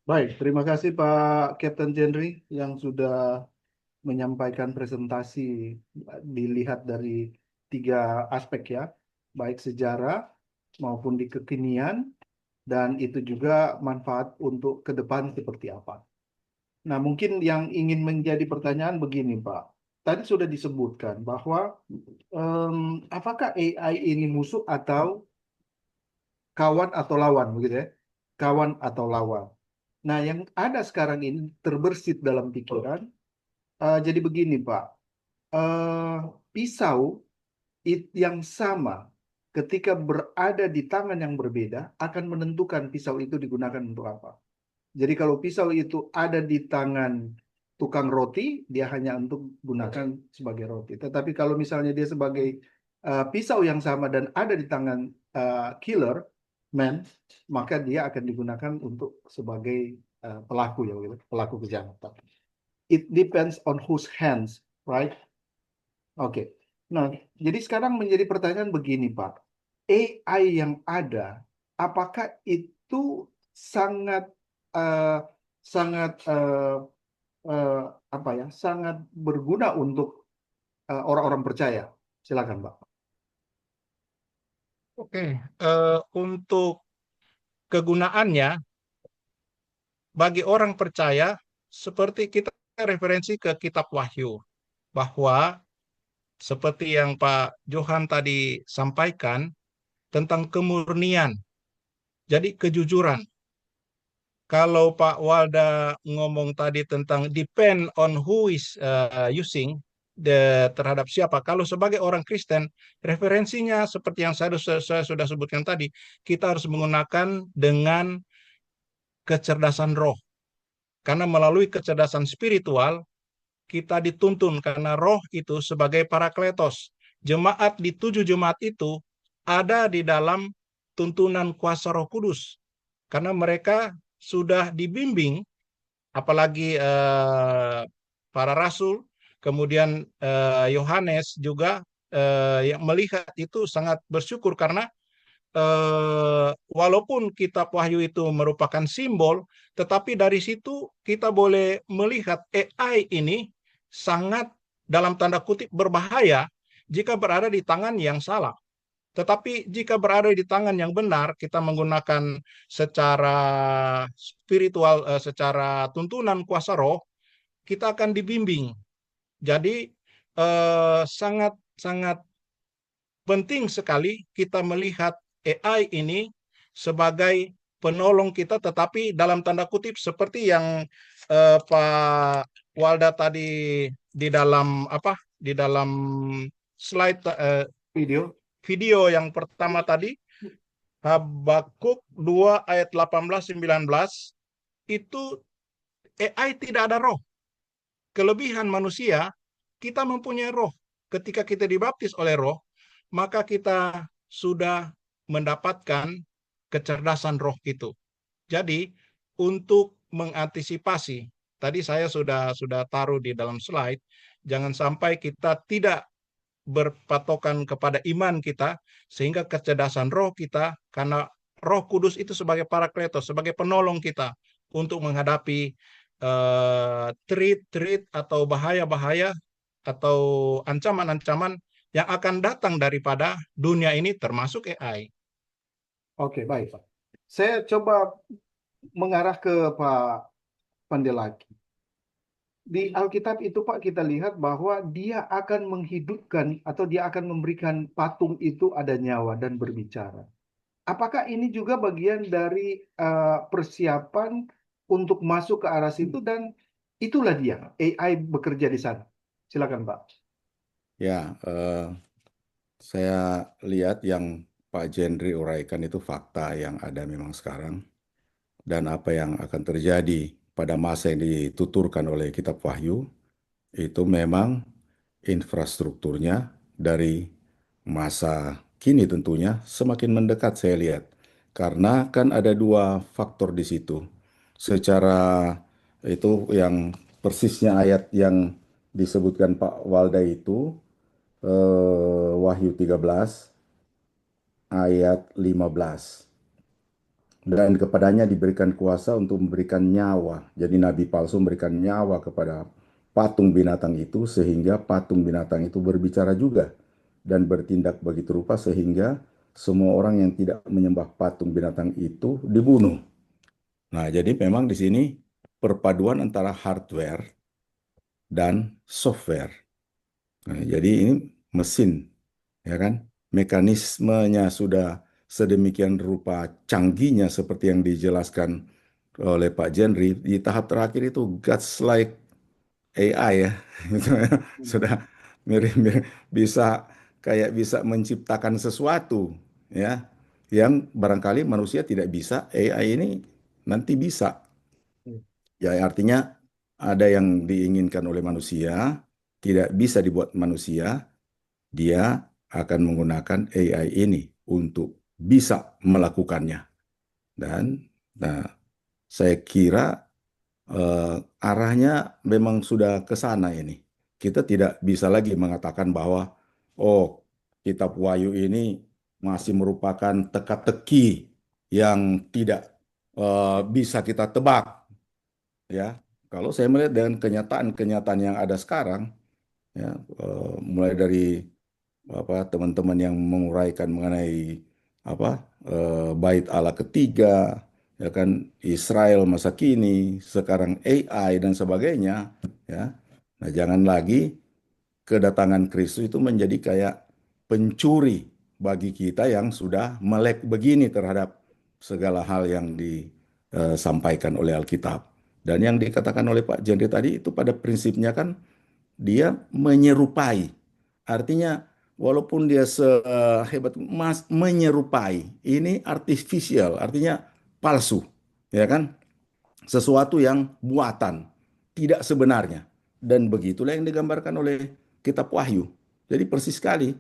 Baik, terima kasih Pak Captain Jenry yang sudah menyampaikan presentasi dilihat dari tiga aspek ya, baik sejarah maupun di kekinian dan itu juga manfaat untuk ke depan seperti apa. Nah, mungkin yang ingin menjadi pertanyaan begini Pak. Tadi sudah disebutkan bahwa apakah AI ini musuh atau kawan atau lawan begitu ya? Kawan atau lawan. Nah, yang ada sekarang ini terbersit dalam pikiran. Jadi begini, Pak. Eh, Pisau yang sama ketika berada di tangan yang berbeda akan menentukan pisau itu digunakan untuk apa. Jadi kalau pisau itu ada di tangan tukang roti, dia hanya untuk gunakan sebagai roti. Tetapi kalau misalnya dia sebagai pisau yang sama dan ada di tangan killer, man, maka dia akan digunakan untuk sebagai pelaku ya, gitu, pelaku kejahatan. It depends on whose hands, right? Oke. Nah, jadi sekarang menjadi pertanyaan begini, Pak. AI yang ada, apakah itu sangat eh, sangat eh, apa ya? Sangat berguna untuk orang-orang percaya? Silakan, Pak. Oke, untuk kegunaannya bagi orang percaya, seperti kita referensi ke Kitab Wahyu, bahwa seperti yang Pak Johan tadi sampaikan tentang kemurnian, jadi kejujuran. Kalau Pak Walda ngomong tadi tentang depend on who is using terhadap siapa. Kalau sebagai orang Kristen, referensinya seperti yang saya sudah sebutkan tadi, kita harus menggunakan dengan kecerdasan roh. Karena melalui kecerdasan spiritual, kita dituntun karena roh itu sebagai parakletos. Jemaat di 7 jemaat itu ada di dalam tuntunan kuasa Roh Kudus. Karena mereka sudah dibimbing, apalagi para rasul, kemudian Yohanes juga yang melihat itu sangat bersyukur karena walaupun kitab Wahyu itu merupakan simbol, tetapi dari situ kita boleh melihat AI ini sangat dalam tanda kutip berbahaya jika berada di tangan yang salah. Tetapi jika berada di tangan yang benar, kita menggunakan secara spiritual, secara tuntunan kuasa roh, kita akan dibimbing. Jadi sangat sangat penting sekali kita melihat AI ini sebagai penolong kita, tetapi dalam tanda kutip seperti yang Pak Walda tadi di dalam apa di dalam slide Video. video yang pertama tadi, Habakuk 2 ayat 18-19, itu AI tidak ada roh. Kelebihan manusia, kita mempunyai roh. Ketika kita dibaptis oleh roh, maka kita sudah mendapatkan kecerdasan roh itu. Jadi, untuk mengantisipasi, tadi saya sudah taruh di dalam slide, jangan sampai kita tidak berpatokan kepada iman kita, sehingga kecerdasan roh kita, karena Roh Kudus itu sebagai parakletos, sebagai penolong kita untuk menghadapi treat atau bahaya-bahaya atau ancaman-ancaman yang akan datang daripada dunia ini termasuk AI. Oke, baik, Pak. Saya coba mengarah ke Pak Pandelaki. Di Alkitab itu Pak kita lihat bahwa dia akan menghidupkan atau dia akan memberikan patung itu ada nyawa dan berbicara. Apakah ini juga bagian dari persiapan untuk masuk ke arah situ dan itulah dia AI bekerja di sana. Silakan Pak. Ya, saya lihat yang Pak Jendri uraikan itu fakta yang ada memang sekarang dan apa yang akan terjadi pada masa yang dituturkan oleh Kitab Wahyu itu memang infrastrukturnya dari masa kini tentunya semakin mendekat saya lihat. Karena kan ada dua faktor di situ. Secara itu yang persisnya ayat yang disebutkan Pak Walda itu Wahyu 13 ayat 15. dan kepadanya diberikan kuasa untuk memberikan nyawa. Jadi nabi palsu memberikan nyawa kepada patung binatang itu sehingga patung binatang itu berbicara juga dan bertindak begitu rupa sehingga semua orang yang tidak menyembah patung binatang itu dibunuh. Nah, jadi memang di sini perpaduan antara hardware dan software. Nah, jadi ini mesin, ya kan? Mekanismenya sudah sedemikian rupa canggihnya seperti yang dijelaskan oleh Pak Jenry. Di tahap terakhir itu God's like AI ya, gitu ya. Sudah mirip-mirip bisa menciptakan sesuatu ya, yang barangkali manusia tidak bisa, AI ini nanti bisa. Hmm. Ya artinya ada yang diinginkan oleh manusia, tidak bisa dibuat manusia, dia akan menggunakan AI ini untuk bisa melakukannya. Dan nah, saya kira arahnya memang sudah ke sana ini. Kita tidak bisa lagi mengatakan bahwa, oh, kitab Wahyu ini masih merupakan teka-teki yang tidak bisa kita tebak. Ya, kalau saya melihat dengan kenyataan-kenyataan yang ada sekarang, ya, mulai dari teman-teman yang menguraikan mengenai bait Allah ketiga, ya kan, Israel masa kini, sekarang AI dan sebagainya, ya. Nah, jangan lagi kedatangan Kristus itu menjadi kayak pencuri bagi kita yang sudah melek begini terhadap segala hal yang disampaikan oleh Alkitab. Dan yang dikatakan oleh Pak Jendri tadi itu pada prinsipnya kan dia menyerupai. Artinya walaupun dia sehebat emas menyerupai, ini artificial, artinya palsu, ya kan? Sesuatu yang buatan, tidak sebenarnya. Dan begitulah yang digambarkan oleh kitab Wahyu. Jadi persis sekali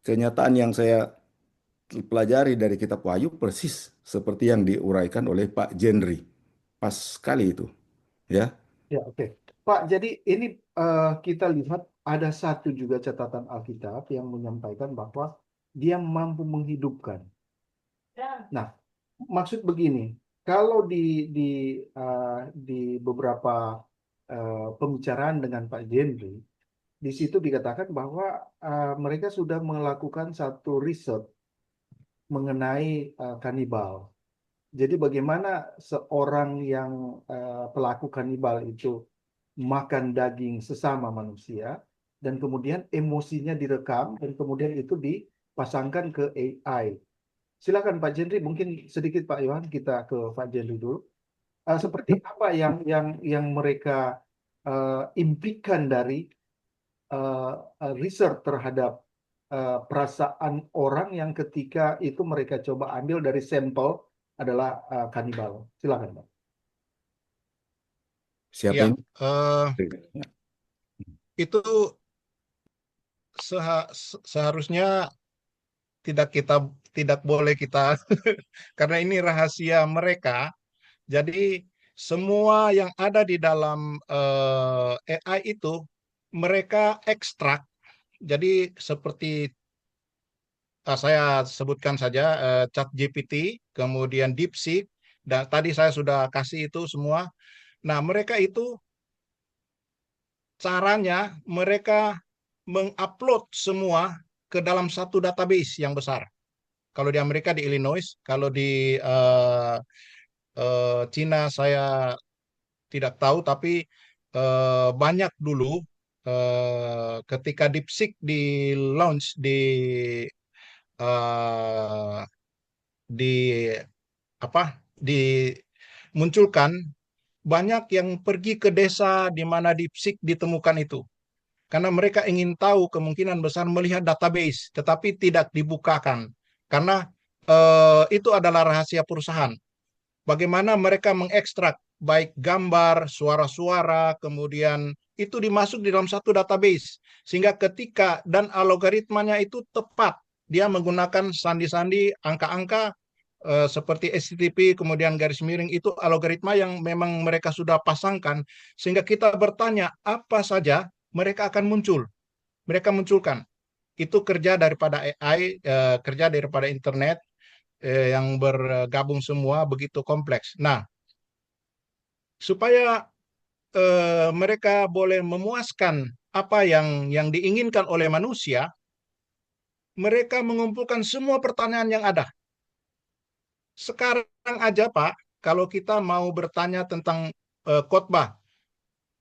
kenyataan yang saya pelajari dari kitab Wahyu persis seperti yang diuraikan oleh Pak Jenry. Pas sekali itu, ya. Ya, oke. Pak, jadi ini kita lihat ada satu juga catatan Alkitab yang menyampaikan bahwa dia mampu menghidupkan. Nah, maksud begini, kalau di beberapa pembicaraan dengan Pak Jendri, di situ dikatakan bahwa mereka sudah melakukan satu riset mengenai kanibal. Jadi bagaimana seorang yang pelaku kanibal itu makan daging sesama manusia dan kemudian emosinya direkam dan kemudian itu dipasangkan ke AI. Silakan Pak Jendri, mungkin sedikit Pak Yohan kita ke Pak Jendri dulu. Seperti apa yang mereka impikan dari research terhadap perasaan orang yang ketika itu mereka coba ambil dari sampel adalah kanibal. Silakan Pak. Siapa Ya, ini? itu seharusnya tidak boleh kita karena ini rahasia mereka. Jadi semua yang ada di dalam AI itu mereka ekstrak. Jadi seperti saya sebutkan saja ChatGPT, kemudian DeepSeek, dan tadi saya sudah kasih itu semua. Nah, mereka itu caranya mereka mengupload semua ke dalam satu database yang besar. Kalau di Amerika di Illinois, kalau di Cina saya tidak tahu, tapi banyak dulu ketika DeepSeek di launch eh, di apa dimunculkan, banyak yang pergi ke desa di mana DeepSeek ditemukan itu. Karena mereka ingin tahu kemungkinan besar melihat database, tetapi tidak dibukakan. Karena itu adalah rahasia perusahaan. Bagaimana mereka mengekstrak baik gambar, suara-suara, kemudian itu dimasuk di dalam satu database. Sehingga ketika dan algoritmanya itu tepat. Dia menggunakan sandi-sandi, angka-angka seperti HTTP, kemudian garis miring, itu algoritma yang memang mereka sudah pasangkan. Sehingga kita bertanya, apa saja mereka akan muncul. Mereka munculkan. Itu kerja daripada AI, kerja daripada internet. yang bergabung semua begitu kompleks. Nah, supaya mereka boleh memuaskan apa yang diinginkan oleh manusia, mereka mengumpulkan semua pertanyaan yang ada. Sekarang aja Pak, kalau kita mau bertanya tentang khotbah,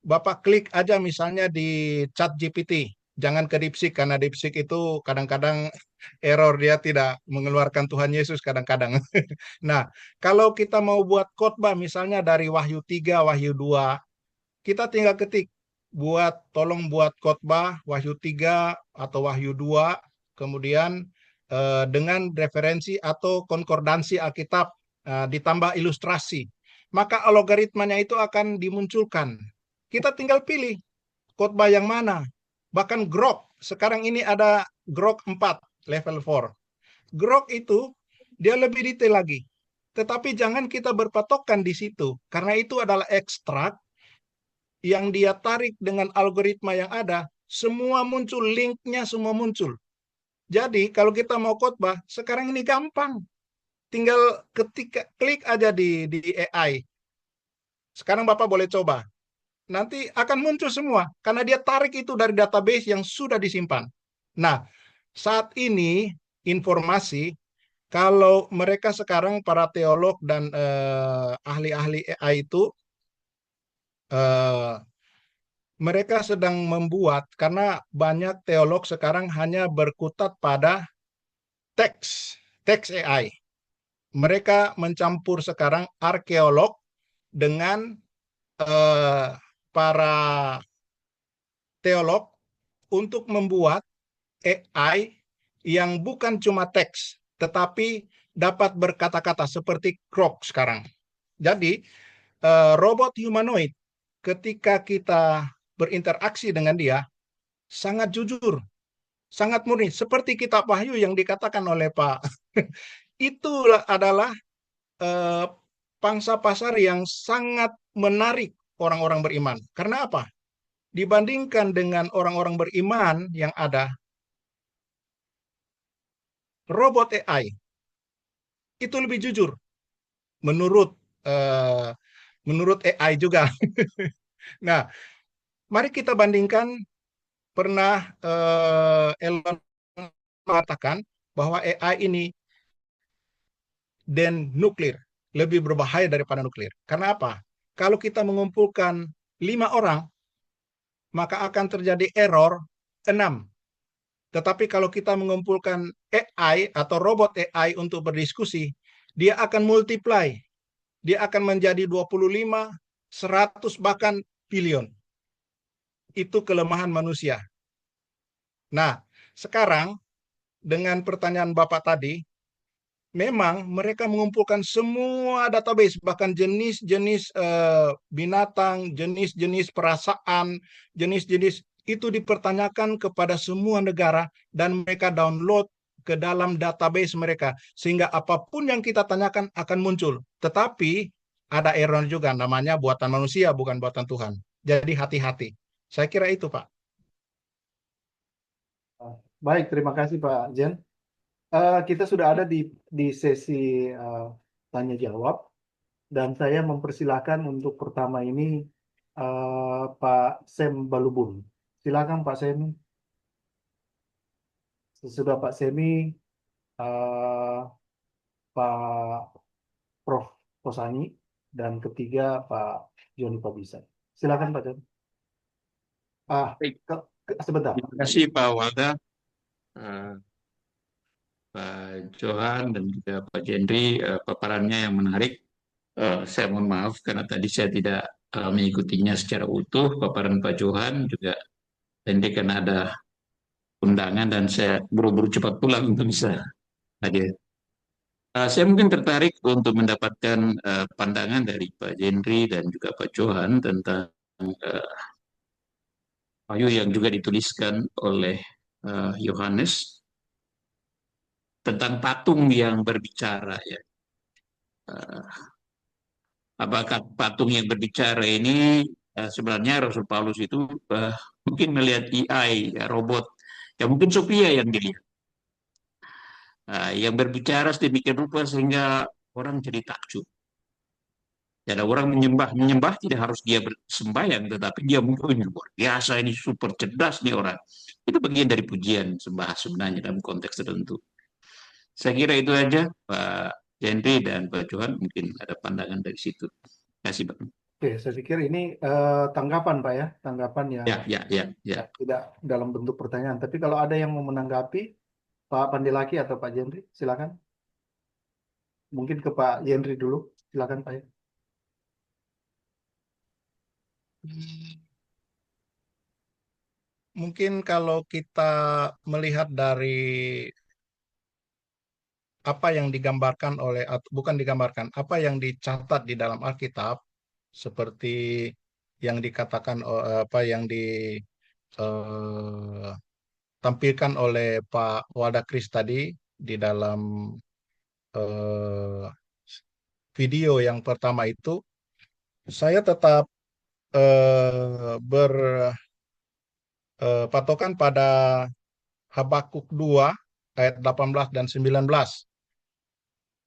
Bapak klik aja misalnya di chat GPT. Jangan ke DeepSeek, karena DeepSeek itu kadang-kadang error, dia tidak mengeluarkan Tuhan Yesus kadang-kadang. Nah, kalau kita mau buat khotbah misalnya dari Wahyu 3, Wahyu 2, kita tinggal ketik, tolong buat khotbah Wahyu 3 atau Wahyu 2, kemudian dengan referensi atau konkordansi Alkitab, ditambah ilustrasi. Maka algoritmanya itu akan dimunculkan. Kita tinggal pilih khotbah yang mana. Bahkan Grok, sekarang ini ada Grok 4, level 4. Grok itu dia lebih detail lagi. Tetapi jangan kita berpatokan di situ, karena itu adalah ekstrak yang dia tarik dengan algoritma yang ada, semua muncul, linknya semua muncul. Jadi kalau kita mau khotbah, sekarang ini gampang. Tinggal klik aja di AI. Sekarang Bapak boleh coba. Nanti akan muncul semua, karena dia tarik itu dari database yang sudah disimpan. Nah, saat ini informasi, kalau mereka sekarang para teolog dan ahli-ahli AI itu, mereka sedang membuat, karena banyak teolog sekarang hanya berkutat pada teks AI. Mereka mencampur sekarang arkeolog dengan para teolog untuk membuat AI yang bukan cuma teks, tetapi dapat berkata-kata seperti Grok sekarang. Jadi, robot humanoid, ketika kita berinteraksi dengan dia, sangat jujur, sangat murni, seperti kitab Wahyu yang dikatakan oleh Pak. Itu adalah pangsa pasar yang sangat menarik orang-orang beriman. Karena apa? Dibandingkan dengan orang-orang beriman yang ada, robot AI itu lebih jujur menurut eh, menurut AI juga. Nah, mari kita bandingkan. Pernah Elon mengatakan bahwa AI ini nuklir, lebih berbahaya daripada nuklir. Karena apa? Kalau kita mengumpulkan 5 orang, maka akan terjadi error 6. Tetapi kalau kita mengumpulkan AI atau robot AI untuk berdiskusi, dia akan multiply. Dia akan menjadi 25, 100, bahkan billion. Itu kelemahan manusia. Nah, sekarang dengan pertanyaan Bapak tadi, memang mereka mengumpulkan semua database, bahkan jenis-jenis binatang, jenis-jenis perasaan, jenis-jenis itu dipertanyakan kepada semua negara dan mereka download ke dalam database mereka. Sehingga apapun yang kita tanyakan akan muncul. Tetapi ada error juga, namanya buatan manusia, bukan buatan Tuhan. Jadi hati-hati. Saya kira itu, Pak. Baik, terima kasih Pak Jen. Kita sudah ada di sesi tanya jawab dan saya mempersilahkan untuk pertama ini Pak Sem Balubun. Silakan Pak Semi. Sesudah Pak Semi, Pak Prof. Kosani dan ketiga Pak Joni Pabisa. Silakan Pak Jen. Baik. Sebentar. Terima kasih Pak Walda, Pak Johan, dan juga Pak Jendri, paparannya yang menarik. Saya mohon maaf karena tadi saya tidak mengikutinya secara utuh. Paparan Pak Johan juga pendek karena ada undangan dan saya buru-buru cepat pulang untuk bisa hadir. Saya mungkin tertarik untuk mendapatkan pandangan dari Pak Jendri dan juga Pak Johan tentang Wahyu yang juga dituliskan oleh Yohanes tentang patung yang berbicara, ya. Apakah patung yang berbicara ini sebenarnya Rasul Paulus itu mungkin melihat AI, ya, robot, ya mungkin Sophia yang dilihat. yang berbicara sedemikian rupa sehingga orang jadi takjub. Ada orang menyembah tidak harus dia bersembahyang, tetapi dia mungkin luar biasa, ini super cerdas nih orang. Itu bagian dari pujian sembah sebenarnya dalam konteks tertentu. Saya kira itu aja, Pak Henry dan Pak Johan, mungkin ada pandangan dari situ. Terima kasih, Pak. Oke, saya pikir ini tanggapan Pak ya, tanggapan yang Ya, ya, ya, ya. tidak dalam bentuk pertanyaan. Tapi kalau ada yang mau menanggapi, Pak Pandilaki atau Pak Jendri, silakan. Mungkin ke Pak Jendri dulu, silakan Pak. Mungkin kalau kita melihat dari apa yang digambarkan oleh, atau bukan digambarkan, apa yang dicatat di dalam Alkitab, seperti yang dikatakan, apa yang ditampilkan oleh Pak Walda Kris tadi di dalam eh, video yang pertama itu, saya tetap berpatokan pada Habakuk 2 ayat 18 dan 19.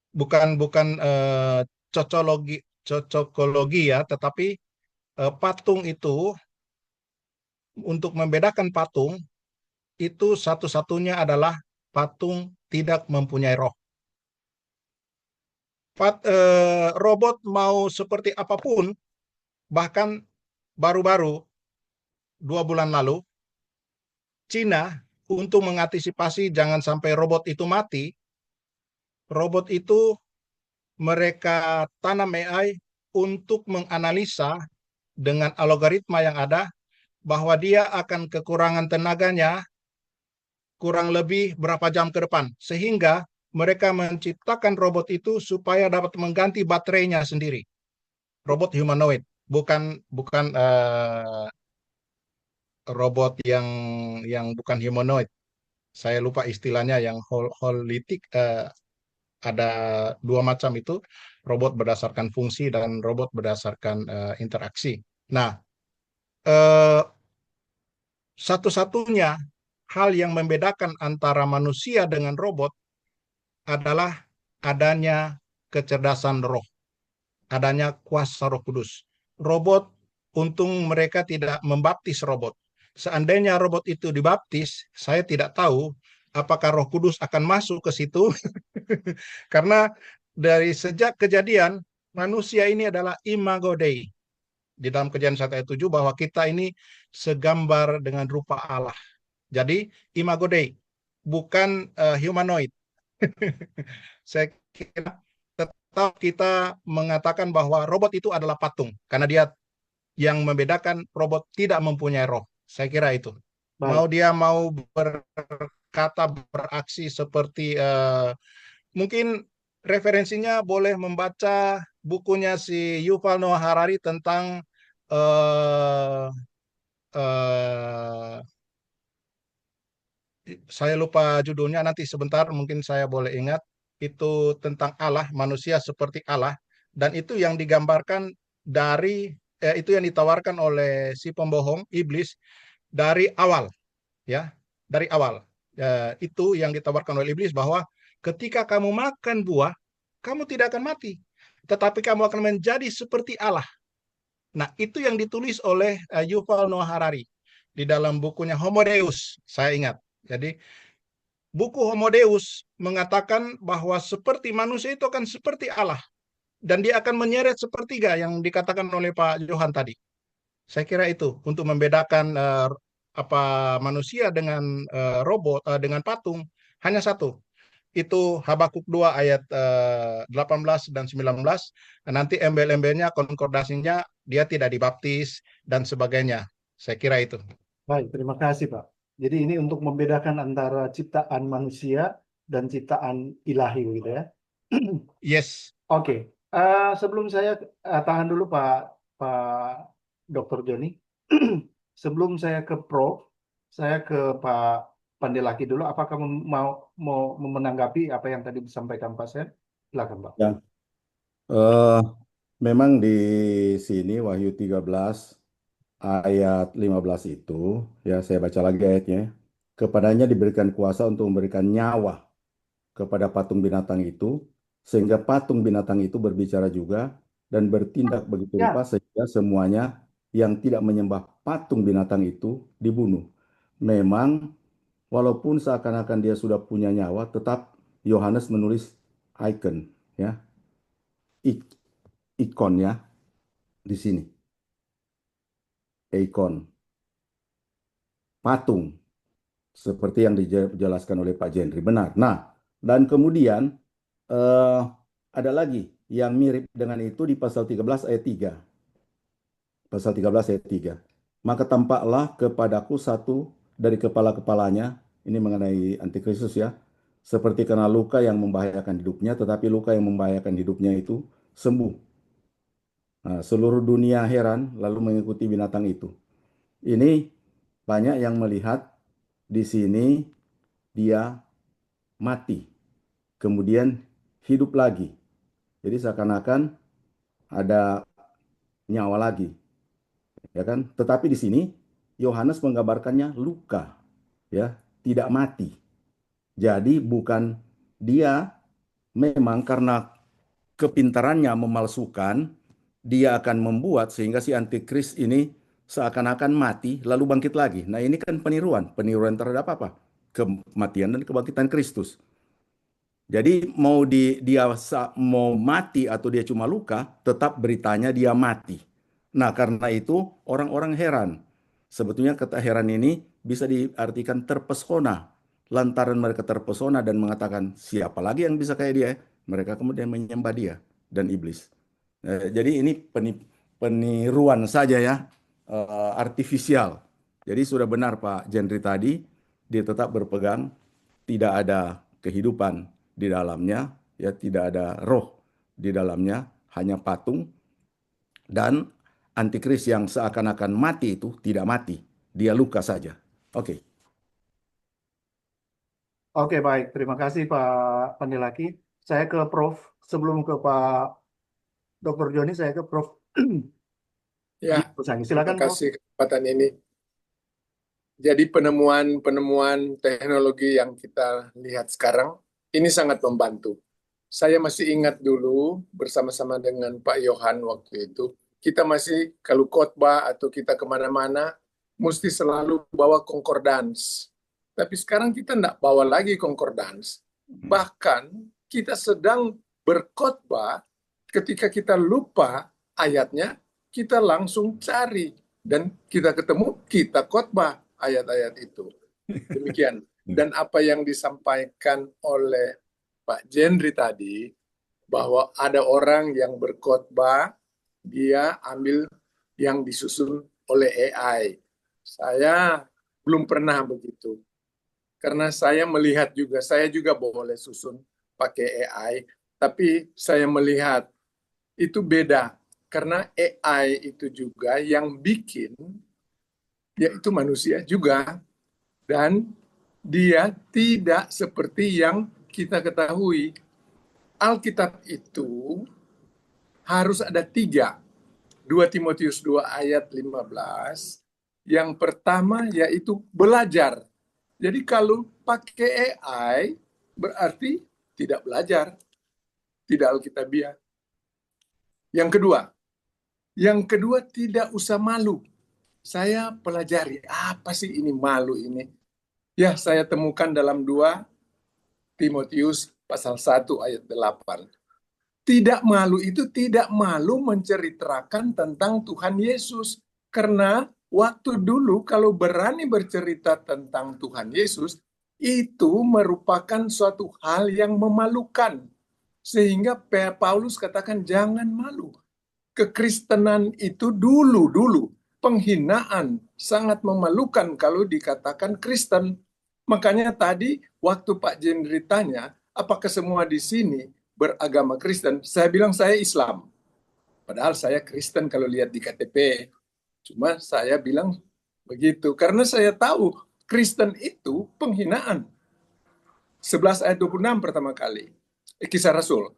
Bukan cocokologi ya, tetapi patung itu, untuk membedakan patung itu satu-satunya adalah patung tidak mempunyai roh. Robot mau seperti apapun, bahkan baru-baru 2 bulan lalu, Cina untuk mengantisipasi jangan sampai robot itu mati, robot itu mereka tanam AI untuk menganalisa dengan algoritma yang ada bahwa dia akan kekurangan tenaganya kurang lebih berapa jam ke depan, sehingga mereka menciptakan robot itu supaya dapat mengganti baterainya sendiri. Robot humanoid, bukan bukan robot yang bukan humanoid. Saya lupa istilahnya, yang holitik. Ada 2 macam itu, robot berdasarkan fungsi dan robot berdasarkan interaksi. Nah, eh, satu-satunya hal yang membedakan antara manusia dengan robot adalah adanya kecerdasan roh, adanya kuasa Roh Kudus. Robot, untung mereka tidak membaptis robot. Seandainya robot itu dibaptis, saya tidak tahu apakah Roh Kudus akan masuk ke situ. Karena dari sejak kejadian, manusia ini adalah imago Dei. Di dalam Kejadian 1 ayat 7, bahwa kita ini segambar dengan rupa Allah. Jadi imago Dei, bukan humanoid. Saya kira tetap kita mengatakan bahwa robot itu adalah patung, karena dia yang membedakan robot tidak mempunyai roh. Saya kira itu. Mau Baik, dia mau berkata, beraksi seperti mungkin referensinya boleh membaca bukunya si Yuval Noah Harari tentang eh, eh, saya lupa judulnya, nanti sebentar mungkin saya boleh ingat. Itu tentang Allah, manusia seperti Allah, dan itu yang digambarkan dari itu yang ditawarkan oleh si pembohong iblis dari awal, ya, dari awal. Itu yang ditawarkan oleh iblis, bahwa ketika kamu makan buah, kamu tidak akan mati, tetapi kamu akan menjadi seperti Allah. Nah, itu yang ditulis oleh Yuval Noah Harari di dalam bukunya Homo Deus, saya ingat. Jadi, buku Homo Deus mengatakan bahwa seperti manusia itu akan seperti Allah, dan dia akan menyeret sepertiga yang dikatakan oleh Pak Johan tadi. Saya kira itu untuk membedakan apa manusia dengan robot, dengan patung, hanya satu. Itu Habakuk 2 ayat 18 dan 19. Nanti embel-embelnya, konkordasinya, dia tidak dibaptis dan sebagainya. Saya kira itu. baik, terima kasih Pak. Jadi ini untuk membedakan antara ciptaan manusia dan ciptaan ilahi gitu ya. Yes. Oke, sebelum saya tahan dulu Pak Dr. Joni. Sebelum saya ke Prof, saya ke Pak Pandelaki dulu. Apakah mau menanggapi apa yang tadi disampaikan Pak Sen? Silakan Pak. Ya, eh, memang di sini Wahyu 13 ayat 15 itu, ya saya baca lagi ayatnya. Kepadanya diberikan kuasa untuk memberikan nyawa kepada patung binatang itu, sehingga patung binatang itu berbicara juga dan bertindak begitu Ya. rupa sehingga semuanya yang tidak menyembah patung binatang itu dibunuh. Memang walaupun seakan-akan dia sudah punya nyawa, tetap Yohanes menulis icon, ya, ikonnya di sini, ikon patung seperti yang dijelaskan oleh Pak Jendri. Benar. Nah, dan kemudian eh, ada lagi yang mirip dengan itu di pasal 13 ayat 3. Pasal 13 ayat 3. Maka tampaklah kepadaku satu dari kepala-kepalanya, ini mengenai antikristus ya, seperti kena luka yang membahayakan hidupnya, tetapi luka yang membahayakan hidupnya itu sembuh. Nah, seluruh dunia heran lalu mengikuti binatang itu. Ini banyak yang melihat di sini dia mati, kemudian hidup lagi. Jadi seakan-akan ada nyawa lagi, ya kan? Tetapi di sini Yohanes menggambarkannya luka, ya, tidak mati. Jadi bukan dia memang karena kepintarannya memalsukan, dia akan membuat sehingga si antikris ini seakan-akan mati lalu bangkit lagi. Nah, ini kan peniruan terhadap apa? Kematian dan kebangkitan Kristus. Jadi mau mati atau dia cuma luka, tetap beritanya dia mati. Nah, karena itu orang-orang heran. Sebetulnya kata heran ini bisa diartikan terpesona. Lantaran mereka terpesona dan mengatakan, siapa lagi yang bisa kayak dia? Mereka kemudian menyembah dia dan iblis. Jadi ini peniruan saja ya, artifisial. Jadi sudah benar Pak Jendri tadi, dia tetap berpegang, tidak ada kehidupan di dalamnya, ya tidak ada roh di dalamnya, hanya patung. Dan antikris yang seakan-akan mati itu tidak mati, dia luka saja. Oke. Oke, baik. Terima kasih Pak Pandilaki. Saya ke Prof. Sebelum ke Pak Dr. Joni, saya ke Prof. Ya, Gusani. terima Silakan, Prof. kasih kesempatan ini. Jadi penemuan teknologi yang kita lihat sekarang ini sangat membantu. Saya masih ingat dulu bersama-sama dengan Pak Yohan waktu itu, kita masih kalau khotbah atau kita kemana-mana, mesti selalu bawa concordance. Tapi sekarang kita tidak bawa lagi concordance. Bahkan kita sedang berkhotbah, ketika kita lupa ayatnya, kita langsung cari. Dan kita ketemu, kita khotbah ayat-ayat itu. Demikian. Dan apa yang disampaikan oleh Pak Jendri tadi, bahwa ada orang yang berkhotbah, dia ambil yang disusun oleh AI. Saya belum pernah begitu. Karena saya melihat juga, saya juga boleh susun pakai AI, tapi saya melihat itu beda. Karena AI itu juga yang bikin, yaitu manusia juga. Dan dia tidak seperti yang kita ketahui. Alkitab itu harus ada 3. 2 Timotius 2 ayat 15. Yang pertama yaitu belajar. Jadi kalau pakai AI berarti tidak belajar. Tidak alkitabiah. Yang kedua tidak usah malu. Saya pelajari, apa sih ini malu ini? Ya, saya temukan dalam 2 Timotius pasal 1 ayat 8. Tidak malu itu tidak malu menceritakan tentang Tuhan Yesus. Karena waktu dulu kalau berani bercerita tentang Tuhan Yesus, itu merupakan suatu hal yang memalukan. Sehingga Paulus katakan jangan malu. Kekristenan itu dulu penghinaan, sangat memalukan kalau dikatakan Kristen. Makanya tadi waktu Pak Jendri tanya, apakah semua di sini beragama Kristen? Saya bilang saya Islam. Padahal saya Kristen kalau lihat di KTP. Cuma saya bilang begitu. Karena saya tahu Kristen itu penghinaan. 11 ayat 26 pertama kali. Kisah Rasul.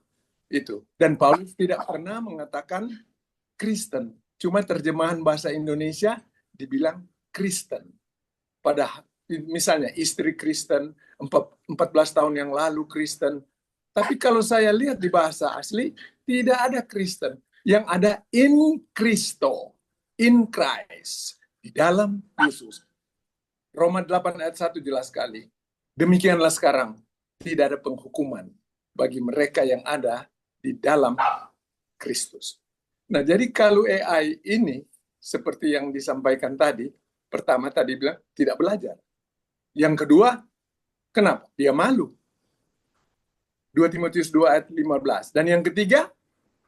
Itu. Dan Paulus tidak pernah mengatakan Kristen. Cuma terjemahan bahasa Indonesia dibilang Kristen. Padahal misalnya istri Kristen, 14 tahun yang lalu Kristen. Tapi kalau saya lihat di bahasa asli, tidak ada Kristen. Yang ada in Christo, in Christ, di dalam Yesus. Roma 8 ayat 1 jelas sekali. Demikianlah sekarang, tidak ada penghukuman bagi mereka yang ada di dalam Kristus. Nah, jadi kalau AI ini, seperti yang disampaikan tadi, pertama tadi bilang, tidak belajar. Yang kedua, kenapa? Dia malu. 2 Timotius 2 ayat 15. Dan yang ketiga,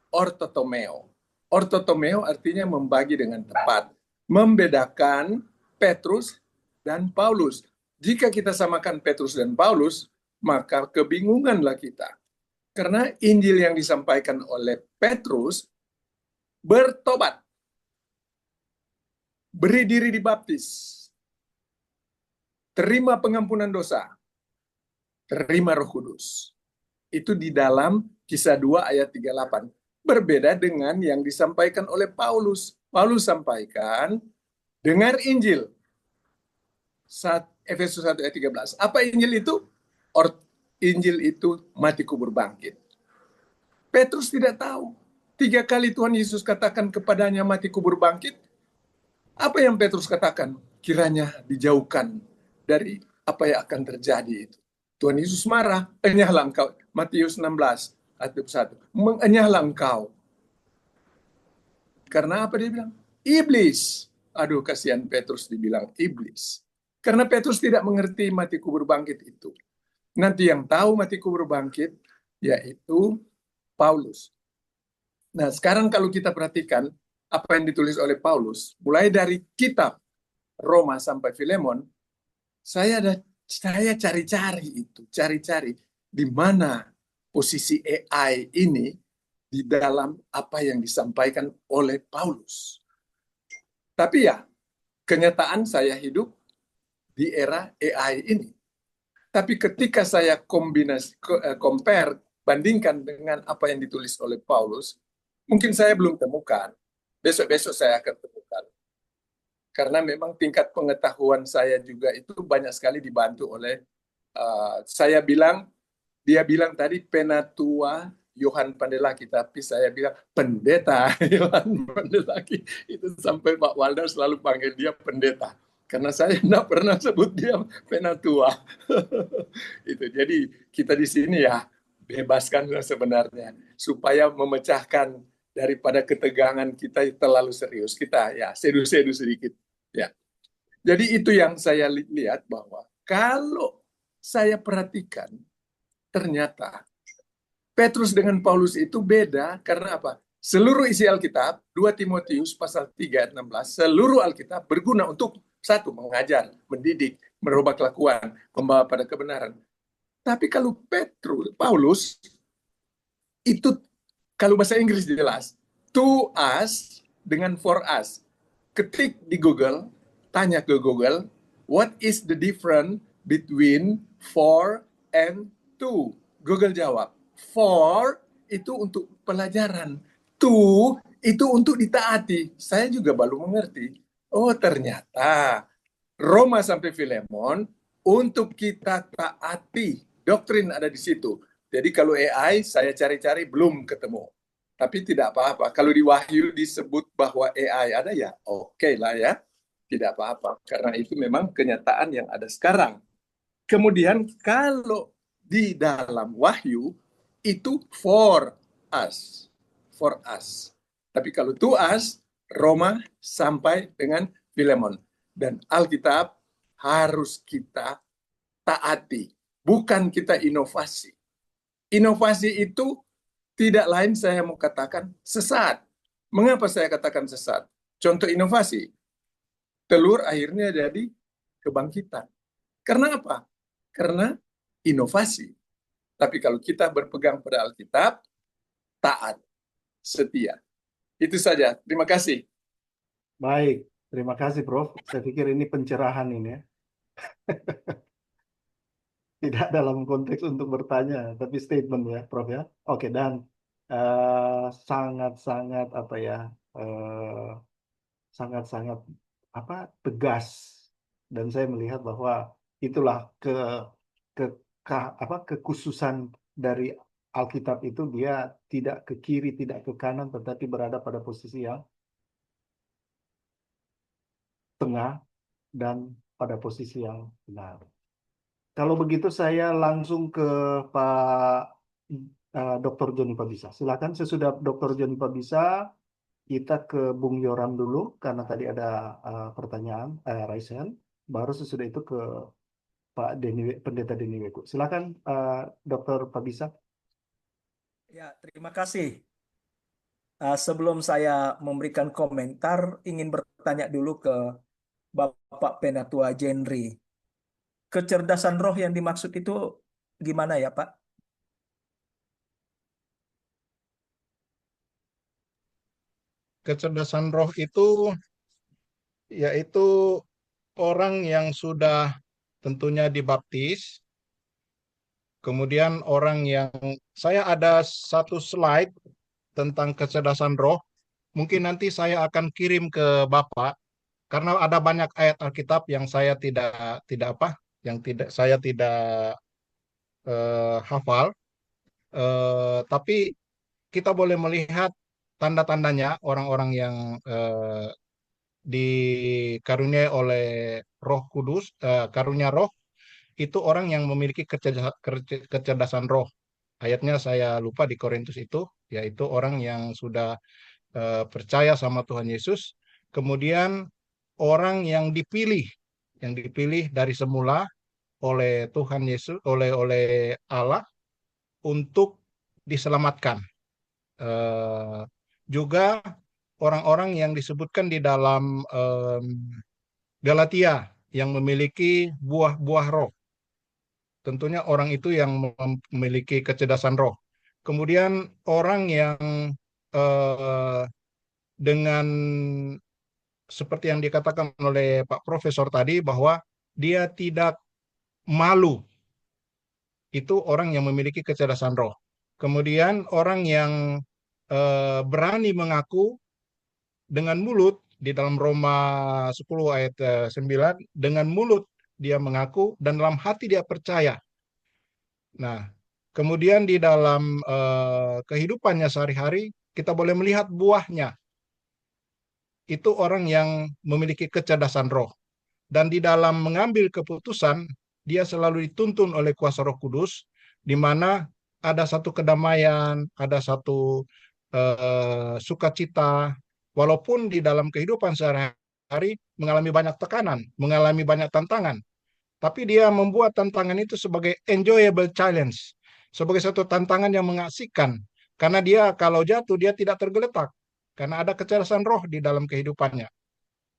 ortotomeo. Ortotomeo artinya membagi dengan tepat. Membedakan Petrus dan Paulus. Jika kita samakan Petrus dan Paulus, maka kebingunganlah kita. Karena Injil yang disampaikan oleh Petrus, bertobat, beri diri dibaptis, terima pengampunan dosa, terima Roh Kudus. Itu di dalam Kisah 2 ayat 38. Berbeda dengan yang disampaikan oleh Paulus. Paulus sampaikan, dengar Injil. Efesus 1 ayat 13. Apa Injil itu? Injil itu mati kubur bangkit. Petrus tidak tahu. 3 kali Tuhan Yesus katakan kepadanya mati kubur bangkit. Apa yang Petrus katakan? Kiranya dijauhkan dari apa yang akan terjadi itu. Tuhan Yesus marah, enyahlah engkau. Matius 16 ayat 21. Mengenyahlah engkau. Karena apa dia bilang? Iblis. Aduh, kasihan Petrus dibilang iblis. Karena Petrus tidak mengerti mati kubur bangkit itu. Nanti yang tahu mati kubur bangkit, yaitu Paulus. Nah, sekarang kalau kita perhatikan apa yang ditulis oleh Paulus, mulai dari kitab Roma sampai Filemon, saya cari-cari di mana posisi AI ini di dalam apa yang disampaikan oleh Paulus. Tapi ya, kenyataan saya hidup di era AI ini. Tapi ketika saya bandingkan dengan apa yang ditulis oleh Paulus, mungkin saya belum temukan. Besok-besok saya akan temukan. Karena memang tingkat pengetahuan saya juga itu banyak sekali dibantu oleh, dia bilang tadi Penatua Yohan Pandelaki, tapi saya bilang pendeta Yohan Pandelaki. Itu sampai Pak Walda selalu panggil dia pendeta. Karena saya tidak pernah sebut dia Penatua. Itu. Jadi kita di sini ya bebaskanlah sebenarnya supaya memecahkan daripada ketegangan kita terlalu serius. Kita ya sedu-sedu sedikit ya. Jadi itu yang saya lihat bahwa kalau saya perhatikan ternyata Petrus dengan Paulus itu beda karena apa? Seluruh isi Alkitab, 2 Timotius pasal 3 ayat 16, seluruh Alkitab berguna untuk satu, mengajar, mendidik, merubah kelakuan, membawa pada kebenaran. Tapi kalau Paulus, itu kalau bahasa Inggris jelas, to us dengan for us. Ketik di Google, tanya ke Google, what is the difference between for and to? Google jawab, for itu untuk pelajaran, to itu untuk ditaati. Saya juga baru mengerti. Oh, ternyata Roma sampai Filemon untuk kita taati. Doktrin ada di situ. Jadi kalau AI saya cari-cari belum ketemu. Tapi tidak apa-apa. Kalau di Wahyu disebut bahwa AI ada ya oke lah ya. Tidak apa-apa. Karena itu memang kenyataan yang ada sekarang. Kemudian kalau di dalam Wahyu itu for us. For us. Tapi kalau to us, Roma sampai dengan Filemon. Dan Alkitab harus kita taati. Bukan kita inovasi. Inovasi itu tidak lain saya mau katakan sesat. Mengapa saya katakan sesat? Contoh inovasi. Telur akhirnya jadi kebangkitan. Karena apa? Karena inovasi. Tapi kalau kita berpegang pada Alkitab, taat, setia. Itu saja. Terima kasih. Baik, terima kasih Prof. Saya pikir ini pencerahan ini ya. Tidak dalam konteks untuk bertanya, tapi statement ya, Prof ya. Oke, dan sangat-sangat apa ya, sangat-sangat apa tegas. Dan saya melihat bahwa itulah kekhususan dari Alkitab itu, dia tidak ke kiri, tidak ke kanan, tetapi berada pada posisi yang tengah dan pada posisi yang benar. Kalau begitu saya langsung ke Pak Dr. Joni Pabisa. Silakan, sesudah Dr. Joni Pabisa kita ke Bung Yoram dulu karena tadi ada pertanyaan raise hand. Baru sesudah itu ke Pak Pendeta Denny Weku. Silakan Dr. Pabisa. Ya, terima kasih. Sebelum saya memberikan komentar, ingin bertanya dulu ke Bapak Penatua Jenri. Kecerdasan roh yang dimaksud itu gimana ya, Pak? Kecerdasan roh itu yaitu orang yang sudah tentunya dibaptis, kemudian orang yang saya ada satu slide tentang kecerdasan roh. Mungkin nanti saya akan kirim ke Bapak karena ada banyak ayat Alkitab yang saya tidak apa, yang tidak saya tidak hafal. Tapi kita boleh melihat tanda-tandanya orang-orang yang dikaruniai oleh Roh Kudus, karunia roh, itu orang yang memiliki kecerdasan roh. Ayatnya saya lupa di Korintus itu, yaitu orang yang sudah percaya sama Tuhan Yesus, kemudian orang yang dipilih dari semula oleh Tuhan Yesus, oleh Allah untuk diselamatkan. Juga orang-orang yang disebutkan di dalam Galatia yang memiliki buah-buah roh. Tentunya orang itu yang memiliki kecerdasan roh. Kemudian orang yang eh, dengan seperti yang dikatakan oleh Pak Profesor tadi bahwa dia tidak malu, itu orang yang memiliki kecerdasan roh. Kemudian orang yang berani mengaku dengan mulut di dalam Roma 10 ayat 9, dengan mulut dia mengaku dan dalam hati dia percaya. Nah, kemudian di dalam kehidupannya sehari-hari kita boleh melihat buahnya. Itu orang yang memiliki kecerdasan roh. Dan di dalam mengambil keputusan, dia selalu dituntun oleh kuasa Roh Kudus, di mana ada satu kedamaian, ada satu sukacita, walaupun di dalam kehidupan sehari-hari mengalami banyak tekanan, mengalami banyak tantangan, tapi dia membuat tantangan itu sebagai enjoyable challenge, sebagai satu tantangan yang mengasihkan, karena dia kalau jatuh dia tidak tergeletak, karena ada kecerdasan roh di dalam kehidupannya.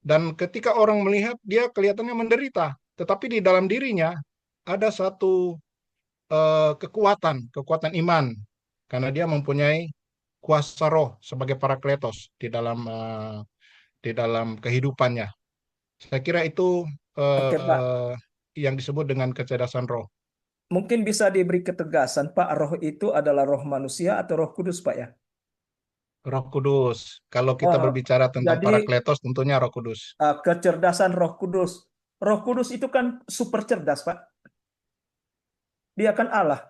Dan ketika orang melihat, dia kelihatannya menderita. Tetapi di dalam dirinya ada satu kekuatan iman. Karena dia mempunyai kuasa roh sebagai parakletos di dalam kehidupannya. Saya kira itu Oke, Pak. yang disebut dengan kecerdasan roh. Mungkin bisa diberi ketegasan, Pak, roh itu adalah roh manusia atau roh kudus, Pak ya? Roh Kudus. Kalau kita berbicara tentang Jadi parakletos, tentunya Roh Kudus. kecerdasan roh kudus. Roh kudus itu kan super cerdas, Pak. Dia kan Allah.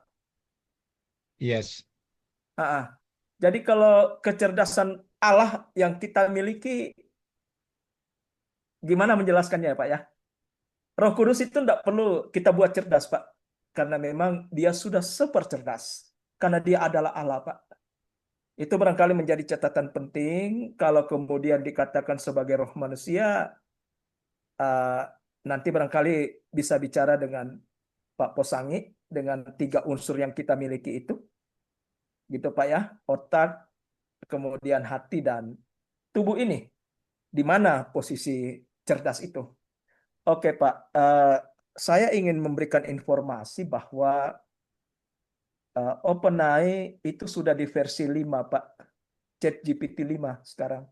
Yes. Jadi kalau kecerdasan Allah yang kita miliki, gimana menjelaskannya ya Pak ya? Roh Kudus itu tidak perlu kita buat cerdas Pak. Karena memang dia sudah super cerdas. Karena dia adalah Allah Pak. Itu barangkali menjadi catatan penting. Kalau kemudian dikatakan sebagai roh manusia, nanti barangkali bisa bicara dengan Pak Posangi, dengan 3 unsur yang kita miliki itu. Gitu Pak ya, otak, kemudian hati, dan tubuh ini. Di mana posisi cerdas itu? Oke Pak, saya ingin memberikan informasi bahwa OpenAI itu sudah di versi 5 Pak, ChatGPT 5 sekarang.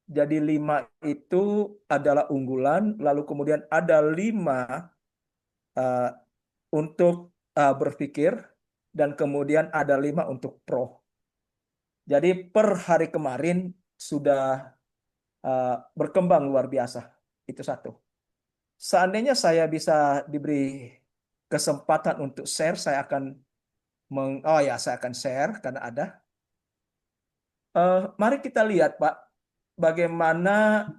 Jadi 5 itu adalah unggulan, lalu kemudian ada 5 untuk berpikir, dan kemudian ada 5 untuk pro. Jadi per hari kemarin sudah berkembang luar biasa. Itu satu. Seandainya saya bisa diberi kesempatan untuk share, saya akan saya akan share karena ada. Mari kita lihat, Pak, bagaimana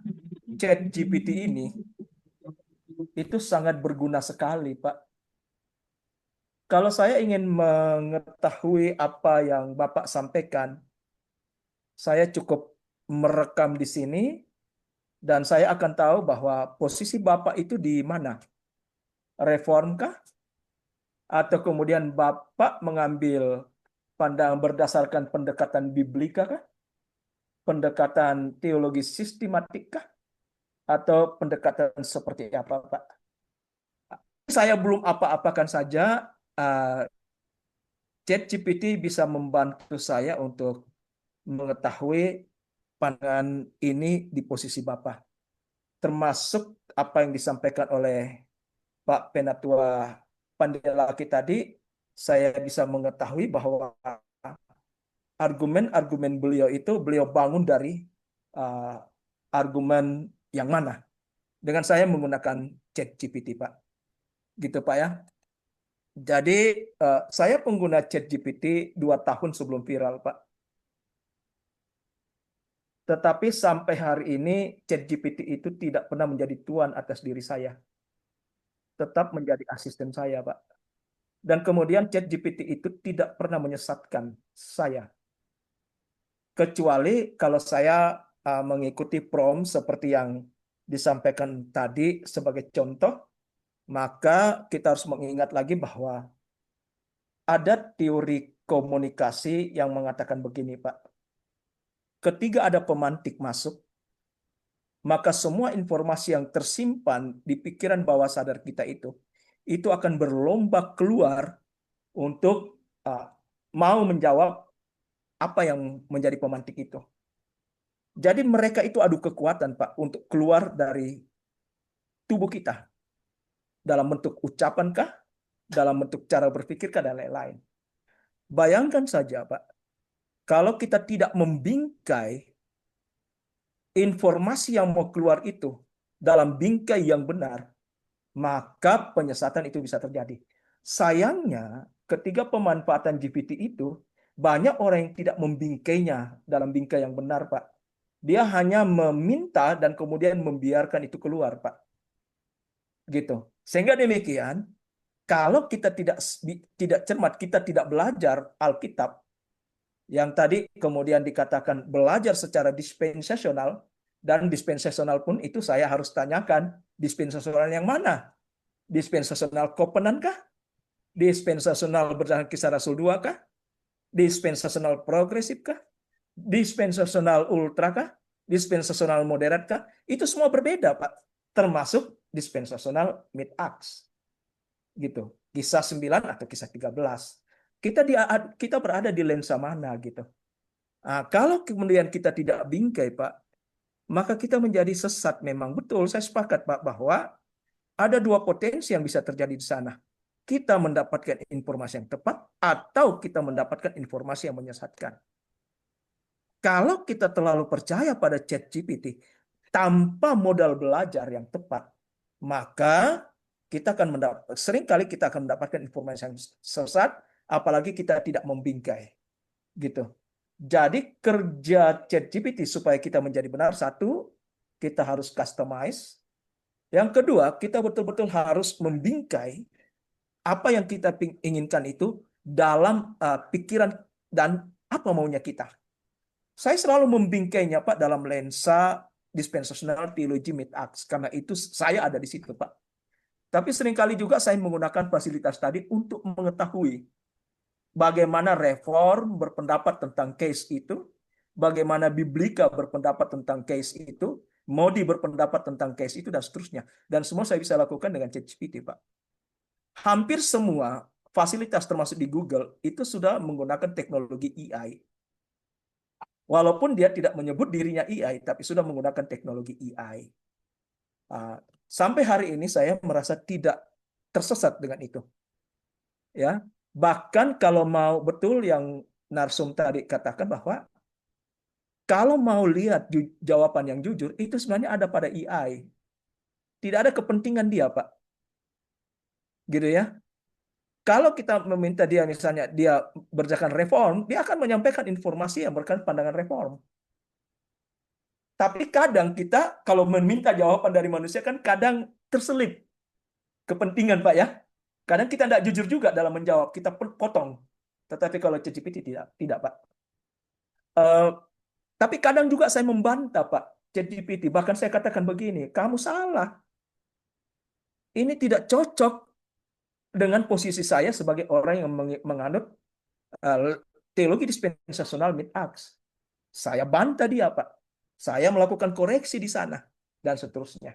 ChatGPT ini itu sangat berguna sekali, Pak. Kalau saya ingin mengetahui apa yang Bapak sampaikan, saya cukup merekam di sini dan saya akan tahu bahwa posisi Bapak itu di mana. Reform kah? Atau kemudian Bapak mengambil pandangan berdasarkan pendekatan biblika kah? Pendekatan teologi sistematik kah? Atau pendekatan seperti apa, Pak? Saya belum apa-apakan saja, ChatGPT bisa membantu saya untuk mengetahui pandangan ini di posisi Bapak. Termasuk apa yang disampaikan oleh Pak Penatua Pandelaki tadi, saya bisa mengetahui bahwa argumen-argumen beliau itu beliau bangun dari argumen yang mana. Dengan saya menggunakan ChatGPT, Pak. Gitu, Pak ya. Jadi saya pengguna ChatGPT 2 tahun sebelum viral, Pak. Tetapi sampai hari ini ChatGPT itu tidak pernah menjadi tuan atas diri saya. Tetap menjadi asisten saya, Pak. Dan kemudian ChatGPT itu tidak pernah menyesatkan saya. Kecuali kalau saya mengikuti prompt seperti yang disampaikan tadi sebagai contoh, maka kita harus mengingat lagi bahwa ada teori komunikasi yang mengatakan begini, Pak. Ketika ada pemantik masuk, maka semua informasi yang tersimpan di pikiran bawah sadar kita itu akan berlomba keluar untuk mau menjawab apa yang menjadi pemantik itu. Jadi mereka itu adu kekuatan, Pak, untuk keluar dari tubuh kita. Dalam bentuk ucapan kah? Dalam bentuk cara berpikir kah? Dan lain-lain. Bayangkan saja, Pak, kalau kita tidak membingkai informasi yang mau keluar itu dalam bingkai yang benar, maka penyesatan itu bisa terjadi. Sayangnya, ketika pemanfaatan GPT itu, banyak orang yang tidak membingkainya dalam bingkai yang benar, Pak. Dia hanya meminta dan kemudian membiarkan itu keluar, Pak. Gitu. Sehingga demikian, kalau kita tidak cermat, kita tidak belajar Alkitab, yang tadi kemudian dikatakan belajar secara dispensasional, dan dispensasional pun itu saya harus tanyakan, dispensasional yang mana? Dispensasional Kopenan kah? Dispensasional berdasarkan Kisah Rasul 2 kah? Dispensasional progresif kah? Dispensasional ultra kah? Dispensasional moderat kah? Itu semua berbeda, Pak. Termasuk dispensasional mid-acts. Gitu. Kisah 9 atau kisah 13. Kita berada di lensa mana gitu. Nah, kalau kemudian kita tidak bingkai, Pak, maka kita menjadi sesat memang. Betul, saya sepakat, Pak, bahwa ada dua potensi yang bisa terjadi di sana. Kita mendapatkan informasi yang tepat atau kita mendapatkan informasi yang menyesatkan. Kalau kita terlalu percaya pada ChatGPT tanpa modal belajar yang tepat, maka kita akan seringkali kita akan mendapatkan informasi yang sesat, apalagi kita tidak membingkai. Gitu. Jadi kerja ChatGPT supaya kita menjadi benar, satu, kita harus customize. Yang kedua, kita betul-betul harus membingkai apa yang kita inginkan itu dalam pikiran dan apa maunya kita. Saya selalu membingkainya, Pak, dalam lensa dispensational theology mid-acts. Karena itu saya ada di situ, Pak. Tapi seringkali juga saya menggunakan fasilitas tadi untuk mengetahui bagaimana reform berpendapat tentang case itu, bagaimana biblika berpendapat tentang case itu, Modi berpendapat tentang case itu, dan seterusnya. Dan semua saya bisa lakukan dengan ChatGPT, Pak. Hampir semua fasilitas termasuk di Google itu sudah menggunakan teknologi AI. Walaupun dia tidak menyebut dirinya AI, tapi sudah menggunakan teknologi AI. Sampai hari ini saya merasa tidak tersesat dengan itu. Ya, bahkan kalau mau betul yang Narsum tadi katakan bahwa kalau mau lihat jawaban yang jujur, itu sebenarnya ada pada AI. Tidak ada kepentingan dia, Pak. Gitu ya. Kalau kita meminta dia misalnya dia berjalan reform, dia akan menyampaikan informasi yang berkaitan pandangan reform. Tapi kadang kita kalau meminta jawaban dari manusia kan kadang terselip kepentingan, Pak ya. Kadang kita tidak jujur juga dalam menjawab, kita potong. Tetapi kalau ChatGPT tidak Pak. Tapi kadang juga saya membantah Pak ChatGPT. Bahkan saya katakan begini, kamu salah. Ini tidak cocok dengan posisi saya sebagai orang yang menganut teologi dispensasional mid-acts. Saya bantah dia, Pak. Saya melakukan koreksi di sana, dan seterusnya.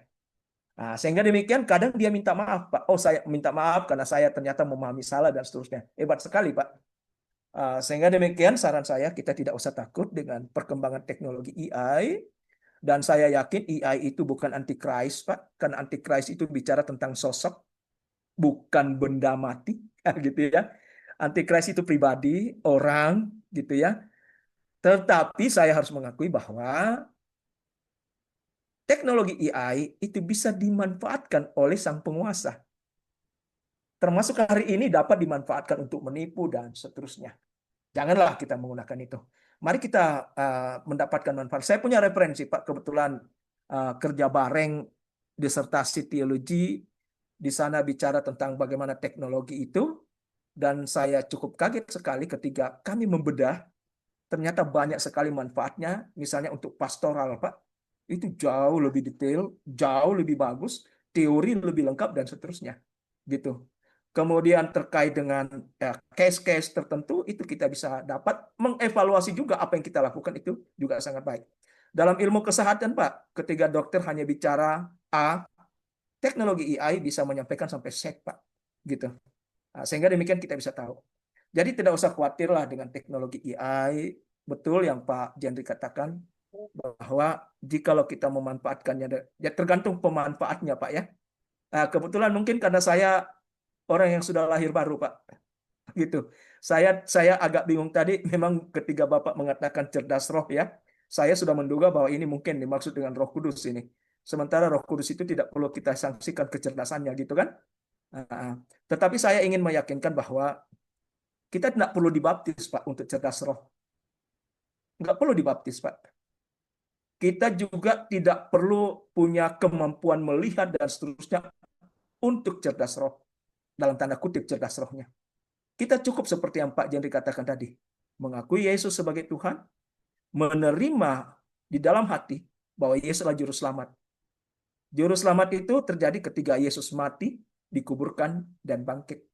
Nah, sehingga demikian kadang dia minta maaf, Pak. Oh, saya minta maaf karena saya ternyata memahami salah, dan seterusnya. Hebat sekali, Pak. Sehingga demikian saran saya, kita tidak usah takut dengan perkembangan teknologi AI. Dan saya yakin AI itu bukan antikris, Pak. Karena antikris itu bicara tentang sosok, bukan benda mati, gitu ya. Antikris itu pribadi, orang, gitu ya. Tetapi saya harus mengakui bahwa teknologi AI itu bisa dimanfaatkan oleh sang penguasa. Termasuk hari ini dapat dimanfaatkan untuk menipu dan seterusnya. Janganlah kita menggunakan itu. Mari kita mendapatkan manfaat. Saya punya referensi, Pak. Kebetulan kerja bareng disertasi teologi. Di sana bicara tentang bagaimana teknologi itu. Dan saya cukup kaget sekali ketika kami membedah. Ternyata banyak sekali manfaatnya. Misalnya untuk pastoral, Pak. Itu jauh lebih detail, jauh lebih bagus, teori lebih lengkap, dan seterusnya. Gitu. Kemudian terkait dengan case-case tertentu, itu kita bisa dapat mengevaluasi juga apa yang kita lakukan, itu juga sangat baik. Dalam ilmu kesehatan, Pak, ketika dokter hanya bicara A, teknologi AI bisa menyampaikan sampai Z, Pak. Gitu. Nah, sehingga demikian kita bisa tahu. Jadi tidak usah khawatirlah dengan teknologi AI. Betul yang Pak Jendri katakan, bahwa jikalau kita memanfaatkannya, ya tergantung pemanfaatnya, Pak ya. Nah, kebetulan mungkin karena saya orang yang sudah lahir baru, Pak. Gitu. Saya agak bingung tadi, memang ketika Bapak mengatakan cerdas roh ya, saya sudah menduga bahwa ini mungkin dimaksud dengan Roh Kudus ini. Sementara Roh Kudus itu tidak perlu kita sanksikan kecerdasannya, gitu kan? Tetapi saya ingin meyakinkan bahwa kita tidak perlu dibaptis, Pak, untuk cerdas roh. Nggak perlu dibaptis, Pak. Kita juga tidak perlu punya kemampuan melihat dan seterusnya untuk cerdas roh. Dalam tanda kutip cerdas rohnya. Kita cukup seperti yang Pak Jendri katakan tadi. Mengakui Yesus sebagai Tuhan, menerima di dalam hati bahwa Yesus adalah juru selamat. Juru selamat itu terjadi ketika Yesus mati, dikuburkan, dan bangkit.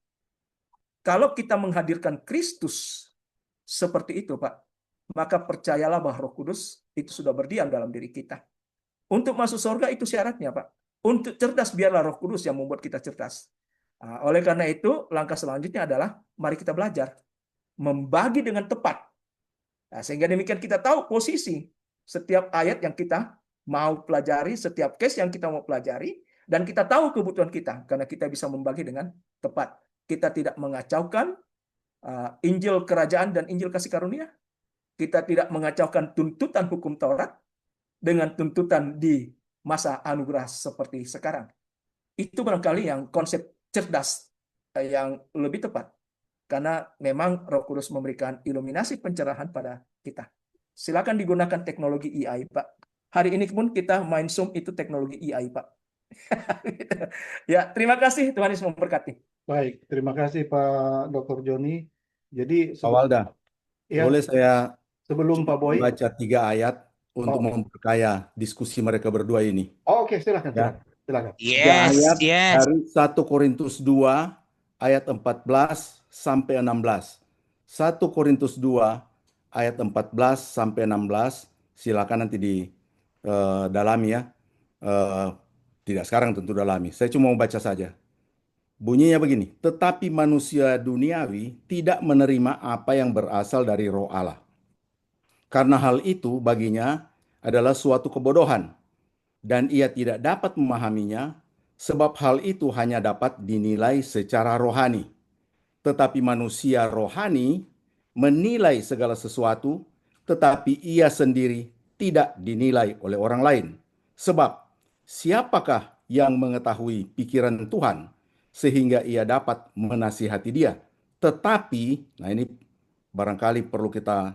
Kalau kita menghadirkan Kristus seperti itu, Pak, maka percayalah bahwa Roh Kudus itu sudah berdiam dalam diri kita. Untuk masuk surga itu syaratnya, Pak. Untuk cerdas biarlah Roh Kudus yang membuat kita cerdas. Oleh karena itu, langkah selanjutnya adalah mari kita belajar membagi dengan tepat. Sehingga demikian kita tahu posisi setiap ayat yang kita mau pelajari, setiap case yang kita mau pelajari, dan kita tahu kebutuhan kita karena kita bisa membagi dengan tepat. Kita tidak mengacaukan Injil Kerajaan dan Injil Kasih Karunia. Kita tidak mengacaukan tuntutan hukum Taurat dengan tuntutan di masa anugerah seperti sekarang. Itu barangkali yang konsep cerdas yang lebih tepat. Karena memang Roh Kudus memberikan iluminasi pencerahan pada kita. Silakan digunakan teknologi AI, Pak. Hari ini pun kita main Zoom itu teknologi AI, Pak. Ya, terima kasih. Tuhan Yesus memberkati. Baik, terima kasih Pak Dr. Joni. Jadi Pak Walda, ya, boleh saya sebelum Pak Boy. baca 3 ayat untuk Oh. memperkaya diskusi mereka berdua ini. Oke, silakan, Ya. silakan. 3 ayat dari 1 Korintus 2 ayat 14 sampai 16. 1 Korintus 2 ayat 14 sampai 16. Silakan nanti dalami ya. Tidak sekarang tentu dalami. Saya cuma mau baca saja. Bunyinya begini, tetapi manusia duniawi tidak menerima apa yang berasal dari Roh Allah. Karena hal itu baginya adalah suatu kebodohan, dan ia tidak dapat memahaminya, sebab hal itu hanya dapat dinilai secara rohani. Tetapi manusia rohani menilai segala sesuatu, tetapi ia sendiri tidak dinilai oleh orang lain. Sebab siapakah yang mengetahui pikiran Tuhan sehingga ia dapat menasihati dia. Tetapi, nah ini barangkali perlu kita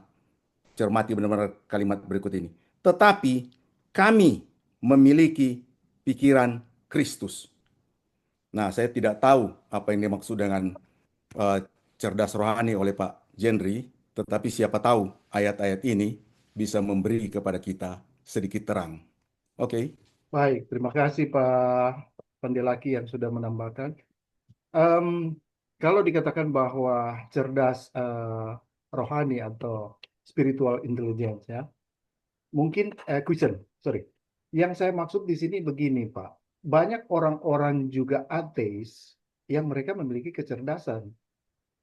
cermati benar-benar kalimat berikut ini. Tetapi kami memiliki pikiran Kristus. Nah, saya tidak tahu apa yang dimaksud dengan eh, cerdas rohani oleh Pak Jendri, tetapi siapa tahu ayat-ayat ini bisa memberi kepada kita sedikit terang. Oke. Baik, terima kasih Pak Pandelaki yang sudah menambahkan. Em, Kalau dikatakan bahwa cerdas rohani atau spiritual intelligence ya, mungkin sorry. Yang saya maksud di sini begini Pak, banyak orang-orang juga ateis yang mereka memiliki kecerdasan,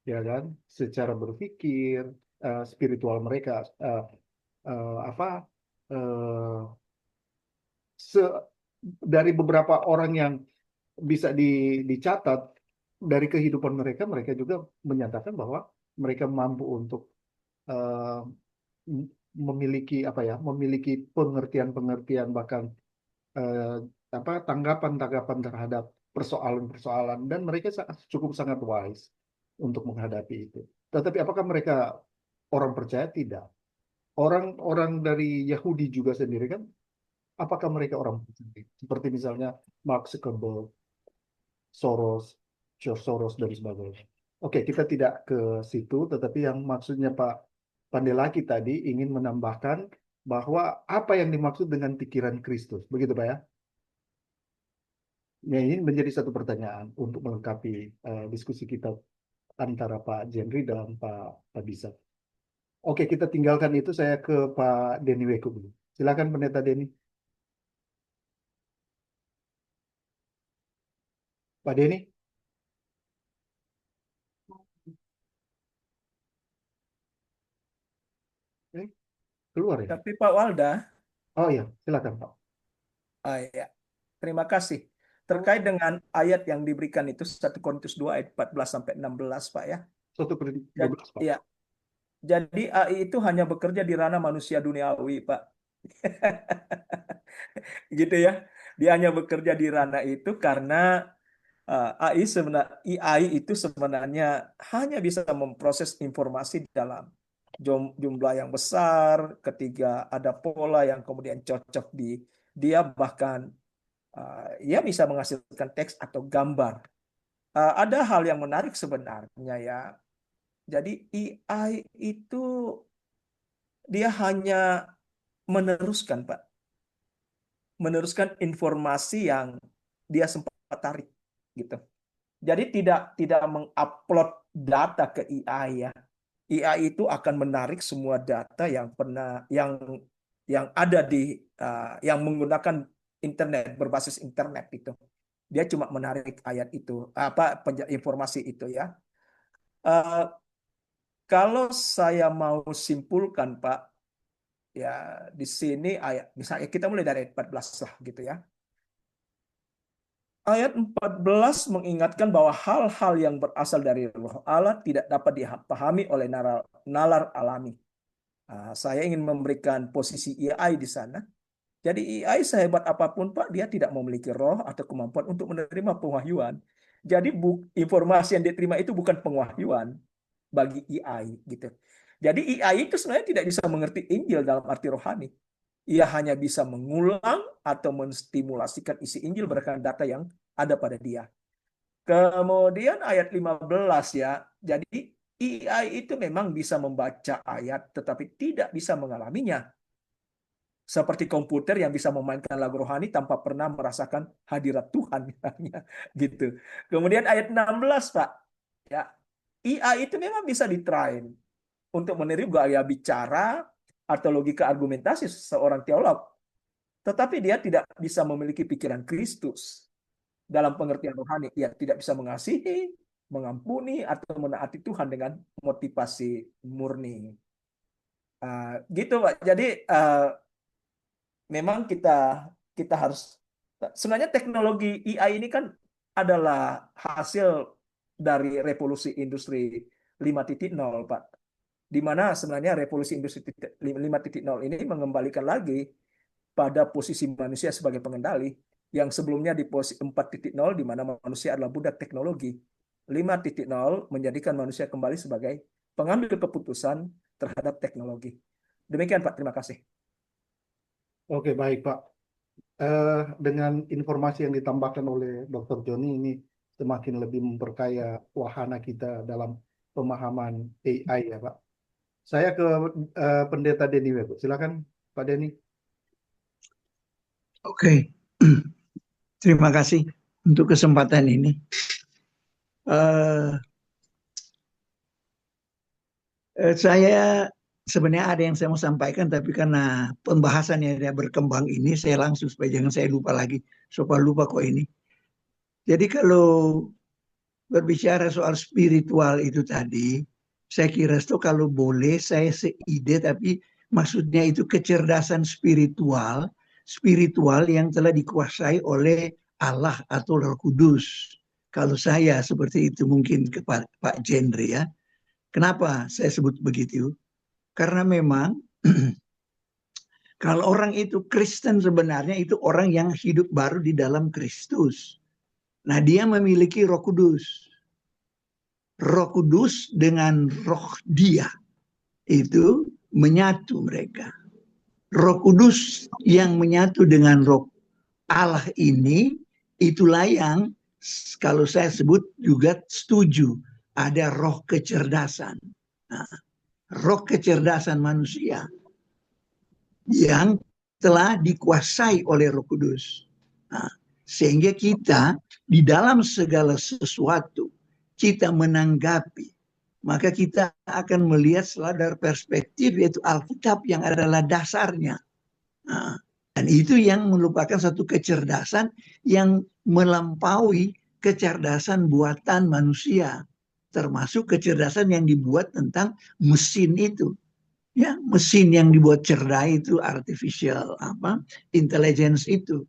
ya kan, secara berpikir, spiritual mereka apa eh, dari beberapa orang yang bisa dicatat dari kehidupan mereka, mereka juga menyatakan bahwa mereka mampu untuk eh, memiliki apa ya, memiliki pengertian-pengertian bahkan eh, tanggapan-tanggapan terhadap persoalan-persoalan dan mereka cukup sangat wise untuk menghadapi itu. Tetapi apakah mereka orang percaya? Tidak. Orang-orang dari Yahudi juga sendiri kan, apakah mereka orang percaya? Seperti misalnya Mark Zuckerberg, George Soros dan sebagainya. Oke, kita tidak ke situ, tetapi yang maksudnya Pak Pandelaki tadi ingin menambahkan bahwa apa yang dimaksud dengan pikiran Kristus, begitu Pak ya? Ya, ini menjadi satu pertanyaan untuk melengkapi diskusi kita antara Pak Jendri dan Pak Bisa. Oke, kita tinggalkan itu. Saya ke Pak Denny Weku dulu. Silakan Pendeta Denny. Pak Denny. Keluar ya? Tapi Pak Walda, Oh iya, silakan Pak. ya, terima kasih. Terkait dengan ayat yang diberikan itu 1 Korintus 2 ayat 14 sampai 16 Pak ya. 1:12 Pak. Ya, jadi AI itu hanya bekerja di ranah manusia duniawi Pak. Gitu ya. Dia hanya bekerja di ranah itu karena AI itu sebenarnya hanya bisa memproses informasi dalam jumlah yang besar, ketika ada pola yang kemudian cocok di dia, bahkan ia bisa menghasilkan teks atau gambar. Ada hal yang menarik sebenarnya ya. Jadi AI itu dia hanya meneruskan Pak, meneruskan informasi yang dia sempat tarik gitu. Jadi tidak mengupload data ke AI ya. AI itu akan menarik semua data yang pernah yang ada di yang menggunakan internet, berbasis internet itu. Dia cuma menarik ayat itu, informasi itu ya. Kalau saya mau simpulkan Pak, ya di sini ayat misalnya kita mulai dari ayat 14 lah gitu ya. Ayat 14 mengingatkan bahwa hal-hal yang berasal dari Roh Allah tidak dapat dipahami oleh nalar alami. Saya ingin memberikan posisi AI di sana. Jadi AI sehebat apapun Pak, dia tidak memiliki roh atau kemampuan untuk menerima penwahyuan. Jadi informasi yang diterima itu bukan penwahyuan bagi AI gitu. Jadi AI itu sebenarnya tidak bisa mengerti Injil dalam arti rohani. Ia hanya bisa mengulang atau menstimulasikan isi Injil berdasarkan data yang ada pada dia. Kemudian ayat 15 ya. Jadi AI itu memang bisa membaca ayat tetapi tidak bisa mengalaminya. Seperti komputer yang bisa memainkan lagu rohani tanpa pernah merasakan hadirat Tuhan misalnya gitu. Kemudian ayat 16 Pak. Ya. AI itu memang bisa ditrain untuk meniru gaya bicara atau logika argumentasi seorang teolog. Tetapi dia tidak bisa memiliki pikiran Kristus dalam pengertian rohani. Ia tidak bisa mengasihi, mengampuni, atau menaati Tuhan dengan motivasi murni. Gitu Pak. Jadi memang kita harus, sebenarnya teknologi AI ini kan adalah hasil dari revolusi industri 5.0 Pak. Di mana sebenarnya revolusi industri 5.0 ini mengembalikan lagi pada posisi manusia sebagai pengendali. yang sebelumnya di posisi 4.0 di mana manusia adalah budak teknologi. 5.0 menjadikan manusia kembali sebagai pengambil keputusan terhadap teknologi. Demikian Pak, terima kasih. Oke, baik Pak. Dengan informasi yang ditambahkan oleh Dr. Joni ini semakin lebih memperkaya wahana kita dalam pemahaman AI ya Pak. Saya ke Pendeta Denny Webo. Silakan Pak Denny. Oke, terima kasih untuk kesempatan ini. Saya sebenarnya ada yang saya mau sampaikan, tapi karena pembahasannya dia berkembang ini, saya langsung supaya jangan saya lupa lagi. Supaya lupa kok ini. Jadi kalau berbicara soal spiritual itu tadi, saya kira itu kalau boleh saya seide, tapi maksudnya itu kecerdasan spiritual yang telah dikuasai oleh Allah atau Roh Kudus. Kalau saya seperti itu mungkin ke Pak Jendri ya. Kenapa saya sebut begitu? Karena memang kalau orang itu Kristen sebenarnya itu orang yang hidup baru di dalam Kristus. Nah, dia memiliki Roh Kudus. Roh Kudus dengan roh dia itu menyatu mereka. Roh Kudus yang menyatu dengan roh Allah ini, itulah yang kalau saya sebut juga setuju, ada roh kecerdasan. Nah, roh kecerdasan manusia yang telah dikuasai oleh Roh Kudus. Nah, sehingga kita di dalam segala sesuatu kita menanggapi, maka kita akan melihat selalu dari perspektif yaitu Alkitab yang adalah dasarnya. Nah, dan itu yang merupakan satu kecerdasan yang melampaui kecerdasan buatan manusia, termasuk kecerdasan yang dibuat tentang mesin itu. Ya, mesin yang dibuat cerdas itu artificial intelligence itu.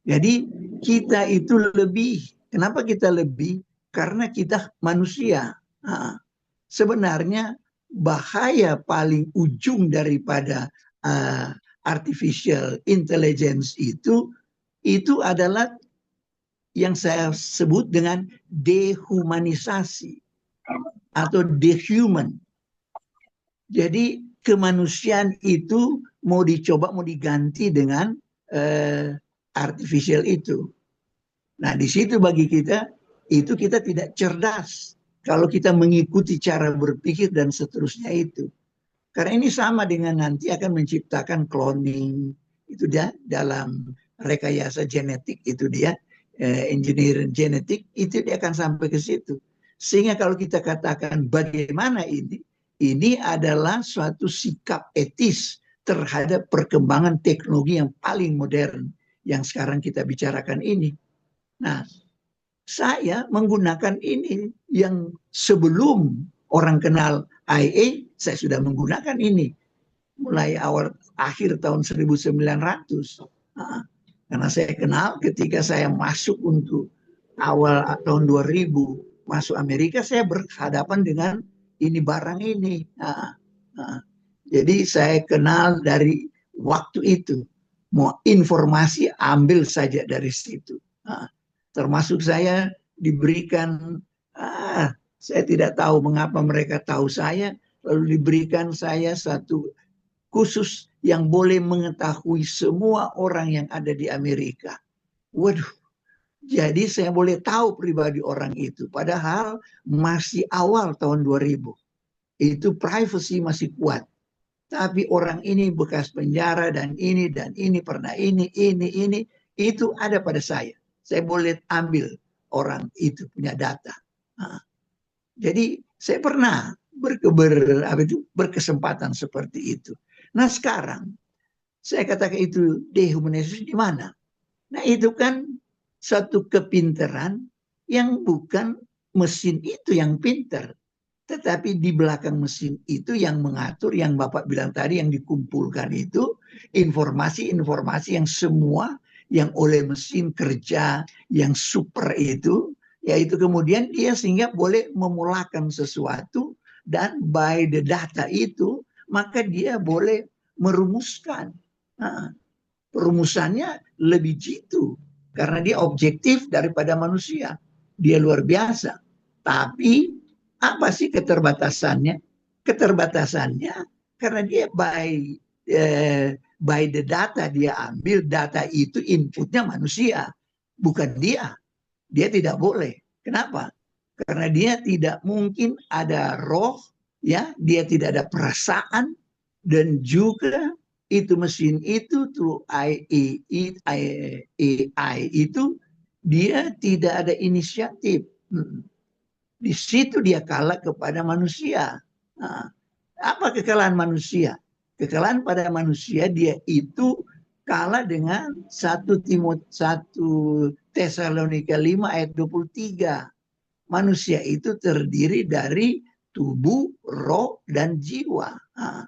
Jadi kita itu lebih. Kenapa kita lebih? Karena kita manusia. Nah, sebenarnya bahaya paling ujung daripada artificial intelligence itu adalah yang saya sebut dengan dehumanisasi atau dehuman. Jadi kemanusiaan itu mau diganti dengan artificial itu. Nah, di situ bagi kita itu kita tidak cerdas kalau kita mengikuti cara berpikir dan seterusnya itu. Karena ini sama dengan nanti akan menciptakan cloning itu dia dalam rekayasa genetik itu dia engineering genetik itu dia akan sampai ke situ. Sehingga kalau kita katakan bagaimana ini adalah suatu sikap etis terhadap perkembangan teknologi yang paling modern yang sekarang kita bicarakan ini. Nah, saya menggunakan ini yang sebelum orang kenal IA, saya sudah menggunakan ini mulai akhir tahun 1900. Nah, karena saya kenal ketika saya masuk untuk awal tahun 2000 masuk Amerika, saya berhadapan dengan ini barang ini. Jadi saya kenal dari waktu itu. Mau informasi ambil saja dari situ. Termasuk saya diberikan, saya tidak tahu mengapa mereka tahu saya, lalu diberikan saya satu khusus yang boleh mengetahui semua orang yang ada di Amerika. Waduh, jadi saya boleh tahu pribadi orang itu. Padahal masih awal tahun 2000. Itu privacy masih kuat. Tapi orang ini bekas penjara dan ini pernah ini, itu ada pada saya. Saya boleh ambil orang itu punya data. Jadi saya pernah berkesempatan seperti itu. Nah sekarang saya katakan itu dehumanisasi di mana? Nah itu kan satu kepintaran yang bukan mesin itu yang pintar. Tetapi di belakang mesin itu yang mengatur, yang Bapak bilang tadi, yang dikumpulkan itu informasi-informasi yang semua yang oleh mesin kerja, yang super itu, yaitu kemudian dia sehingga boleh memulakan sesuatu dan by the data itu, maka dia boleh merumuskan. Nah, perumusannya lebih jitu. karena dia objektif daripada manusia. Dia luar biasa. Tapi apa sih keterbatasannya? Keterbatasannya karena dia by the data dia ambil, data itu inputnya manusia, bukan dia. Dia tidak boleh. Kenapa? Karena dia tidak mungkin ada roh, ya, dia tidak ada perasaan, dan juga itu mesin itu through AI itu dia tidak ada inisiatif. Di situ dia kalah kepada manusia. Nah, apa kekalahan manusia? Kekalahan pada manusia dia itu kalah dengan 1 Tesalonika 5 ayat 23. Manusia itu terdiri dari tubuh, roh, dan jiwa. Nah,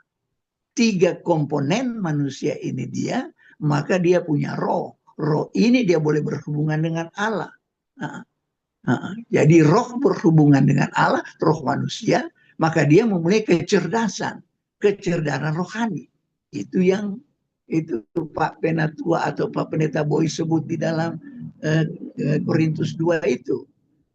3 komponen manusia ini dia, maka dia punya roh. Roh ini dia boleh berhubungan dengan Allah. Jadi roh berhubungan dengan Allah, roh manusia, maka dia memulai kecerdasan rohani. Itu yang itu Pak Penatua atau Pak Pendeta Boy sebut di dalam Korintus 2 itu.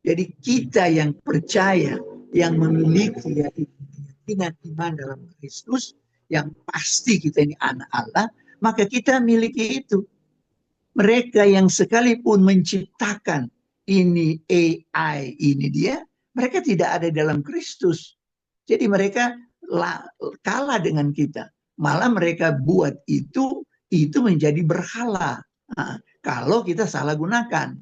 Jadi kita yang percaya, yang memiliki keyakinan iman dalam Kristus, yang pasti kita ini anak Allah, maka kita miliki itu. Mereka yang sekalipun menciptakan ini AI ini dia, mereka tidak ada dalam Kristus. Jadi mereka kalah dengan kita. Malah mereka buat itu menjadi berhala. Nah, kalau kita salah gunakan.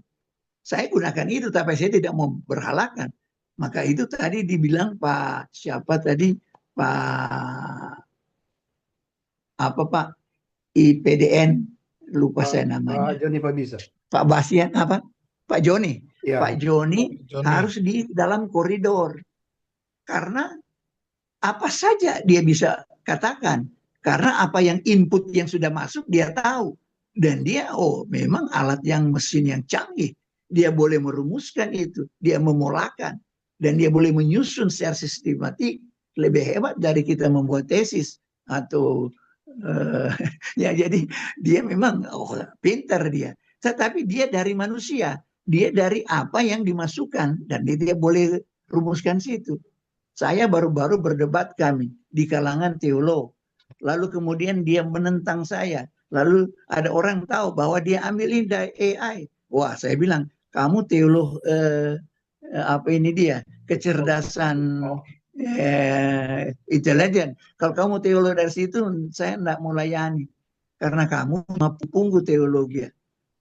Saya gunakan itu, tapi saya tidak mau berhalakan. Maka itu tadi dibilang Pak siapa tadi, Pak IPDN, lupa saya namanya. Pak Joni Fabisa. Pak Basian apa? Pak Joni. Ya. Pak Joni harus di dalam koridor. Karena apa saja dia bisa katakan. Karena apa yang input yang sudah masuk dia tahu. Dan dia, memang alat yang mesin yang canggih. Dia boleh merumuskan itu. Dia memolakan. Dan dia boleh menyusun secara sistematik. Lebih hebat dari kita membuat tesis. Atau ya jadi dia memang pintar dia. Tetapi dia dari manusia. Dia dari apa yang dimasukkan. Dan dia boleh rumuskan situ. Saya baru-baru berdebat kami di kalangan teolog. Lalu kemudian dia menentang saya. Lalu ada orang tahu bahwa dia ambil ini dari AI. Wah, saya bilang, kamu teolog kecerdasan intelijen. Kalau kamu teolog dari situ, saya tidak mau layani. Karena kamu mampu teologi.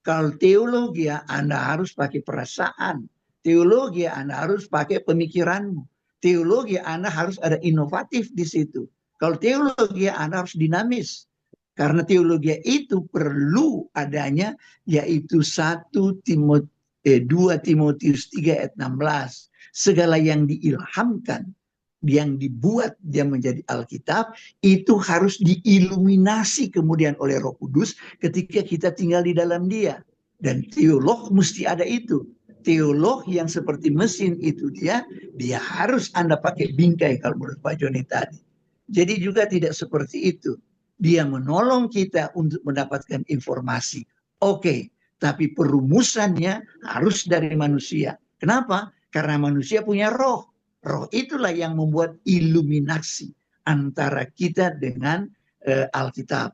Kalau teologi, Anda harus pakai perasaan. Teologi, Anda harus pakai pemikiranmu. Teologi, Anda harus ada inovatif di situ. Kalau teologi, Anda harus dinamis. Karena teologi itu perlu adanya, yaitu 2 Timotius 3 ayat 16. Segala yang diilhamkan, yang dibuat dia menjadi Alkitab, itu harus diiluminasi kemudian oleh Roh Kudus ketika kita tinggal di dalam dia. Dan teolog mesti ada itu. Teolog yang seperti mesin itu dia harus Anda pakai bingkai kalau menurut Pak Joni tadi. Jadi juga tidak seperti itu. Dia menolong kita untuk mendapatkan informasi. Oke, tapi perumusannya harus dari manusia. Kenapa? Karena manusia punya roh. Roh itulah yang membuat iluminasi antara kita dengan Alkitab.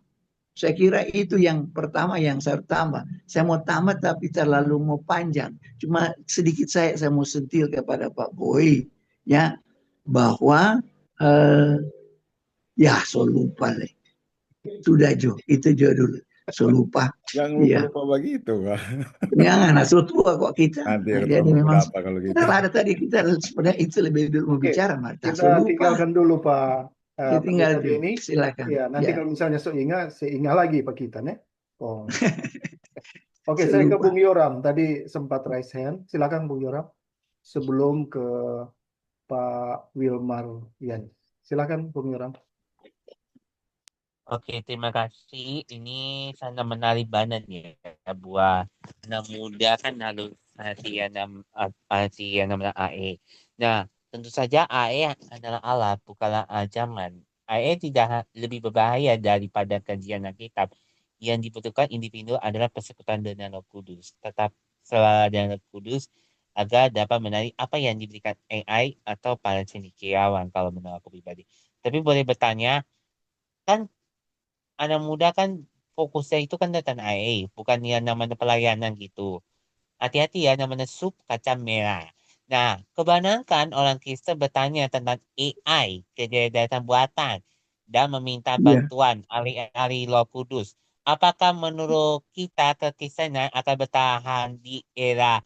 Saya kira itu yang pertama yang saya tambah. Saya mau tambah tapi terlalu mau panjang. Cuma sedikit saya mau sentil kepada Pak Boy. Ya, bahwa saya lupa. Sudah Jo, itu Jo dulu. Saya lupa. Jangan lupa begitu, Pak. Jangan, so tua kok kita. Nanti Jadi memang kalau gitu. ada tadi kita sebenarnya itu lebih dulu bicara, Marta. Kita tinggalkan dulu Pak. Tinggal ini. Silakan. Ya, nanti kalau misalnya saya ingat lagi Pak kita, nih. Oke, saya ke Bung Yoram. Tadi sempat raise hand. Silakan Bung Yoram. Sebelum ke Pak Wilmar Yan. Silakan Bung Yoram. Oke, terima kasih. Ini sangat menarik banget ya buat anak muda kan harus artian nama AE. Nah, tentu saja AE adalah alat, bukanlah zaman. AE tidak lebih berbahaya daripada kajian Alkitab yang dibutuhkan individu adalah persekutuan dengan Roh Kudus. Tetap selalu dengan Roh Kudus agar dapat menarik apa yang diberikan AI atau para cendekiawan kalau menurut aku pribadi. Tapi boleh bertanya, kan anak muda kan fokusnya itu kan tentang AI, bukan yang namanya pelayanan gitu. Hati-hati ya namanya sup kacang merah. Nah, kebanyakan orang Kristen bertanya tentang AI, kecerdasan buatan, dan meminta Iya. bantuan alih-alih Roh Kudus. Apakah menurut kita kekristenan akan bertahan di era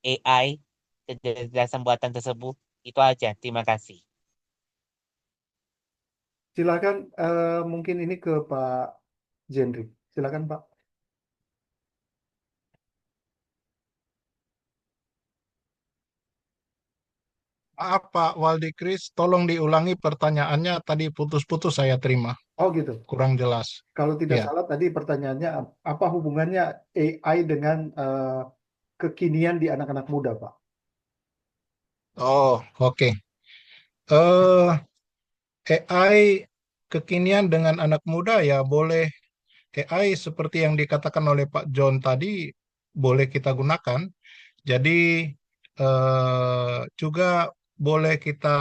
AI, kecerdasan buatan tersebut? Itu aja. Terima kasih. Silakan mungkin ini ke Pak Jendri. Silakan Pak. Maaf Pak Waldi Kris, tolong diulangi pertanyaannya tadi putus-putus saya terima. Oh gitu. Kurang jelas. Kalau tidak Ya. salah tadi pertanyaannya apa hubungannya AI dengan kekinian di anak-anak muda, Pak? Oh, oke. Eh, AI kekinian dengan anak muda ya boleh. AI seperti yang dikatakan oleh Pak John tadi boleh kita gunakan. Jadi juga boleh kita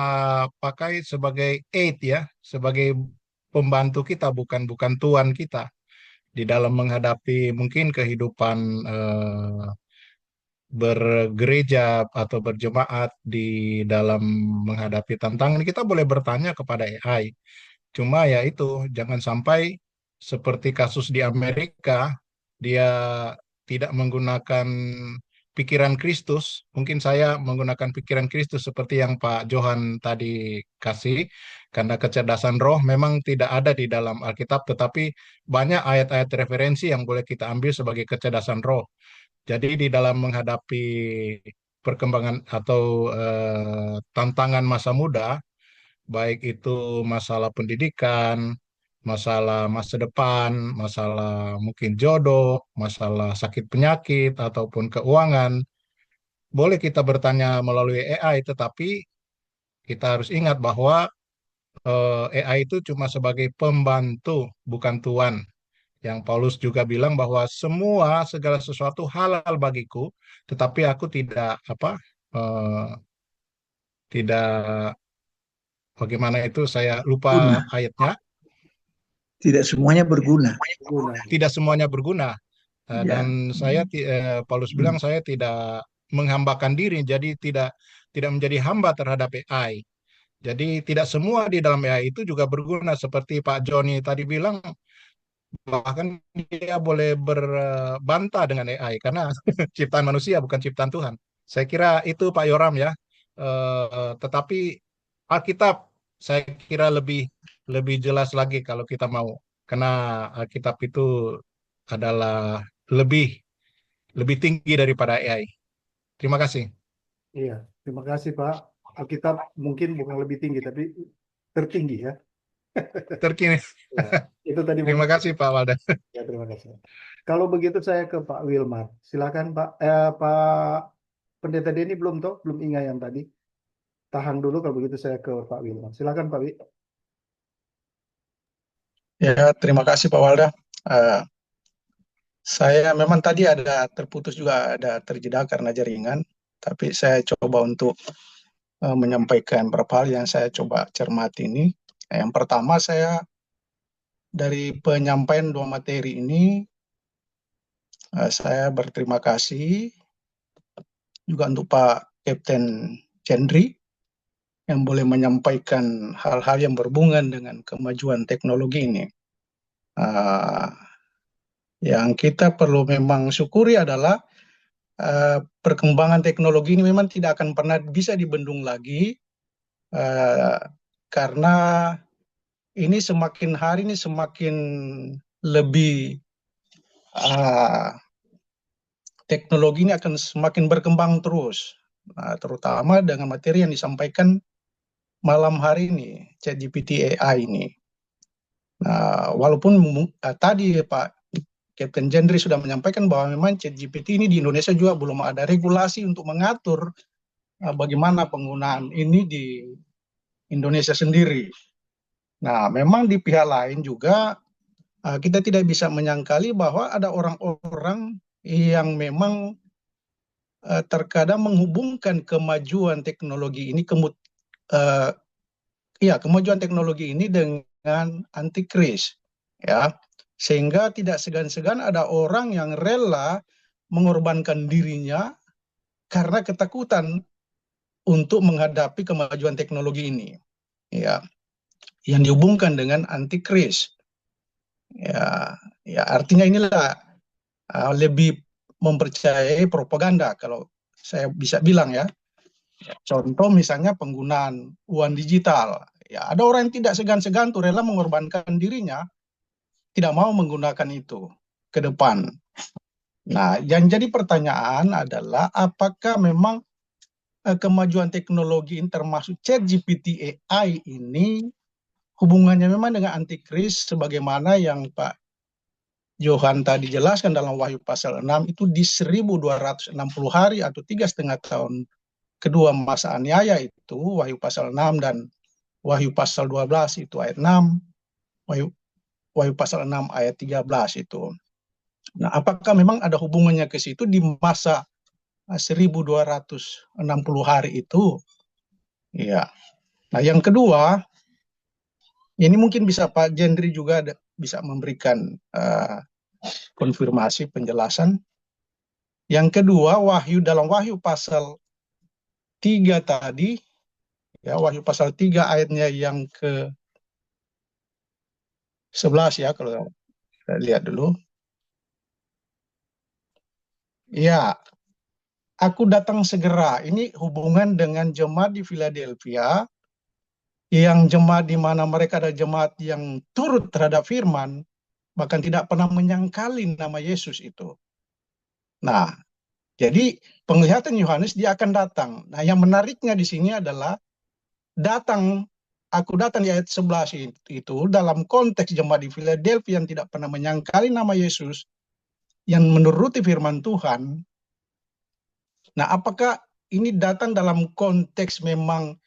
pakai sebagai aid ya, sebagai pembantu kita, bukan tuan kita di dalam menghadapi mungkin kehidupan bergereja atau berjemaat di dalam menghadapi tantangan. Kita boleh bertanya kepada AI. Cuma ya itu, jangan sampai seperti kasus di Amerika, dia tidak menggunakan pikiran Kristus. Mungkin saya menggunakan pikiran Kristus seperti yang Pak Johan tadi kasih, karena kecerdasan roh memang tidak ada di dalam Alkitab, tetapi banyak ayat-ayat referensi yang boleh kita ambil sebagai kecerdasan roh. Jadi di dalam menghadapi perkembangan atau tantangan masa muda, baik itu masalah pendidikan, masalah masa depan, masalah mungkin jodoh, masalah sakit penyakit, ataupun keuangan. Boleh kita bertanya melalui AI, tetapi kita harus ingat bahwa AI itu cuma sebagai pembantu, bukan tuan. Yang Paulus juga bilang bahwa segala sesuatu halal bagiku, tetapi aku eh, tidak bagaimana itu saya lupa Guna. ayatnya. Tidak semuanya berguna. Guna. Tidak semuanya berguna. Ya. Dan Paulus bilang saya tidak menghambakan diri, jadi tidak menjadi hamba terhadap AI. Jadi tidak semua di dalam AI itu juga berguna seperti Pak Joni tadi bilang, bahkan dia boleh berbantah dengan AI karena ciptaan manusia bukan ciptaan Tuhan. Saya kira itu Pak Yoram ya. Tetapi Alkitab saya kira lebih lebih jelas lagi kalau kita mau, karena Alkitab itu adalah lebih lebih tinggi daripada AI. Terima kasih. Iya, terima kasih Pak. Alkitab mungkin bukan lebih tinggi, tapi tertinggi ya. Terkini. Ya, itu tadi Terima mungkin. kasih Pak Walda. Ya, terima kasih. Kalau begitu saya ke Pak Wilmar. Silakan Pak. Pak Pendeta Denny belum toh, belum ingat yang tadi. Tahan dulu kalau begitu saya ke Pak Wilmar. Silakan Pak Wi. Ya, terima kasih Pak Walda. Saya memang tadi ada terputus juga, ada terjeda karena jaringan, tapi saya coba untuk menyampaikan beberapa hal yang saya coba cermati ini. Yang pertama, saya dari penyampaian dua materi ini, saya berterima kasih juga untuk Pak Kapten Chandri yang boleh menyampaikan hal-hal yang berhubungan dengan kemajuan teknologi ini. Yang kita perlu memang syukuri adalah perkembangan teknologi ini memang tidak akan pernah bisa dibendung lagi, karena ini semakin hari ini semakin lebih teknologi ini akan semakin berkembang terus. Nah, terutama dengan materi yang disampaikan malam hari ini, ChatGPT AI ini. Nah, walaupun tadi Pak Kapten Jendri sudah menyampaikan bahwa memang ChatGPT ini di Indonesia juga belum ada regulasi untuk mengatur bagaimana penggunaan ini di Indonesia sendiri. Nah, memang di pihak lain juga kita tidak bisa menyangkali bahwa ada orang-orang yang memang terkadang menghubungkan kemajuan teknologi ini kemajuan teknologi ini dengan antikris, ya, sehingga tidak segan-segan ada orang yang rela mengorbankan dirinya karena ketakutan untuk menghadapi kemajuan teknologi ini, ya, yang dihubungkan dengan antikris, ya, artinya inilah lebih mempercayai propaganda kalau saya bisa bilang, ya. Contoh misalnya penggunaan uang digital. Ya, ada orang yang tidak segan-segan tuh rela mengorbankan dirinya, tidak mau menggunakan itu ke depan. Nah, yang jadi pertanyaan adalah apakah memang kemajuan teknologi ini termasuk ChatGPT AI ini hubungannya memang dengan antikris sebagaimana yang Pak Johan tadi jelaskan dalam Wahyu pasal 6 itu di 1260 hari atau 3,5 tahun kedua masa aniaya itu, Wahyu pasal 6 dan Wahyu pasal 12 itu ayat 6, Wahyu pasal 6 ayat 13 itu. Nah, apakah memang ada hubungannya ke situ di masa 1260 hari itu? Ya. Nah, yang kedua, ini mungkin bisa Pak Jendri juga bisa memberikan konfirmasi penjelasan. Yang kedua, dalam Wahyu pasal 3 tadi, ya, Wahyu pasal 3 ayatnya yang ke 11, ya, kalau kita lihat dulu. Ya, aku datang segera. Ini hubungan dengan jemaat di Philadelphia, yang jemaat di mana mereka ada jemaat yang turut terhadap firman, bahkan tidak pernah menyangkali nama Yesus itu. Nah, jadi penglihatan Yohanes dia akan datang. Nah, yang menariknya di sini adalah aku datang di ayat 11 itu dalam konteks jemaat di Philadelphia yang tidak pernah menyangkali nama Yesus, yang menuruti firman Tuhan. Nah, apakah ini datang dalam konteks memang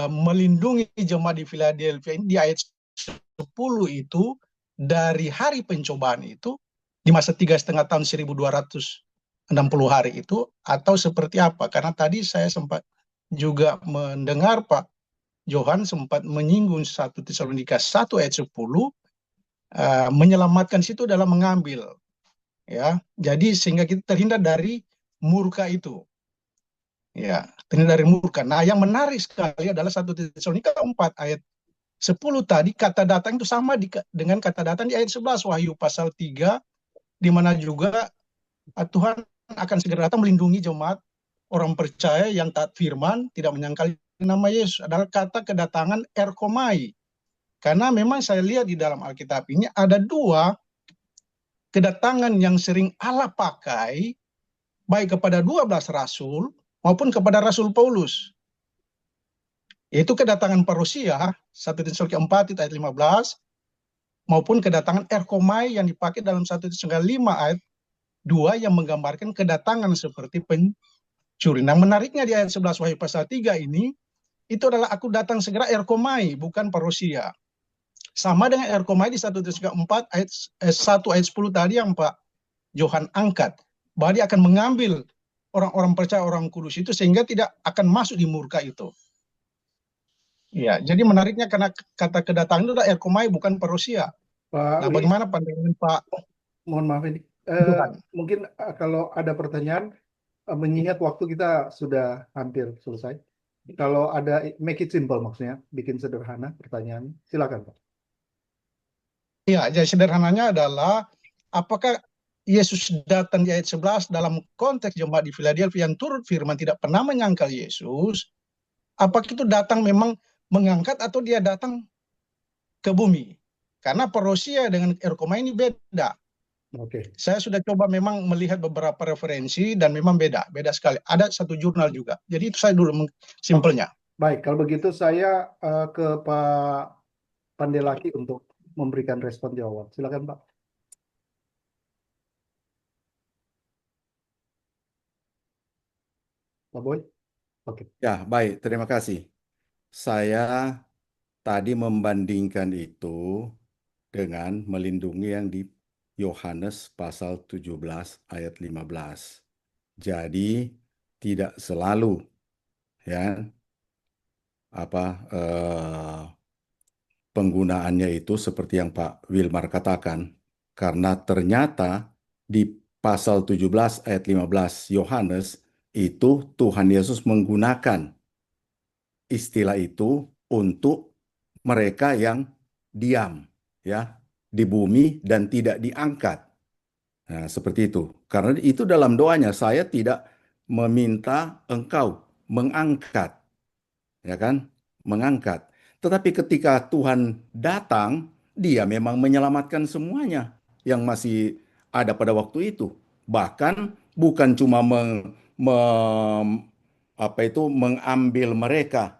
melindungi jemaat di Philadelphia ini di ayat 10 itu dari hari pencobaan itu di masa 3,5 tahun 1260 hari itu, atau seperti apa? Karena tadi saya sempat juga mendengar Pak Johan sempat menyinggung 1 Tesalonika 1 ayat 10, menyelamatkan situ dalam mengambil, ya. Jadi sehingga kita terhindar dari murka itu. Ya, terhindar dari murka. Nah, yang menarik sekali adalah 1 Tesalonika 4 ayat 10 tadi, kata datang itu sama dengan kata datang di ayat 11 Wahyu pasal 3, di mana juga Tuhan akan segera datang melindungi jemaat orang percaya yang taat firman, tidak menyangkali nama Yesus. Adalah kata kedatangan erkomai. Karena memang saya lihat di dalam Alkitab ini ada dua kedatangan yang sering Allah pakai, baik kepada 12 rasul maupun kepada Rasul Paulus. Yaitu kedatangan parousia, 1 Tesalonika 4 ayat 15, maupun kedatangan erkomai yang dipakai dalam 1 Tesalonika 5 ayat 2 yang menggambarkan kedatangan seperti pencuri. Nah, menariknya di ayat 11 Wahyu pasal 3 ini, itu adalah aku datang segera erkomai, bukan parousia. Sama dengan erkomai di 1 Tesalonika 4 ayat 1 ayat 10 tadi yang Pak Johan angkat, bahwa dia akan mengambil orang-orang percaya, orang kudus itu, sehingga tidak akan masuk di murka itu. Ya, jadi menariknya karena kata kedatangan itu adalah erkomai, bukan parousia. Nah, Pak Wi, bagaimana pandangan Pak mohon maaf ini. Johan? Mungkin kalau ada pertanyaan, mengingat waktu kita sudah hampir selesai. Kalau ada, make it simple maksudnya, bikin sederhana pertanyaan. Silakan, Pak. Ya, jadi sederhananya adalah apakah Yesus datang di ayat 11 dalam konteks jemaat di Philadelphia yang turut firman tidak pernah menyangkal Yesus, apakah itu datang memang mengangkat atau dia datang ke bumi? Karena parousia dengan erkomai ini beda. Oke. Saya sudah coba memang melihat beberapa referensi dan memang beda sekali. Ada satu jurnal juga. Jadi itu saya dulu simpelnya. Baik, kalau begitu saya ke Pak Pandelaki untuk memberikan respon jawaban. Silakan, Pak. Pak Boy. Oke. Ya, baik. Terima kasih. Saya tadi membandingkan itu dengan melindungi yang di Yohanes pasal 17 ayat 15. Jadi tidak selalu ya penggunaannya itu seperti yang Pak Wilmar katakan, karena ternyata di pasal 17 ayat 15 Yohanes itu Tuhan Yesus menggunakan istilah itu untuk mereka yang diam ya di bumi dan tidak diangkat. Nah, seperti itu. Karena itu dalam doanya saya tidak meminta engkau mengangkat, ya kan? Mengangkat. Tetapi ketika Tuhan datang, dia memang menyelamatkan semuanya yang masih ada pada waktu itu. Bahkan bukan cuma mengambil mereka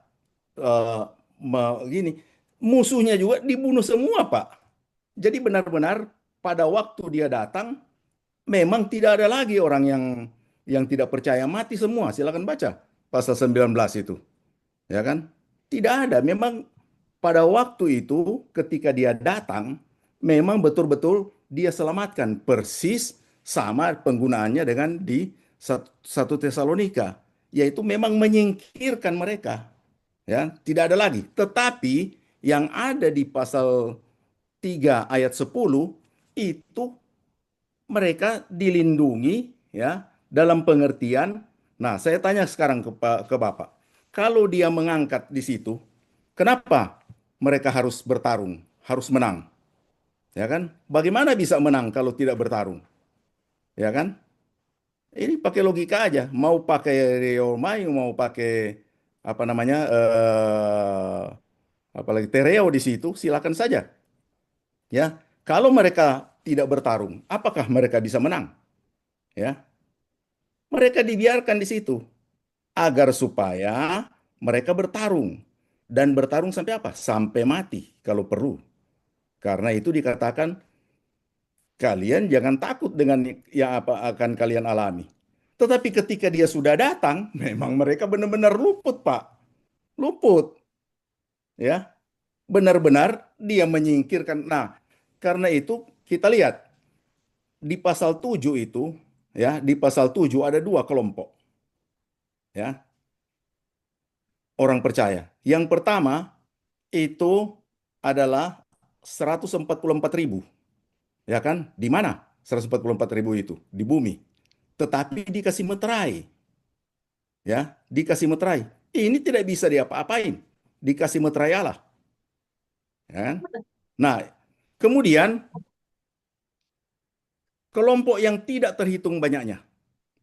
gini, musuhnya juga dibunuh semua, Pak. Jadi benar-benar pada waktu dia datang, memang tidak ada lagi orang yang tidak percaya, mati semua. Silakan baca pasal 19 itu. Ya kan? Tidak ada. Memang pada waktu itu ketika dia datang, memang betul-betul dia selamatkan persis sama penggunaannya dengan di 1 Tesalonika, yaitu memang menyingkirkan mereka. Ya, tidak ada lagi. Tetapi yang ada di pasal 3 ayat 10 itu mereka dilindungi ya dalam pengertian. Nah, saya tanya sekarang ke Bapak. Kalau dia mengangkat di situ, kenapa mereka harus bertarung, harus menang? Ya kan? Bagaimana bisa menang kalau tidak bertarung? Ya kan? Ini pakai logika aja. Mau pakai Reomai, mau pakai apa namanya? Apalagi Tereo di situ, silakan saja. Ya, kalau mereka tidak bertarung, apakah mereka bisa menang? Ya, mereka dibiarkan di situ agar supaya mereka bertarung dan bertarung sampai apa? Sampai mati kalau perlu. Karena itu dikatakan kalian jangan takut dengan yang apa akan kalian alami. Tetapi ketika dia sudah datang, memang mereka benar-benar luput, Pak. Luput, ya. Benar-benar dia menyingkirkan. Nah, karena itu kita lihat di pasal 7 itu, ya, di pasal 7 ada dua kelompok, ya, orang percaya. Yang pertama itu adalah 144.000, ya kan? Di mana 144.000 itu? Di bumi. Tetapi dikasih meterai, ya, dikasih meterai. Ini tidak bisa diapa-apain. Dikasih meterai Allah, ya kan? Nah, kemudian kelompok yang tidak terhitung banyaknya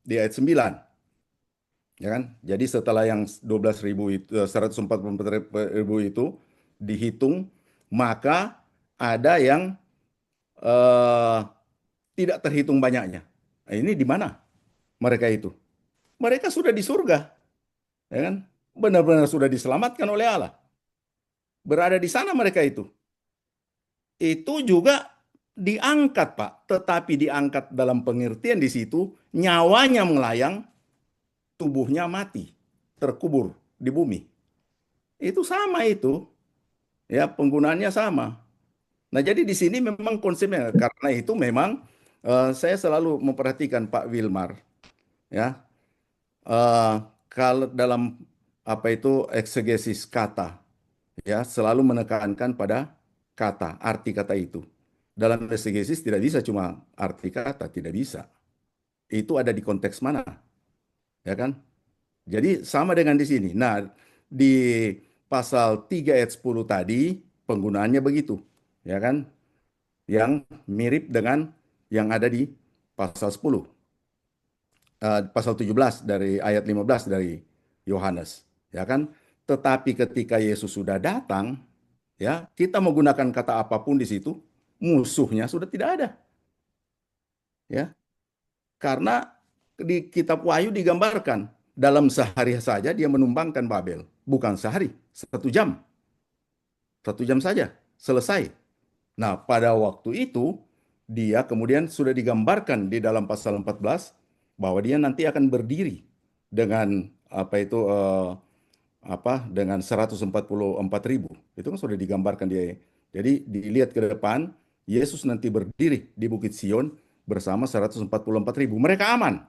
di ayat 9, ya kan? Jadi setelah yang 12.000 itu 144.000 itu dihitung, maka ada yang eh, tidak terhitung banyaknya. Nah, ini di mana mereka itu? Mereka sudah di surga, ya kan? Benar-benar sudah diselamatkan oleh Allah. Berada di sana mereka itu. Itu juga diangkat, Pak. Tetapi diangkat dalam pengertian di situ, nyawanya melayang, tubuhnya mati, terkubur di bumi. Itu sama itu, ya penggunaannya sama. Nah, jadi di sini memang konsepnya, karena itu memang saya selalu memperhatikan Pak Wilmar, ya. Eh, Kalau dalam apa itu eksegesis kata, ya selalu menekankan pada kata, arti kata itu. Dalam eksegesis tidak bisa cuma arti kata, tidak bisa. Itu ada di konteks mana, ya kan? Jadi sama dengan di sini. Nah, di pasal 3 ayat 10 tadi penggunaannya begitu, ya kan? Yang mirip dengan yang ada di pasal 10. Pasal 17 dari ayat 15 dari Yohanes, ya kan? Tetapi ketika Yesus sudah datang, ya, kita menggunakan kata apapun di situ, musuhnya sudah tidak ada. Ya, karena di kitab Wahyu digambarkan dalam sehari saja dia menumbangkan Babel, bukan sehari, 1 jam. 1 jam saja selesai. Nah, pada waktu itu dia kemudian sudah digambarkan di dalam pasal 14 bahwa dia nanti akan berdiri dengan apa itu dengan 144.000. Itu kan sudah digambarkan dia. Jadi dilihat ke depan Yesus nanti berdiri di Bukit Sion bersama 144.000. Mereka aman,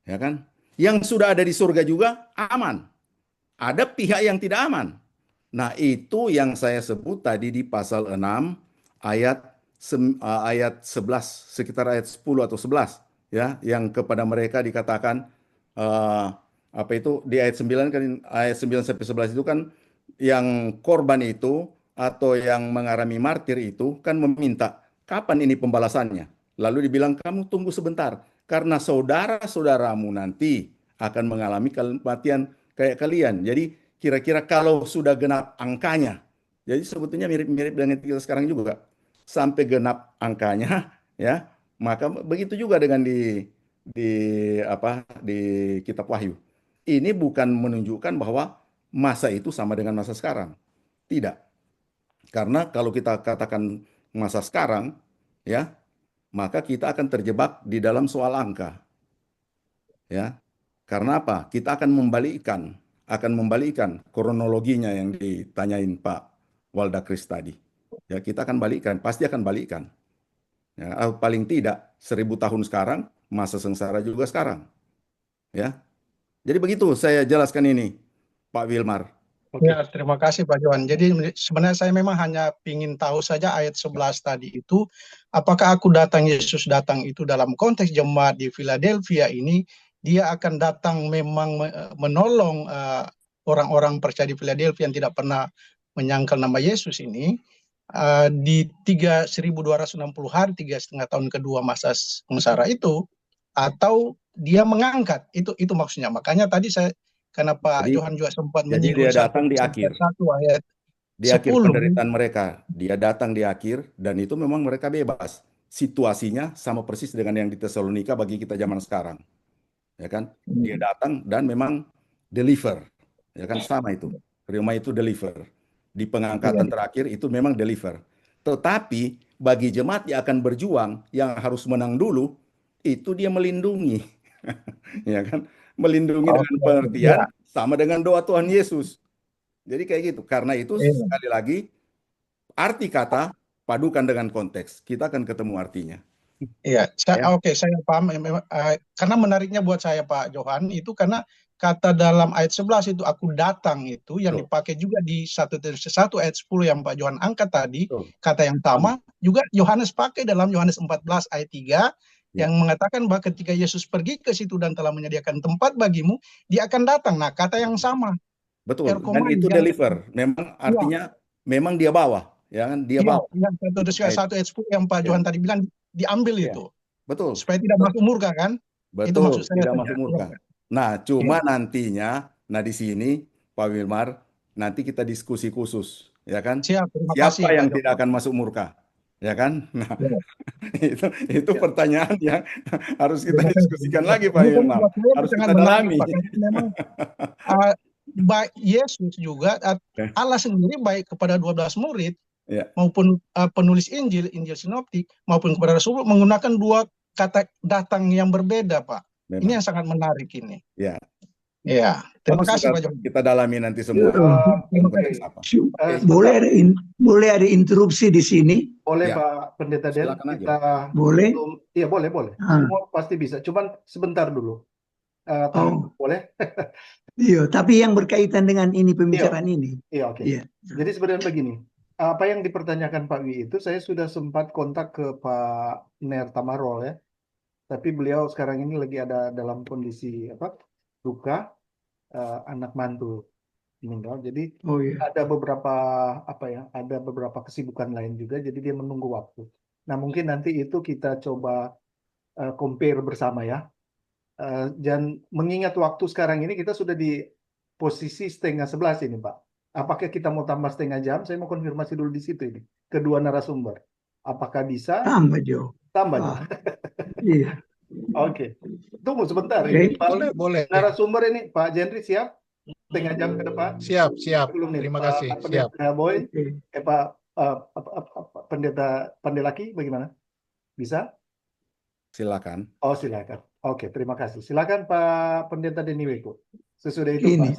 ya kan? Yang sudah ada di surga juga aman. Ada pihak yang tidak aman. Nah, itu yang saya sebut tadi di pasal 6 ayat 11, sekitar ayat 10 atau 11, ya, yang kepada mereka dikatakan apa itu di ayat 9 kan, ayat 9 sampai 11 itu kan yang korban itu atau yang mengalami martir itu kan meminta, kapan ini pembalasannya? Lalu dibilang, kamu tunggu sebentar karena saudara-saudaramu nanti akan mengalami kematian kayak kalian. Jadi kira-kira kalau sudah genap angkanya, jadi sebetulnya mirip-mirip dengan kita sekarang juga, sampai genap angkanya, ya, maka begitu juga dengan di di kitab Wahyu. Ini bukan menunjukkan bahwa masa itu sama dengan masa sekarang. Tidak. Karena kalau kita katakan masa sekarang, ya, maka kita akan terjebak di dalam soal angka. Ya. Karena apa? Kita akan membalikkan kronologinya yang ditanyain Pak Walda Kris tadi. Ya, kita akan balikkan, pasti akan balikkan. Ya, paling tidak 1000 tahun sekarang, masa sengsara juga sekarang. Ya. Jadi begitu saya jelaskan ini, Pak Wilmar. Ya, terima kasih Pak Johan. Jadi sebenarnya saya memang hanya ingin tahu saja ayat 11 tadi itu, apakah aku datang, Yesus datang itu dalam konteks jemaat di Philadelphia ini, dia akan datang memang menolong orang-orang percaya di Philadelphia yang tidak pernah menyangkal nama Yesus ini, di 1260 hari, 3,5 tahun kedua masa sengsara itu, atau dia mengangkat, itu maksudnya. Makanya tadi saya, karena Pak Johan juga sempat jadi menyinggung dia datang di akhir. 1 ayat Di akhir 10. penderitaan mereka, dia datang di akhir, dan itu memang mereka bebas. Situasinya sama persis dengan yang di Tesalonika bagi kita zaman sekarang, ya kan? Dia datang dan memang deliver, ya kan, sama itu. Rema itu deliver. Di pengangkatan terakhir itu memang deliver. Tetapi bagi jemaat yang akan berjuang, yang harus menang dulu, itu dia melindungi, ya kan? Melindungi dengan pengertian sama dengan doa Tuhan Yesus. Jadi kayak gitu. Karena itu sekali lagi arti kata padukan dengan konteks. Kita akan ketemu artinya. Iya, oke, saya paham. Karena menariknya buat saya Pak Johan itu karena kata dalam ayat 11 itu aku datang itu yang dipakai juga di 1 ayat 10 yang Pak Johan angkat tadi, kata yang sama juga Yohanes pakai dalam Yohanes 14 ayat 3 yang mengatakan bahwa ketika Yesus pergi ke situ dan telah menyediakan tempat bagimu, dia akan datang. Nah, kata yang sama. Betul. Dan itu deliver. Memang artinya memang dia bawa, ya kan? Dia bawa. Yang 1 ayat 10 yang Pak Johan tadi bilang diambil itu. Betul. Supaya tidak masuk murka kan? Betul. Itu maksud saya. Tidak masuk murka. Nah, cuma nantinya, di sini Pak Wilmar, nanti kita diskusi khusus, ya kan? Siap, terima Siapa kasih, yang Pak tidak akan masuk murka, ya kan? Nah, itu pertanyaan yang harus kita diskusikan lagi, Pak Wilmar. Harus kita dalami. Memang baik Yesus juga, Allah sendiri baik kepada 12 murid maupun penulis Injil sinoptik maupun kepada Rasul menggunakan 2 kata datang yang berbeda, Pak. Memang. Ini yang sangat menarik ini. Ya. Ya, terima kasih Pak Johan. Kita dalami nanti semua. Boleh ada interupsi di sini? Boleh Pak Pendeta Den. Kita boleh? Iya boleh. Semua pasti bisa. Cuman sebentar dulu. Boleh? Iya, tapi yang berkaitan dengan ini pembicaraan ini. Iya, oke. Jadi sebenarnya begini. Apa yang dipertanyakan Pak Wi itu saya sudah sempat kontak ke Pak Ner Tamarol ya. Tapi beliau sekarang ini lagi ada dalam kondisi duka, anak mantu meninggal. Jadi ada beberapa kesibukan lain juga. Jadi dia menunggu waktu. Nah mungkin nanti itu kita coba compare bersama ya. Dan mengingat waktu sekarang ini kita sudah di posisi 10:30 ini Pak. Apakah kita mau tambah setengah jam? Saya mau konfirmasi dulu di situ ini. Kedua narasumber. Apakah bisa? Tambah Jo. Iya. Oke. Tunggu sebentar. Boleh. Narasumber ini Pak Jendri siap? Setengah jam ke depan? Siap. Terima kasih. Siap. Boy, Pak Pendeta Pandelaki bagaimana? Bisa? Silakan. Oh, silakan. Oke, terima kasih. Silakan Pak Pendeta Deniweko. Sesudah itu ini,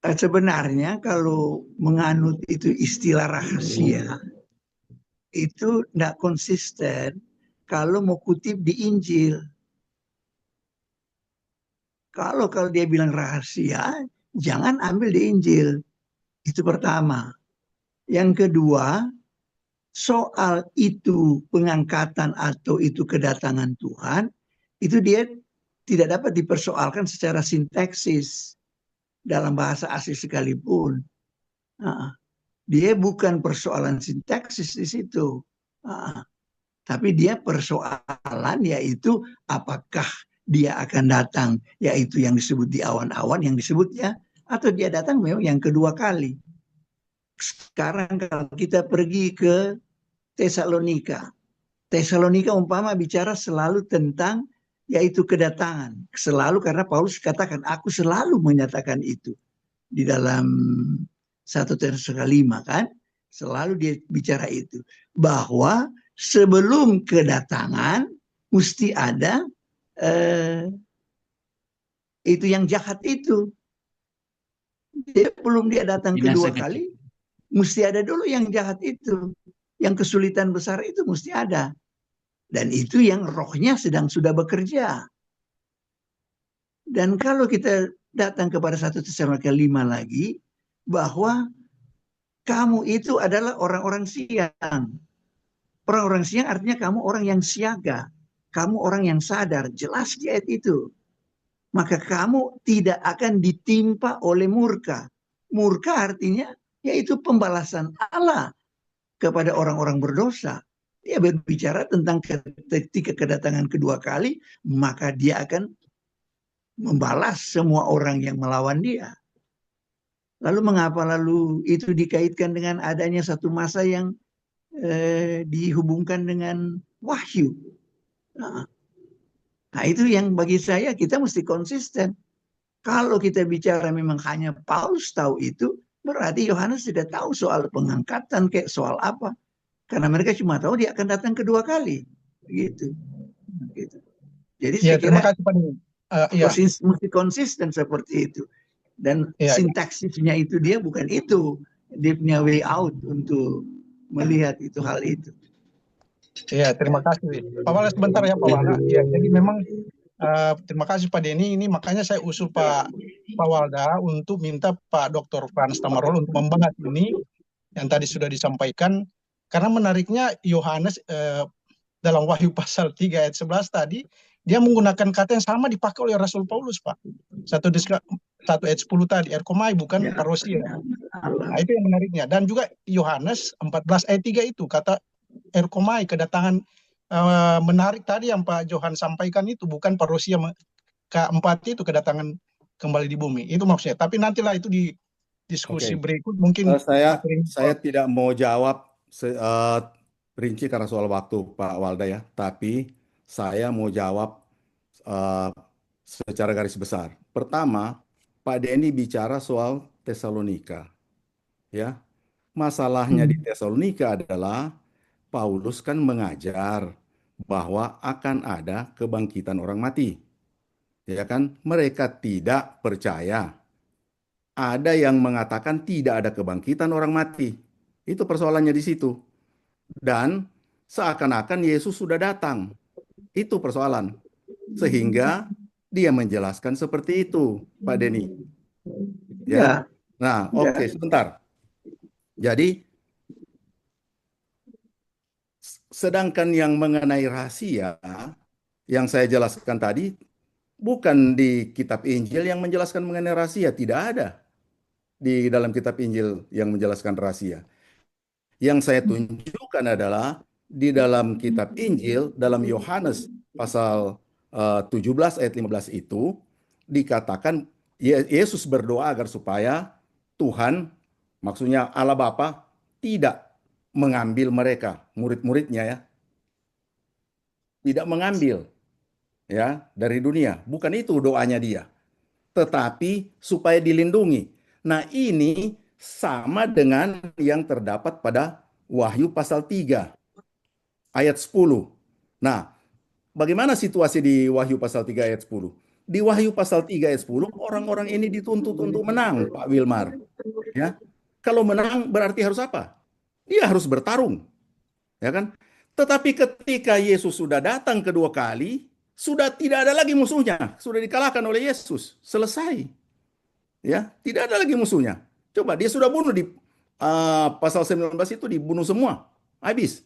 Pak sebenarnya kalau menganut itu istilah rahasia, itu tidak konsisten kalau mau kutip di Injil. Kalau dia bilang rahasia, jangan ambil di Injil. Itu pertama. Yang kedua, soal itu pengangkatan atau itu kedatangan Tuhan, itu dia tidak dapat dipersoalkan secara sintaksis dalam bahasa asli sekalipun. Nah, dia bukan persoalan sintaksis di situ. Nah, tapi dia persoalan yaitu apakah dia akan datang, yaitu yang disebut di awan-awan yang disebutnya, atau dia datang memang yang kedua kali. Sekarang kalau kita pergi ke Tesalonika, Tesalonika umpama bicara selalu tentang yaitu kedatangan. Selalu, karena Paulus katakan, aku selalu menyatakan itu. Di dalam 1 Tesalonika 5 kan, selalu dia bicara itu. Bahwa sebelum kedatangan, mesti ada itu yang jahat itu. Belum dia datang kedua kali, mesti ada dulu yang jahat itu. Yang kesulitan besar itu mesti ada. Dan itu yang rohnya sudah bekerja. Dan kalau kita datang kepada 1 Tesalonika 5 lagi, bahwa kamu itu adalah orang-orang siang. Orang-orang siang artinya kamu orang yang siaga. Kamu orang yang sadar. Jelas di ayat itu. Maka kamu tidak akan ditimpa oleh murka. Murka artinya yaitu pembalasan Allah kepada orang-orang berdosa. Dia berbicara tentang ketika kedatangan kedua kali, maka dia akan membalas semua orang yang melawan dia. Lalu mengapa lalu itu dikaitkan dengan adanya satu masa yang dihubungkan dengan wahyu? Nah itu yang bagi saya kita mesti konsisten. Kalau kita bicara memang hanya Paulus tahu itu, berarti Yohanes tidak tahu soal pengangkatan kayak soal apa. Karena mereka cuma tahu dia akan datang kedua kali. Gitu. Jadi saya terima kira kasih Pak. mesti konsisten seperti itu. Dan sintaksisnya itu dia bukan itu. Dia punya way out untuk melihat itu hal itu. Ya, terima kasih. Pak Wala sebentar ya Pak Wala. Ya, jadi memang terima kasih Pak Denny. Ini makanya saya usul Pak Walda untuk minta Pak Dr. Frans Tamarol untuk membahas ini yang tadi sudah disampaikan. Karena menariknya Yohanes dalam Wahyu pasal 3 ayat 11 tadi, dia menggunakan kata yang sama dipakai oleh Rasul Paulus, Pak. 1 ayat 10 tadi, erkomai bukan parousia. Nah, itu yang menariknya. Dan juga Yohanes 14 ayat 3 itu, kata erkomai, kedatangan menarik tadi yang Pak Johan sampaikan itu, bukan parousia keempat itu, kedatangan kembali di bumi. Itu maksudnya. Tapi nantilah itu di diskusi berikut mungkin. Saya tidak mau jawab rinci karena soal waktu Pak Walda ya, tapi saya mau jawab secara garis besar. Pertama, Pak Denny bicara soal Tesalonika, ya. Masalahnya di Tesalonika adalah Paulus kan mengajar bahwa akan ada kebangkitan orang mati, ya kan? Mereka tidak percaya. Ada yang mengatakan tidak ada kebangkitan orang mati. Itu persoalannya di situ. Dan seakan-akan Yesus sudah datang. Itu persoalan. Sehingga dia menjelaskan seperti itu, Pak Denny. Ya. Nah, oke, sebentar. Jadi, sedangkan yang mengenai rahasia, yang saya jelaskan tadi, bukan di kitab Injil yang menjelaskan mengenai rahasia. Tidak ada di dalam kitab Injil yang menjelaskan rahasia. Yang saya tunjukkan adalah di dalam kitab Injil, dalam Yohanes pasal 17 ayat 15 itu, dikatakan Yesus berdoa agar supaya Tuhan, maksudnya Allah Bapa, tidak mengambil mereka, murid-muridnya ya. Tidak mengambil ya dari dunia. Bukan itu doanya dia. Tetapi supaya dilindungi. Nah ini sama dengan yang terdapat pada Wahyu pasal 3 ayat 10. Nah, bagaimana situasi di Wahyu pasal 3 ayat 10? Di Wahyu pasal 3 ayat 10, orang-orang ini dituntut untuk menang, Pak Wilmar. Ya. Kalau menang berarti harus apa? Dia harus bertarung. ya kan? Tetapi ketika Yesus sudah datang kedua kali, sudah tidak ada lagi musuhnya, sudah dikalahkan oleh Yesus, selesai. Ya, tidak ada lagi musuhnya. Coba dia sudah bunuh di pasal 19 itu dibunuh semua, habis.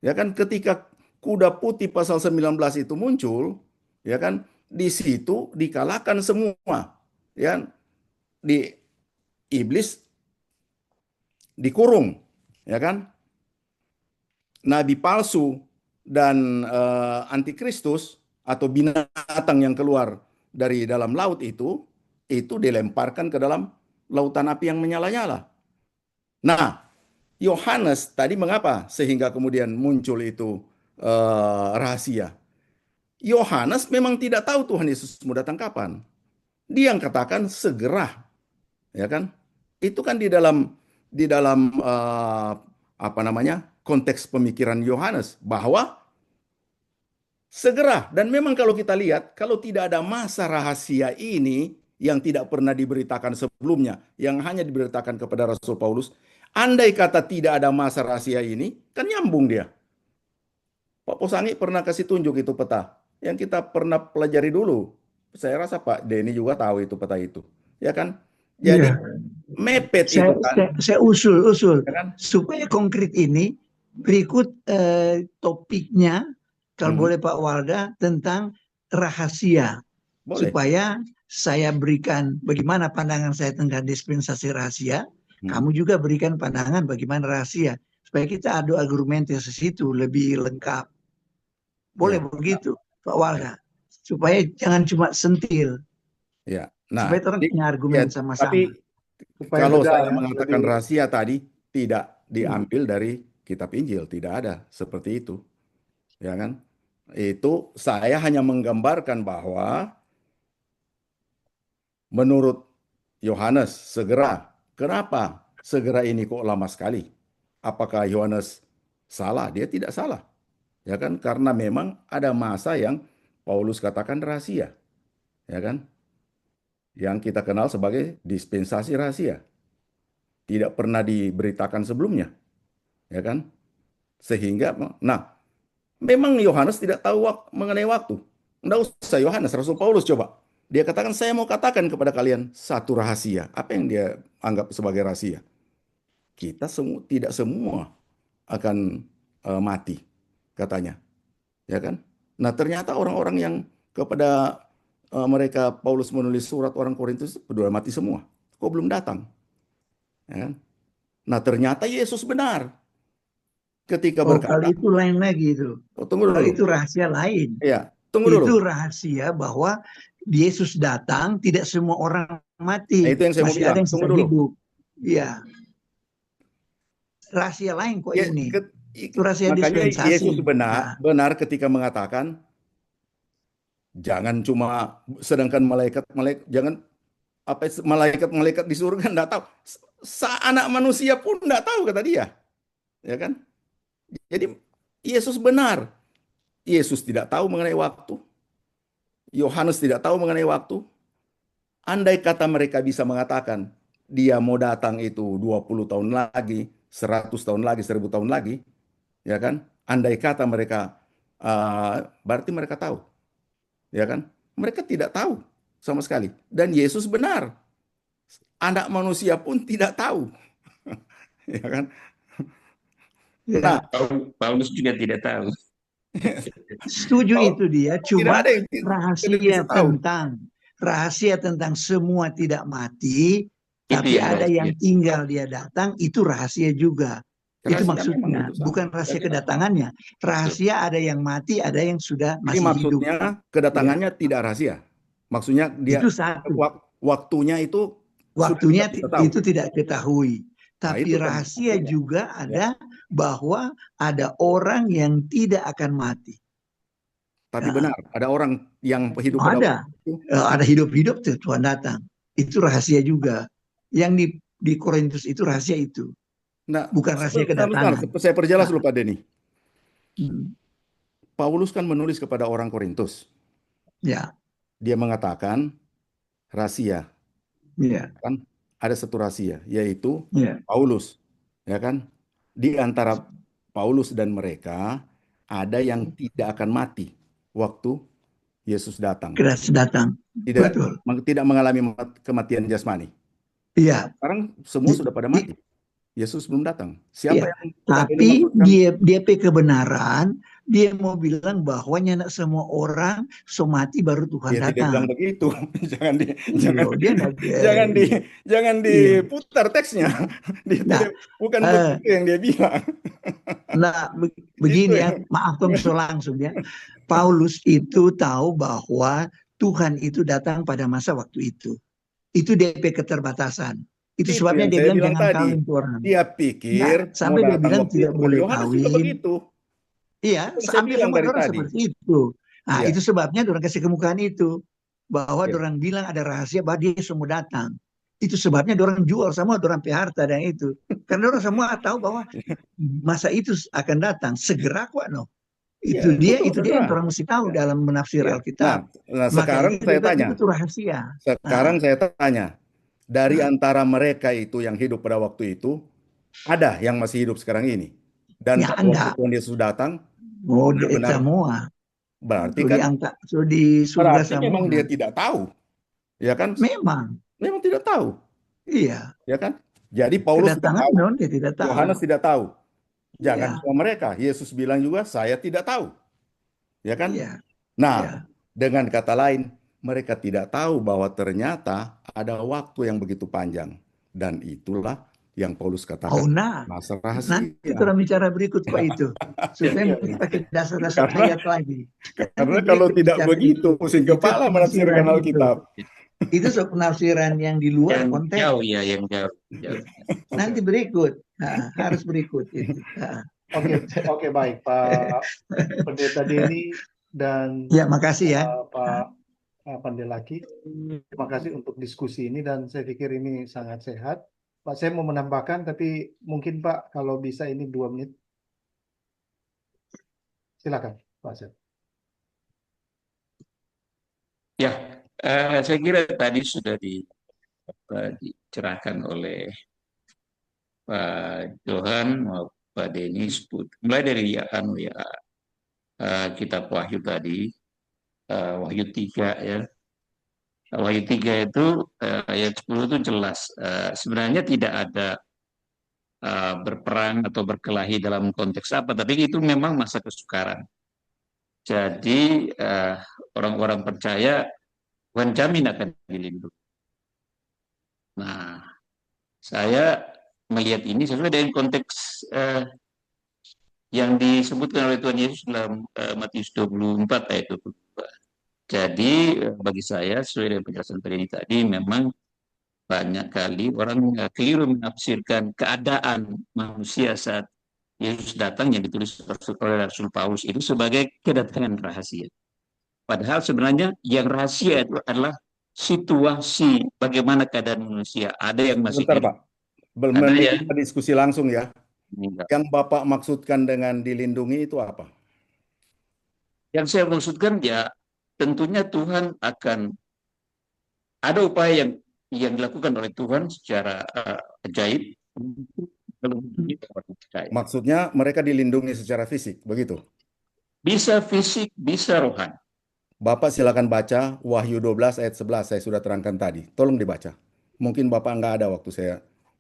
Ya kan, ketika kuda putih pasal 19 itu muncul, ya kan, di situ dikalahkan semua. Ya, di iblis dikurung, ya kan? Nabi palsu dan antikristus atau binatang yang keluar dari dalam laut itu dilemparkan ke dalam lautan api yang menyala-nyala. Nah, Yohanes tadi mengapa sehingga kemudian muncul itu rahasia? Yohanes memang tidak tahu Tuhan Yesus mau datang kapan. Dia yang katakan segera, ya kan? Itu kan di dalam apa namanya, konteks pemikiran Yohanes bahwa segera. Dan memang kalau kita lihat, kalau tidak ada masa rahasia ini yang tidak pernah diberitakan sebelumnya, yang hanya diberitakan kepada Rasul Paulus, andai kata tidak ada masa rahasia ini, kan nyambung dia. Pak Posangi pernah kasih tunjuk itu peta yang kita pernah pelajari dulu. Saya rasa Pak Denny juga tahu itu peta itu, ya kan? Jadi Iya. mepet Saya, itu kan, saya usul ya kan? supaya konkret ini berikut topiknya kalau boleh Pak Walda tentang rahasia, Boleh. supaya saya berikan bagaimana pandangan saya tentang dispensasi rahasia, kamu juga berikan pandangan bagaimana rahasia, supaya kita adu argumentasi situ lebih lengkap. Boleh Ya. begitu Pak Walda, supaya jangan cuma sentil, Ya. Nah, supaya orang punya argumen sama-sama. tapi Supaya kalau benar saya ya, mengatakan lebih- rahasia tadi tidak diambil dari kitab Injil, tidak ada seperti itu. Ya kan? Itu saya hanya menggambarkan bahwa menurut Yohanes segera. Kenapa segera ini kok lama sekali? Apakah Yohanes salah? Dia tidak salah. Ya kan? Karena memang ada masa yang Paulus katakan rahasia. Ya kan? Yang kita kenal sebagai dispensasi rahasia. Tidak pernah diberitakan sebelumnya. Ya kan? Sehingga, nah, memang Yohanes tidak tahu mengenai waktu. Tidak usah Yohanes, Rasul Paulus coba. Dia katakan, saya mau katakan kepada kalian satu rahasia. Apa yang dia anggap sebagai rahasia? Kita tidak semua akan mati, katanya. Ya kan? Nah, ternyata orang-orang yang kepada mereka Paulus menulis surat orang Korintus sudah mati semua. Kok belum datang? Ya kan? Nah, ternyata Yesus benar ketika berkata, kalau itu lain lagi itu. tunggu Kalau dulu. itu rahasia lain. Iya, tunggu dulu. Itu rahasia bahwa Yesus datang, tidak semua orang mati. Nah, itu yang saya mau Masih ada bilang. yang Tunggu sedang dulu. hidup. Iya. Rahasia lain kok Ya, ini. Itu rahasia makanya dispensasi. Yesus benar ketika mengatakan jangan cuma sedangkan malaikat jangan apa malaikat di surga enggak tahu. Anak manusia pun enggak tahu kata dia. Ya kan? Jadi Yesus benar. Yesus tidak tahu mengenai waktu. Yohanes tidak tahu mengenai waktu. Andai kata mereka bisa mengatakan dia mau datang itu 20 tahun lagi, 100 tahun lagi, 1000 tahun lagi, ya kan? Andai kata mereka berarti mereka tahu. Ya kan? Mereka tidak tahu sama sekali. Dan Yesus benar. Anak manusia pun tidak tahu. Ya kan? Nah, Paulus juga tidak tahu. Setuju itu dia, cuma ada yang rahasia tentang semua tidak mati, tapi yang ada rahasia. yang tinggal dia datang, itu rahasia juga. Itu Rahasia maksudnya, memang itu sama. bukan rahasia kedatangannya. Rahasia ada yang mati, ada yang sudah Jadi masih hidup. maksudnya kedatangannya tidak rahasia. Maksudnya dia Itu satu. waktunya itu Waktunya sudah kita tahu. itu tidak ketahui. Nah, Tapi itu kan rahasia maksudnya. juga ada bahwa ada orang yang tidak akan mati. Tapi benar, ada orang yang hidup pada Ada hidup-hidup Tuhan datang. Itu rahasia juga. Yang di Korintus itu rahasia itu. Nah, bukan rahasia kedatangan. Saya perjelas dulu Pak Denny. Hmm. Paulus kan menulis kepada orang Korintus. Ya. Dia mengatakan rahasia. Ya. Kan ada satu rahasia, yaitu ya. Paulus, ya kan? Di antara Paulus dan mereka ada yang tidak akan mati waktu Yesus datang. Keras datang. Tidak Betul. tidak mengalami kematian jasmani. Iya. Sekarang semua sudah pada mati. Yesus belum datang. Siapa Iya. yang Tapi dia pe kebenaran, dia mau bilang bahwa nak semua orang so mati baru Tuhan dia tidak bilang datang. begitu. jangan Dia jangan diputar teksnya. Nah, Bukan begitu yang dia bilang. Nah, begini ya, maaf Tom, so langsung ya. Paulus itu tahu bahwa Tuhan itu datang pada masa waktu itu. Itu DP keterbatasan. Itu sebabnya yang dia saya bilang bilang jangan tadi. kawin tuh orang. Dia pikir Nah, sampai dia bilang tidak boleh Yohanes juga kawin. begitu. Iya, Saya sampai bilang semua dari orang tadi. seperti itu. Nah, Iya. itu sebabnya orang kasih kemukaan itu. Bahwa Iya. orang bilang ada rahasia bahwa dia semua datang. Itu sebabnya orang jual semua, orang harta dan itu. Karena orang semua tahu bahwa masa itu akan datang. Segera kok, no. Itu Ya, itu betul, dia yang segera. orang mesti tahu Ya. dalam menafsir Ya. Alkitab. Nah, sekarang Makanya saya dia bilang tanya. itu rahasia. Sekarang saya tanya. Dari antara mereka itu yang hidup pada waktu itu, ada yang masih hidup sekarang ini. Dan Ya, pada waktu enggak. Tuhan Yesus datang, Oh, benar-benar semua. berarti So kan diangkat, so di surga berarti semua. memang dia tidak tahu. Ya kan? Memang. Memang tidak tahu. Iya. Ya kan? Jadi Paulus tidak Kedatangan tahu. non dia tidak tahu. Yohanes tidak tahu. Jangan Iya. cuma mereka. Yesus bilang juga, saya tidak tahu. Ya kan? Iya. Nah, Iya. dengan kata lain, mereka tidak tahu bahwa ternyata ada waktu yang begitu panjang. Dan itulah yang Paulus katakan. Oh, nah. Masa rahasia. Nanti kita bicara berikut kok itu. Supaya kita pakai dasar-dasar ayat lagi. Karena kalau tidak begitu, pusing kepala menafsirkan Alkitab. Itu penafsiran yang di luar Yang konteks. jauh ya, yang jauh. Nanti berikut. Nah, harus berikut itu. Oke, baik Pak Pendeta Denny dan Ya, makasih ya. Pak Pandelaki. Terima kasih untuk diskusi ini dan saya pikir ini sangat sehat. Pak, saya mau menambahkan tapi mungkin Pak kalau bisa ini 2 menit. Silakan Pak Seth. Ya, saya kira tadi sudah dicerahkan oleh Pak Johan maupun Pak Denis, mulai dari kitab Wahyu tadi, Wahyu 3 ya. Wahyu 3 itu ayat 10 itu jelas. Sebenarnya tidak ada berperang atau berkelahi dalam konteks apa, tapi itu memang masa kesukaran. Jadi orang-orang percaya Tuhan jamin akan dilindungi. Nah, saya melihat ini sesuai dengan konteks yang disebutkan oleh Tuhan Yesus dalam Matius 24 ayat 22. Jadi bagi saya sesuai dengan penjelasan tadi memang banyak kali orang keliru menafsirkan keadaan manusia saat Yesus datang yang ditulis oleh Rasul Paulus itu sebagai kedatangan rahasia. Padahal sebenarnya yang rahasia itu adalah situasi bagaimana keadaan manusia. Ada yang masih Sebentar, hidup. Pak. Belum kita diskusi langsung ya. Enggak. Yang Bapak maksudkan dengan dilindungi itu apa? Yang saya maksudkan ya tentunya Tuhan akan ada upaya yang dilakukan oleh Tuhan secara ajaib. Maksudnya mereka dilindungi secara fisik, begitu? Bisa fisik, bisa rohani. Bapak silakan baca Wahyu 12 ayat 11, saya sudah terangkan tadi. Tolong dibaca. Mungkin Bapak nggak ada waktu saya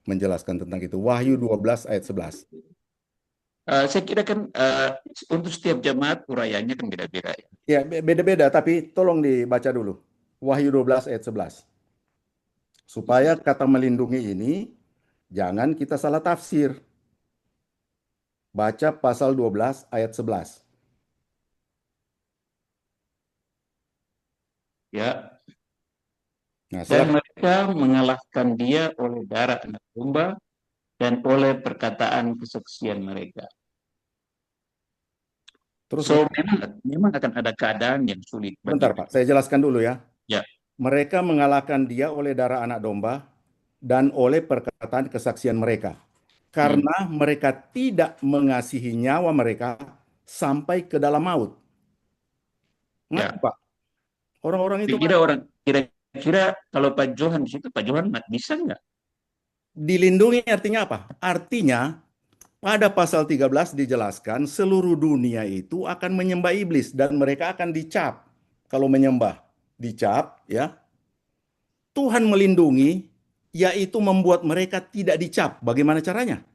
menjelaskan tentang itu. Wahyu 12 ayat 11. Saya kira kan untuk setiap jemaat urayanya kan beda-beda. Ya, beda-beda, tapi tolong dibaca dulu. Wahyu 12 ayat 11. Supaya kata melindungi ini, jangan kita salah tafsir. Baca pasal 12 ayat 11. Ya. Nah, dan mereka mengalahkan dia oleh darah anak domba dan oleh perkataan kesaksian mereka. Terus memang akan ada keadaan yang sulit. Bentar Pak, saya jelaskan dulu ya. Ya. Mereka mengalahkan dia oleh darah anak domba dan oleh perkataan kesaksian mereka. Karena mereka tidak mengasihi nyawa mereka sampai ke dalam maut. Ya. Pak, orang-orang itu kira-kira kalau Pak Johan di situ, Pak Johan bisa nggak? Dilindungi artinya apa? Artinya pada pasal 13 dijelaskan seluruh dunia itu akan menyembah iblis dan mereka akan dicap. Kalau menyembah, dicap ya. Tuhan melindungi, yaitu membuat mereka tidak dicap. Bagaimana caranya?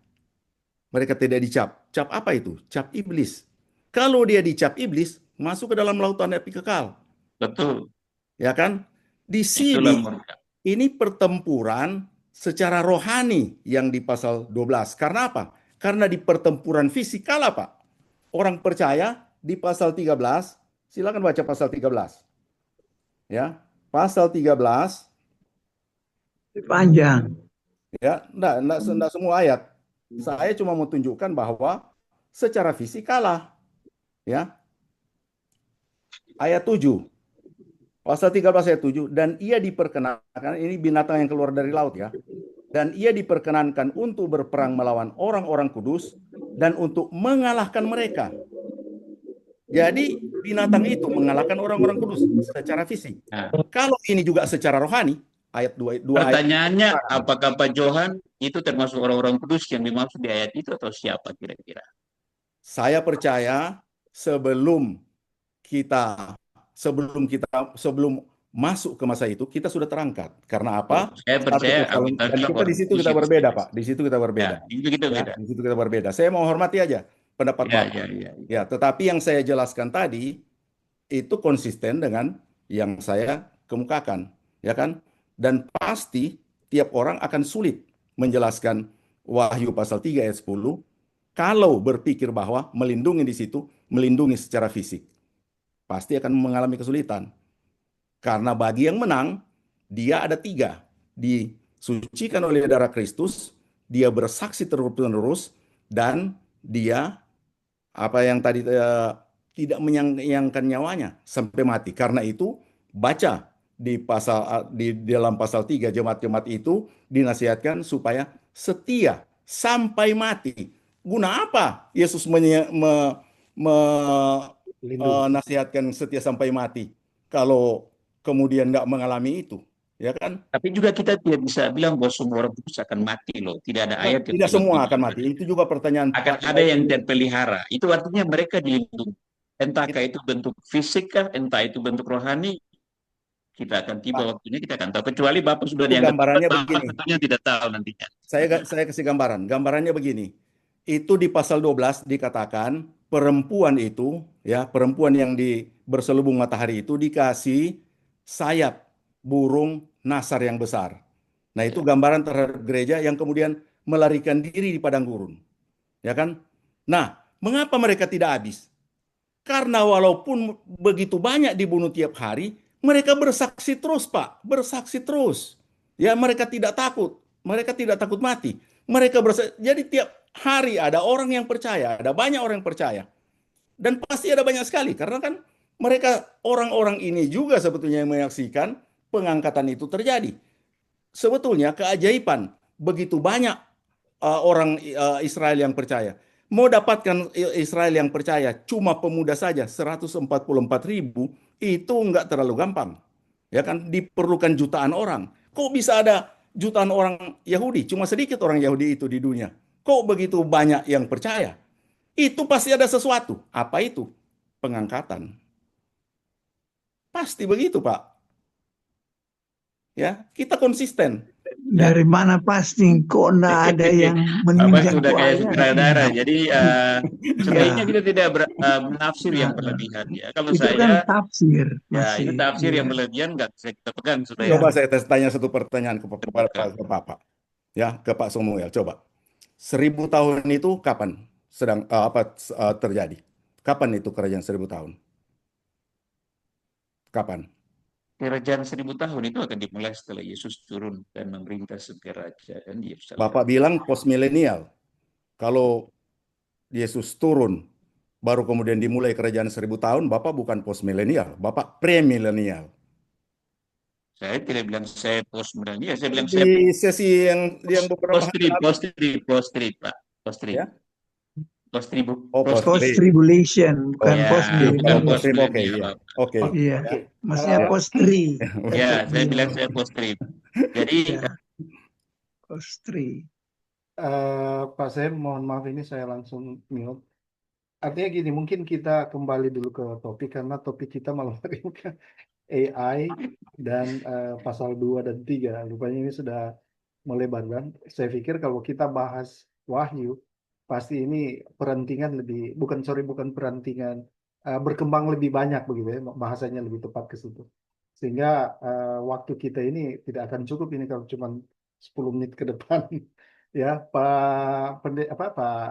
Mereka tidak dicap. Cap apa itu? Cap iblis. Kalau dia dicap iblis, masuk ke dalam lautan api kekal. Betul. Ya kan? Di Itulah sini murka. ini pertempuran secara rohani yang di pasal 12. Karena apa? Karena di pertempuran fisik kalah, Pak. Orang percaya di pasal 13, silakan baca pasal 13. Ya, pasal 13 Panjang. ya, enggak semua ayat. Saya cuma mau tunjukkan bahwa secara fisik kalah. Ya. Ayat 7. Pasal 13 ayat 7, dan ia diperkenankan, ini binatang yang keluar dari laut ya. Dan ia diperkenankan untuk berperang melawan orang-orang kudus dan untuk mengalahkan mereka. Jadi binatang itu mengalahkan orang-orang kudus secara fisik. Nah, Kalau ini juga secara rohani, ayat 2 ayat. pertanyaannya, apakah Pak Johan itu termasuk orang-orang kudus yang dimaksud di ayat itu atau siapa kira-kira? Saya percaya sebelum masuk ke masa itu kita sudah terangkat. Karena apa? Saya percaya Dan kita di situ kita berbeda, Pak. Di situ kita berbeda. Ya, itu kita Ya, beda. di situ kita berbeda. Saya mau hormati aja pendapat Ya, Bapak. ya. Ya, tetapi yang saya jelaskan tadi itu konsisten dengan yang saya kemukakan, ya kan? Dan pasti tiap orang akan sulit menjelaskan Wahyu pasal 3 ayat 10 kalau berpikir bahwa melindungi di situ, melindungi secara fisik. Pasti akan mengalami kesulitan. Karena bagi yang menang, dia ada 3. Disucikan oleh darah Kristus, dia bersaksi terus-menerus, dan dia apa yang tadi tidak menyayangkan nyawanya sampai mati. Karena itu baca di dalam pasal 3 jemaat-jemaat itu dinasihatkan supaya setia sampai mati. Guna apa Yesus nasihatkan setia sampai mati kalau kemudian nggak mengalami itu, ya kan? Tapi juga kita tidak bisa bilang bahwa semua orang kudus akan mati loh. Tidak ada ayat yang Tidak bilang semua gitu. akan mati. Itu juga pertanyaan. Akan ada yang terpelihara. Itu artinya mereka dilindungi. Entahkah itu bentuk fisik kah, entah itu bentuk rohani, kita akan tiba waktunya, kita akan tahu. Kecuali Bapak sudah dianggap gambarannya Bapak begini. tentunya tidak tahu nantinya. Saya kasih gambaran. Gambarannya begini. Itu di pasal 12 dikatakan perempuan itu, ya, perempuan yang berselubung matahari itu dikasih sayap burung nasar yang besar. Nah, itu gambaran terhadap gereja yang kemudian melarikan diri di padang gurun. Ya kan? Nah, mengapa mereka tidak habis? Karena walaupun begitu banyak dibunuh tiap hari, mereka bersaksi terus, Pak. Bersaksi terus. Ya, mereka tidak takut. Mereka tidak takut mati. Mereka bersaksi. Jadi tiap hari ada orang yang percaya, ada banyak orang yang percaya. Dan pasti ada banyak sekali karena kan mereka orang-orang ini juga sebetulnya yang menyaksikan pengangkatan itu terjadi. Sebetulnya keajaiban begitu banyak orang Israel yang percaya. Mau dapatkan Israel yang percaya cuma pemuda saja 144.000 itu enggak terlalu gampang. Ya kan, diperlukan jutaan orang. Kok bisa ada jutaan orang Yahudi? Cuma sedikit orang Yahudi itu di dunia. Kok begitu banyak yang percaya? Itu pasti ada sesuatu. Apa itu? Pengangkatan. Pasti begitu, Pak. Ya, kita konsisten. Dari mana pasti kok enggak ada yang menunjang sudah kayak sutradara. Jadi sebaiknya kita tidak menafsir yang berlebihan ya. Kalau itu saya kan tafsir. ya itu tafsir yang berlebihan nggak bisa kita pegang sudah. Coba saya tanya satu pertanyaan ke Bapak. Ya, ke Pak Samuel. Coba. 1000 tahun itu kapan terjadi? Kapan itu kerajaan 1000 tahun? Kapan? Kerajaan 1000 tahun itu akan dimulai setelah Yesus turun dan memerintah kerajaan di Yerusalem. Bapak bilang postmilenial. Kalau Yesus turun, baru kemudian dimulai kerajaan 1000 tahun, Bapak bukan postmilenial, Bapak premilenial. Saya tidak bilang saya postmilenial, saya bilang di sesi yang beberapa post-trib, Pak. Post-trib. Ya? Post-tribulation, bukan post-millennial. Oke. Iya, maksudnya post-tri. Ya, saya bilang saya post-trib. Jadi post-tri. Pak Sam, mohon maaf ini saya langsung mute. Artinya gini, mungkin kita kembali dulu ke topik karena topik kita malam hari ini kan AI dan pasal 2 dan 3. Rupanya ini sudah melebar dan saya pikir kalau kita bahas wahyu, pasti ini perantingan lebih, bukan perantingan, berkembang lebih banyak begitu ya, bahasanya lebih tepat ke situ. Sehingga waktu kita ini tidak akan cukup ini kalau cuma 10 menit ke depan. Ya, Pak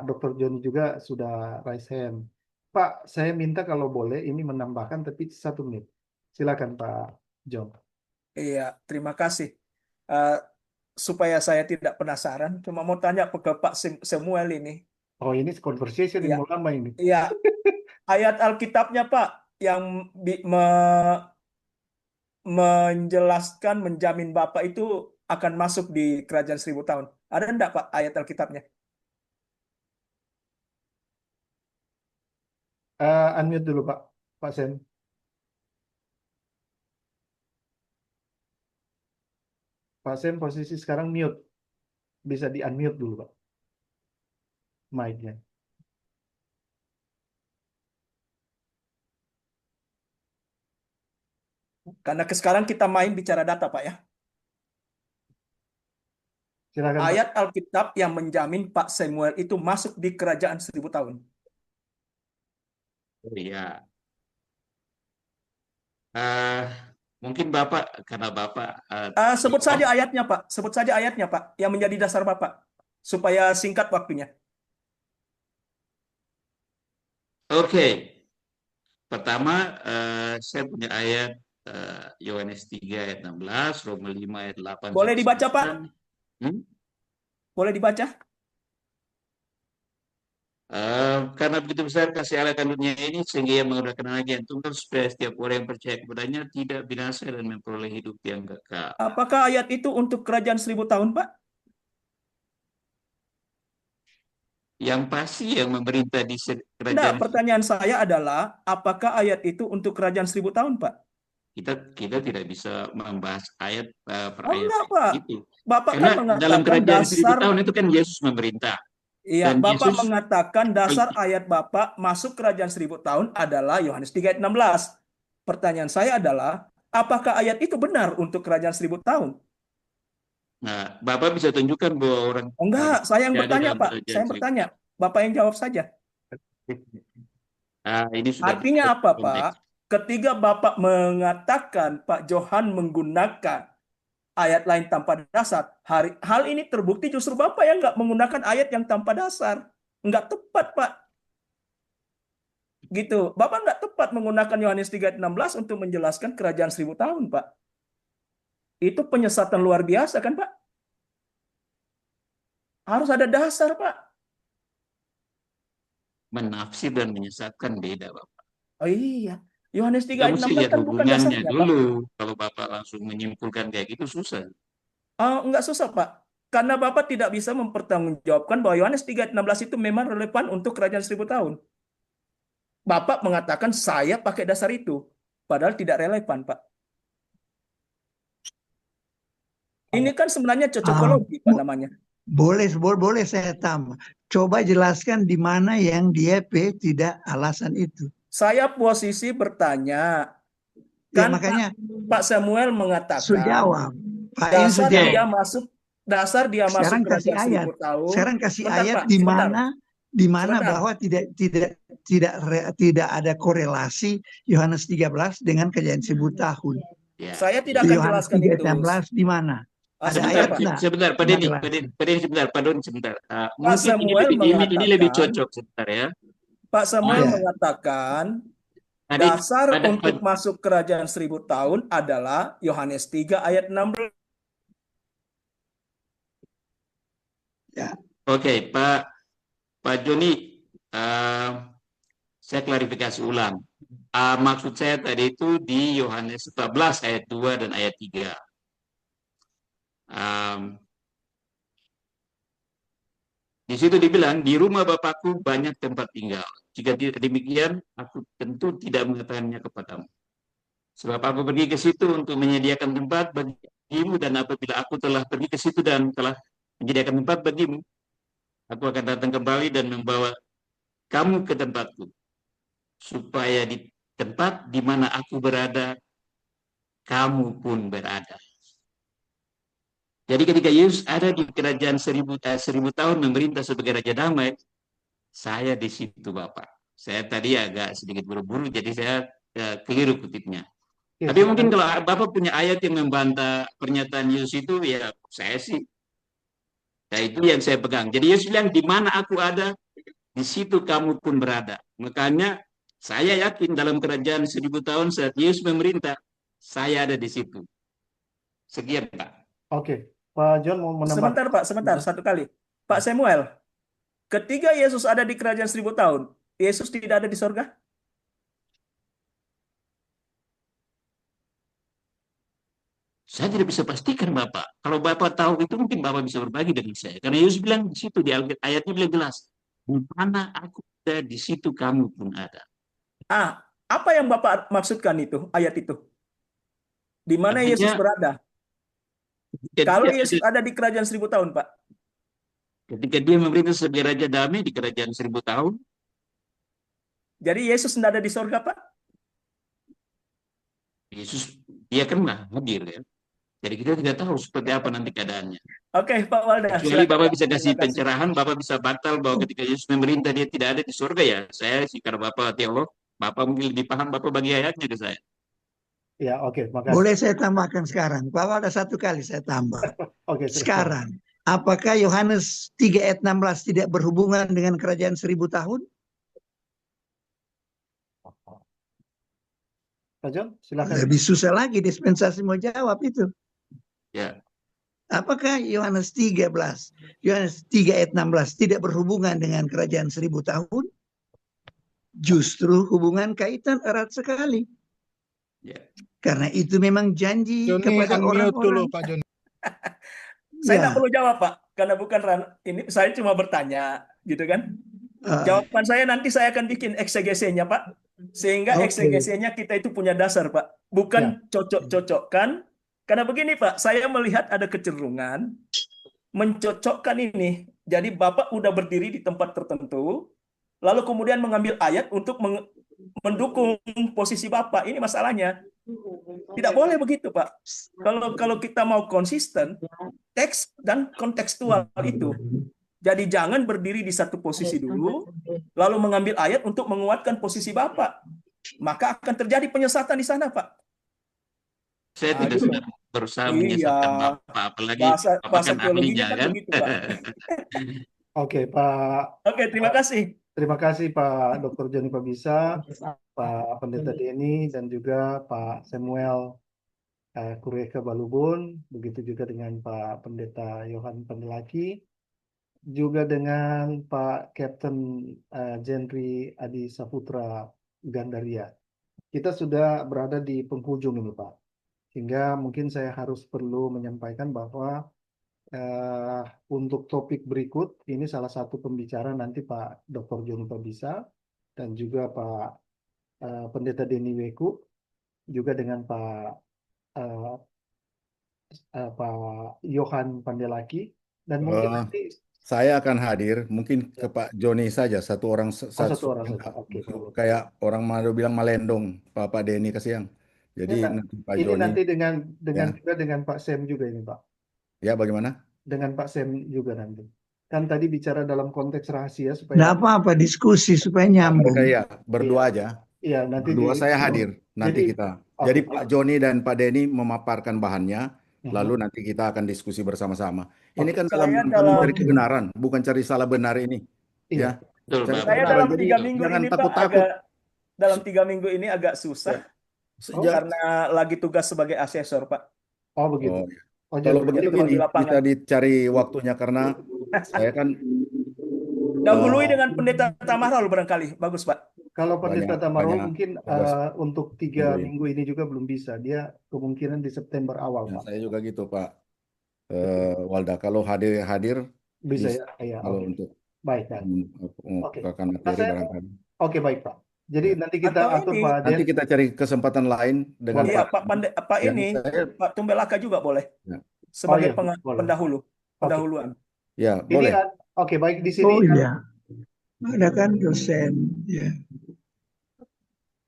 Dr. John juga sudah raise hand. Pak, saya minta kalau boleh ini menambahkan tapi 1 menit. Silakan Pak John. Iya, terima kasih. Eh, supaya saya tidak penasaran, cuma mau tanya ke Pak Samuel ini. Oh, ini conversation Iya, yang mau lama ini. iya. Ayat Alkitabnya Pak yang menjelaskan, menjamin Bapak itu akan masuk di kerajaan 1000 tahun. Ada enggak Pak ayat Alkitabnya? Unmute dulu Pak Sen. Pak Sen posisi sekarang mute. Bisa di unmute dulu Pak. Mic-nya. Karena sekarang kita main bicara data Pak ya. Silakan Pak. Ayat Alkitab yang menjamin Pak Samuel itu masuk di kerajaan 1000 tahun. Oh iya. Mungkin Bapak, karena Bapak Sebut saja ayatnya Pak. Sebut saja ayatnya Pak yang menjadi dasar Bapak. Supaya singkat waktunya. Oke. Pertama, saya punya ayat Yohanes 3 ayat 16, Roma 5 ayat 8. Boleh dibaca Pak? Boleh dibaca? Karena begitu besar kasih Allah akan dunia ini sehingga ia mengerahkan anaknya yang tunggal supaya setiap orang yang percaya kepadanya tidak binasa dan memperoleh hidup yang kekal. Apakah ayat itu untuk kerajaan 1000 tahun Pak? Yang pasti yang memerintah di Nah, kerajaan. pertanyaan saya adalah, apakah ayat itu untuk kerajaan 1000 tahun, Pak? Kita tidak bisa membahas ayat per Oh, ayat enggak, Pak. itu. Bapak Karena kan dalam mengatakan kerajaan 1000 dasar, tahun itu kan Yesus memerintah. iya, Dan Bapak Yesus mengatakan dasar ayat Bapak masuk kerajaan 1000 tahun adalah Yohanes 3 ayat 16. Pertanyaan saya adalah, apakah ayat itu benar untuk kerajaan 1000 tahun? Nah, Bapak bisa tunjukkan bahwa orang Oh, enggak, saya yang ada bertanya, dalam Pak. kerajaan Saya 1000 bertanya. Bapak yang jawab saja. Ini sudah Artinya apa, konteks. Pak? Ketika Bapak mengatakan Pak Johan menggunakan ayat lain tanpa dasar, hal ini terbukti justru Bapak yang nggak menggunakan ayat yang tanpa dasar. Nggak tepat, Pak. Gitu. Bapak nggak tepat menggunakan Yohanes 3 ayat 16 untuk menjelaskan kerajaan 1000 tahun, Pak. Itu penyesatan luar biasa, kan, Pak? Harus ada dasar, Pak. Menafsir dan menyesatkan beda, Bapak. Oh iya. Yohanes 3 Kita ayat mesti 16 lihat kan bukan hubungannya dasarnya, Pak. dulu. Kalau Bapak langsung menyimpulkan kayak gitu, susah. Enggak susah, Pak. Karena Bapak tidak bisa mempertanggungjawabkan bahwa Yohanes 3 ayat 16 itu memang relevan untuk kerajaan 1000 tahun. Bapak mengatakan saya pakai dasar itu. Padahal tidak relevan, Pak. Ini kan sebenarnya cocokologi, Pak, namanya. Boleh saya tambah. Coba jelaskan di mana yang DP tidak alasan itu. Saya posisi bertanya. Ya, Kan makanya Pak Samuel mengatakan sejawab. Pak Ian dasar sejawab. dia masuk Sekarang kasih kerajaan ayat. 1000 tahun. Sekarang kasih Sebentar, ayat Pak, di sebentar. mana Sebentar. bahwa tidak ada korelasi Yohanes 13 dengan kejadian 1000 tahun. Ya. Saya tidak Di akan Yohanes jelaskan itu. 3:16 di mana? Ada ayat enggak? Sebentar, Pak Denny, sebentar, Pak Don, sebentar. Mungkin Samuel ini lebih mengatakan- cocok sebentar ya. Pak Samuel Ya. mengatakan Tadi dasar ada- untuk masuk kerajaan 1000 tahun adalah Yohanes 3 ayat 16. Oke, Pak Joni, saya klarifikasi ulang. Maksud saya tadi itu di Yohanes 14 ayat 2 dan ayat 3. Di situ dibilang, di rumah Bapakku banyak tempat tinggal. Jika tidak demikian, aku tentu tidak mengatakannya kepadamu. Sebab aku pergi ke situ untuk menyediakan tempat bagimu, dan apabila aku telah pergi ke situ dan telah menyediakan tempat bagimu, Aku akan datang kembali dan membawa kamu ke tempatku, supaya di tempat di mana aku berada, kamu pun berada. Jadi ketika Yesus ada di kerajaan 1000 tahun memerintah sebagai Raja Damai, saya di situ Bapak. Saya tadi agak sedikit buru-buru, jadi saya keliru kutipnya. Oke, Tapi mungkin silakan. kalau Bapak punya ayat yang membantah pernyataan Yesus itu, ya saya sih, ya itu yang saya pegang. Jadi Yesus bilang, di mana aku ada, di situ kamu pun berada. Makanya saya yakin dalam kerajaan 1000 tahun saat Yesus memerintah, saya ada di situ. Sekian Pak. Oke, Pak John mau menambah. Sebentar Pak, sebentar, satu kali. Pak Samuel, ketika Yesus ada di kerajaan 1000 tahun, Yesus tidak ada di sorga? Saya tidak bisa pastikan Bapak. Kalau Bapak tahu itu mungkin Bapak bisa berbagi dengan saya. Karena Yesus bilang di situ, di ayatnya bilang jelas. Di mana aku ada, di situ kamu pun ada. Apa yang Bapak maksudkan itu, ayat itu? Di mana Artinya, Yesus berada? Kalau Yesus ada di kerajaan 1000 tahun, Pak. Ketika dia memerintah sebagai Raja Damai di kerajaan 1000 tahun. Jadi Yesus tidak ada di sorga, Pak? Yesus, dia kan nggak hadir ya. Jadi kita tidak tahu seperti apa nanti keadaannya. Oke, Pak Walda. Kecuali Bapak bisa kasih pencerahan, Bapak bisa batal bahwa ketika Yesus memerintah dia tidak ada di surga ya. Saya sih karena Bapak teolog, Bapak mungkin lebih paham, Bapak bagi ayatnya ke saya. Ya, oke, makasih. Boleh saya tambahkan sekarang. Bahwa ada satu kali saya tambah. Oke, sekarang, apakah Yohanes 3 ayat 16 tidak berhubungan dengan kerajaan 1000 tahun? Pak John, silakan. Lebih susah lagi dispensasi mau jawab itu. Ya. Apakah Yohanes 13, Yohanes 3 ayat 16 tidak berhubungan dengan kerajaan 1000 tahun? Justru hubungan kaitan erat sekali. Ya. Karena itu memang janji Joni, kepada unmute dulu orang-orang. Pak Joni. Saya Ya. tidak perlu jawab, Pak. Karena bukan ini, saya cuma bertanya, gitu kan? Jawaban saya nanti saya akan bikin eksegesinya, Pak. Sehingga Oke. eksegesinya kita itu punya dasar, Pak. Bukan cocok-cocokkan. Karena begini, Pak, saya melihat ada kecenderungan mencocokkan ini. Jadi Bapak udah berdiri di tempat tertentu, lalu kemudian mengambil ayat untuk mendukung posisi Bapak. Ini masalahnya. Tidak boleh begitu, Pak. Kalau kita mau konsisten, teks dan kontekstual itu. Jadi jangan berdiri di satu posisi dulu, lalu mengambil ayat untuk menguatkan posisi Bapak. Maka akan terjadi penyesatan di sana, Pak. Saya tidak gitu. sedang berusaha menyesatkan Bapak, apalagi Bapak kan ahlinya kan. Begitu, Pak. Oke, Pak. Oke, terima kasih. Terima kasih Pak Dr. Joni Pabisa, Pak Pendeta Denny, dan juga Pak Samuel Kureka Balubun, begitu juga dengan Pak Pendeta Yohan Pandelaki, juga dengan Pak Kapten Jenry Adi Saputra Gandaria. Kita sudah berada di penghujung ini Pak, sehingga mungkin saya harus perlu menyampaikan bahwa untuk topik berikut, ini salah satu pembicara nanti Pak Dr. Joni Pabisa dan juga Pak Pendeta Denny Weku, juga dengan Pak Yohan Pandelaki, dan mungkin nanti saya akan hadir, mungkin ke Pak Joni saja, satu orang satu orang saja. Oke. Kayak orang Manado bilang malendong, Pak Denny kasihan. Jadi Ya, nanti Pak ini Joni nanti dengan ya. juga dengan Pak Sam juga ini Pak. Ya, bagaimana? Dengan Pak Sam juga nanti. Kan tadi bicara dalam konteks rahasia supaya. Nggak apa-apa, diskusi supaya nyambung. Iya, berdua aja. Iya, nanti berdua saya hadir. Nanti kita. Jadi Pak Joni dan Pak Denny memaparkan bahannya, lalu nanti kita akan diskusi bersama-sama. Ini kan dalam mencari kebenaran, bukan cari salah benar ini. Iya. Ya. Saya dalam 3 minggu jangan ini Pak, takut-takut. dalam 3 minggu ini agak susah. Karena lagi tugas sebagai asesor, Pak. Oh, begitu. Oh, ya. Kalau begitu gini, bisa dicari waktunya karena saya kan dahului dengan Pendeta Tamarol barangkali. Bagus, Pak. Kalau Pendeta Tamarol mungkin untuk 3 Minggu minggu ini juga belum bisa. Dia kemungkinan di September awal, ya, Pak. saya juga gitu, Pak. Walda, kalau hadir bisa ya. Kalau untuk baik. akan materi barangkali. Oke, baik, Pak. Jadi nanti kita atur Pak. Nanti kita cari kesempatan lain dengan Pak ini, Pak Tumbelaka juga boleh. Ya. Sebagai pendahuluan. Ya, Ini boleh. oke, baik di sini Oh iya, ada kan dosen. Ya.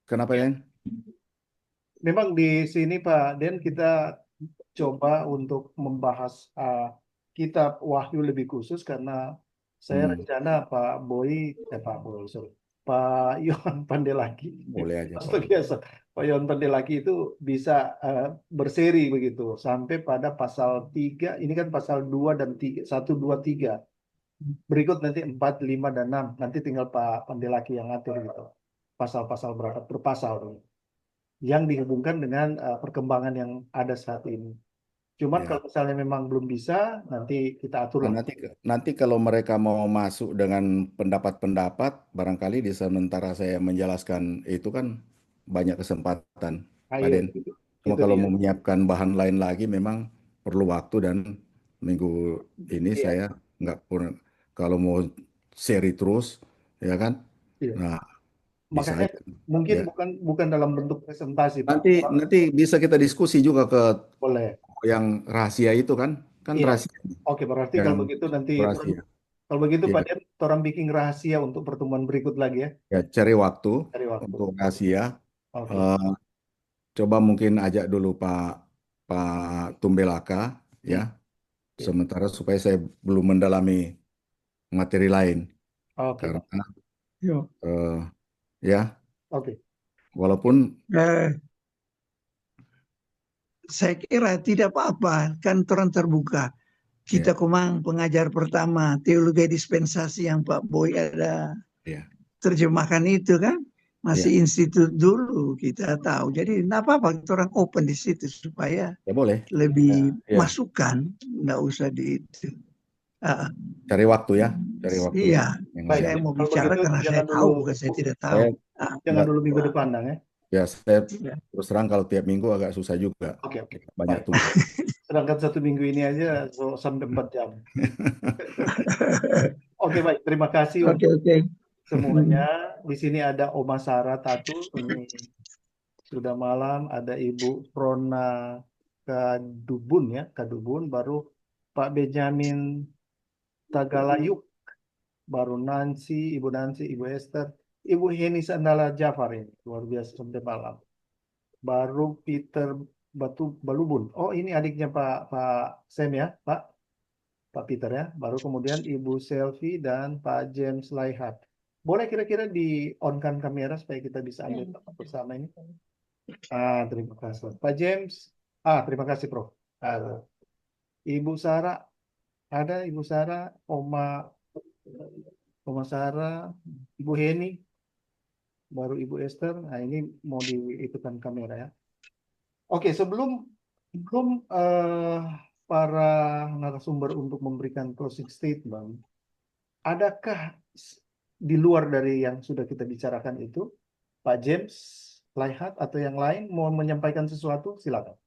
Kenapa, Den? memang di sini Pak Den kita coba untuk membahas kitab Wahyu lebih khusus karena saya Hmm, rencana Pak Boy, sorry, Pak Yohan Pandelaki, boleh aja, Pastor Pak. biasa, Pak Yohan Pandelaki itu bisa berseri begitu sampai pada pasal 3, ini kan pasal 2 dan 3, 1, 2, 3. Berikut nanti 4, 5, dan 6. Nanti tinggal Pak Pandelaki yang ngatur gitu. Pasal-pasal berapa per pasal yang dihubungkan dengan perkembangan yang ada saat ini. Cuman Ya. kalau misalnya memang belum bisa, nanti kita atur Nah, lah. nanti kalau mereka mau masuk dengan pendapat-pendapat, barangkali di sementara saya menjelaskan itu kan banyak kesempatan, Pak Ayo, Den. Cuma itu kalau dia. mau menyiapkan bahan lain lagi memang perlu waktu dan minggu ini Iya, saya nggak pernah, kalau mau seri terus, ya kan? iya. Nah, bisa Makanya aja. mungkin Ya. bukan bukan dalam bentuk presentasi, Pak. Nanti bisa kita diskusi juga ke Boleh. yang rahasia itu kan? Kan Iya. rahasia. Oke, berarti Yang kalau begitu nanti rahasia. kalau begitu Ya. Pak Den, orang bikin rahasia untuk pertemuan berikut lagi ya, Ya, cari waktu dari waktu. untuk rahasia. Oke. Eh, Coba mungkin ajak dulu Pak Pak Tumbelaka ya, Oke. sementara supaya saya belum mendalami materi lain Oke, Pak. karena Yo. ya Oke. walaupun Eh, saya kira tidak apa-apa, kan orang terbuka. Kita ya, komang pengajar pertama teologi dispensasi yang Pak Boy ada ya, terjemahkan itu kan, ya, masih institut dulu kita tahu. Jadi tidak apa-apa, kita orang open di situ supaya ya boleh. lebih Ya, masukan, nggak usah di itu. Ah, cari waktu ya, cari waktu iya, yang Baik, lain. saya mau kalau bicara begitu karena saya jangan dulu tahu, bukan saya tidak tahu. Saya Ah, jangan nggak, dulu minggu depan, Dang, ya. ya saya iya. terus terang kalau tiap minggu agak susah juga, Oke, oke. banyak Baik. tugas. Sedangkan 1 minggu ini aja sampai 4 jam. Oke, baik. Terima kasih Oke, untuk oke. semuanya. Di sini ada Oma Sarah Tatu. Ini sudah malam. Ada Ibu Rona Kadubun ya, Kadubun. Baru Pak Benjamin Tagalayuk. Baru Ibu Nancy, Ibu Esther. Ibu Heni Sandala Jafar ini. Luar biasa sampai malam. Baru Peter Balubun. Oh, ini adiknya Pak Sam ya, Pak Peter ya. Baru kemudian Ibu Selvi dan Pak James Laihat. Boleh kira-kira di on-kan kamera supaya kita bisa ambil gambar bersama ini. Terima kasih. Pak James. Terima kasih, Prof. Ibu Sarah, ada Ibu Sarah, Oma Sarah, Ibu Heni, baru Ibu Esther. Nah, ini mau diikutkan kamera ya. Oke, sebelum para narasumber untuk memberikan closing statement, adakah di luar dari yang sudah kita bicarakan itu, Pak James, Laihat atau yang lain mau menyampaikan sesuatu? Silakan.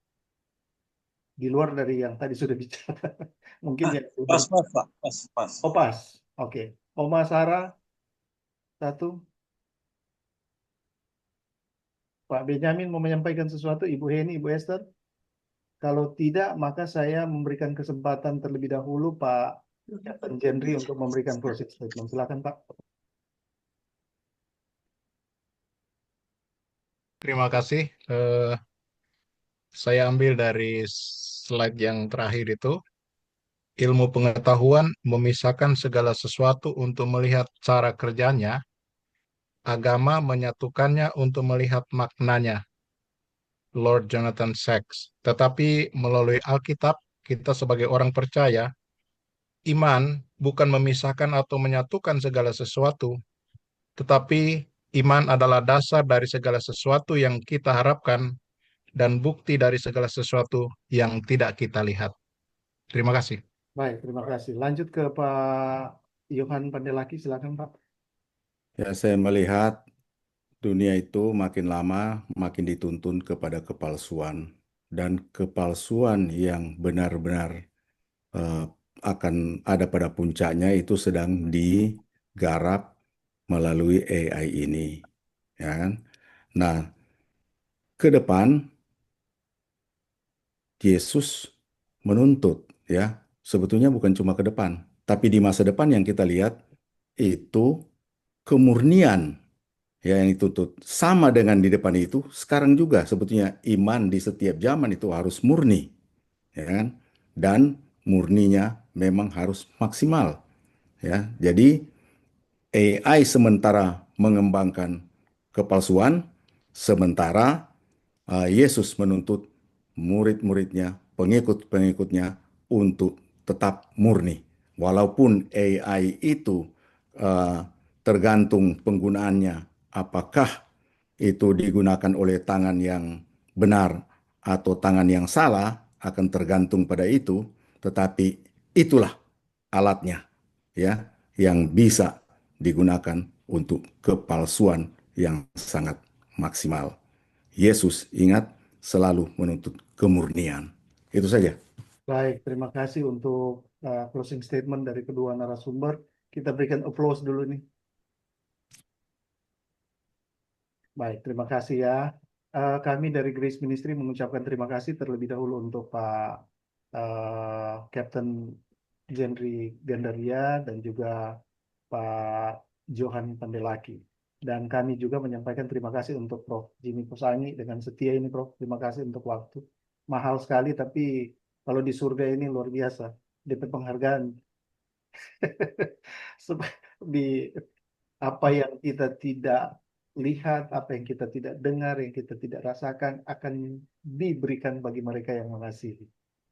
Di luar dari yang tadi sudah bicara, mungkin ya. Pas, Pak. Pas. Oh, pas. Oke. Oma Sarah, satu. Pak Benjamin mau menyampaikan sesuatu, Ibu Heni, Ibu Esther? Kalau tidak, maka saya memberikan kesempatan terlebih dahulu Pak Jendri untuk memberikan closing statement. Silakan, Pak. Terima kasih. Saya ambil dari slide yang terakhir itu. Ilmu pengetahuan memisahkan segala sesuatu untuk melihat cara kerjanya. Agama menyatukannya untuk melihat maknanya. Lord Jonathan Sacks. Tetapi melalui Alkitab, kita sebagai orang percaya, iman bukan memisahkan atau menyatukan segala sesuatu, tetapi iman adalah dasar dari segala sesuatu yang kita harapkan dan bukti dari segala sesuatu yang tidak kita lihat. Terima kasih. Baik, terima kasih. Lanjut ke Pak Yohan Pandelaki, silakan Pak. Ya, saya melihat dunia itu makin lama makin dituntun kepada kepalsuan dan kepalsuan yang benar-benar akan ada pada puncaknya itu sedang digarap melalui AI ini, ya kan? Nah, ke depan Yesus menuntut ya, sebetulnya bukan cuma ke depan, Tapi di masa depan yang kita lihat itu kemurnian ya yang dituntut. Sama dengan di depan itu, sekarang juga sebetulnya iman di setiap zaman itu harus murni, ya kan? Dan murninya memang harus maksimal, ya. Jadi AI sementara mengembangkan kepalsuan, sementara Yesus menuntut murid-muridnya, pengikut-pengikutnya untuk tetap murni. Walaupun AI itu tergantung penggunaannya, apakah itu digunakan oleh tangan yang benar atau tangan yang salah akan tergantung pada itu, tetapi itulah alatnya ya yang bisa digunakan untuk kepalsuan yang sangat maksimal. Yesus ingat selalu menuntut kemurnian. Itu saja. Baik, terima kasih untuk closing statement dari kedua narasumber. Kita berikan applause dulu nih. Baik, terima kasih ya. Kami dari Grace Ministry mengucapkan terima kasih terlebih dahulu untuk Pak Captain Jendri Gandaria dan juga Pak Johan Pandelaki. Dan kami juga menyampaikan terima kasih untuk Prof. Jimmy Posangi dengan setia ini Prof. Terima kasih untuk waktu. Mahal sekali tapi kalau di surga ini luar biasa. DP penghargaan. Di apa yang kita tidak lihat, apa yang kita tidak dengar, yang kita tidak rasakan akan diberikan bagi mereka yang mengasihi.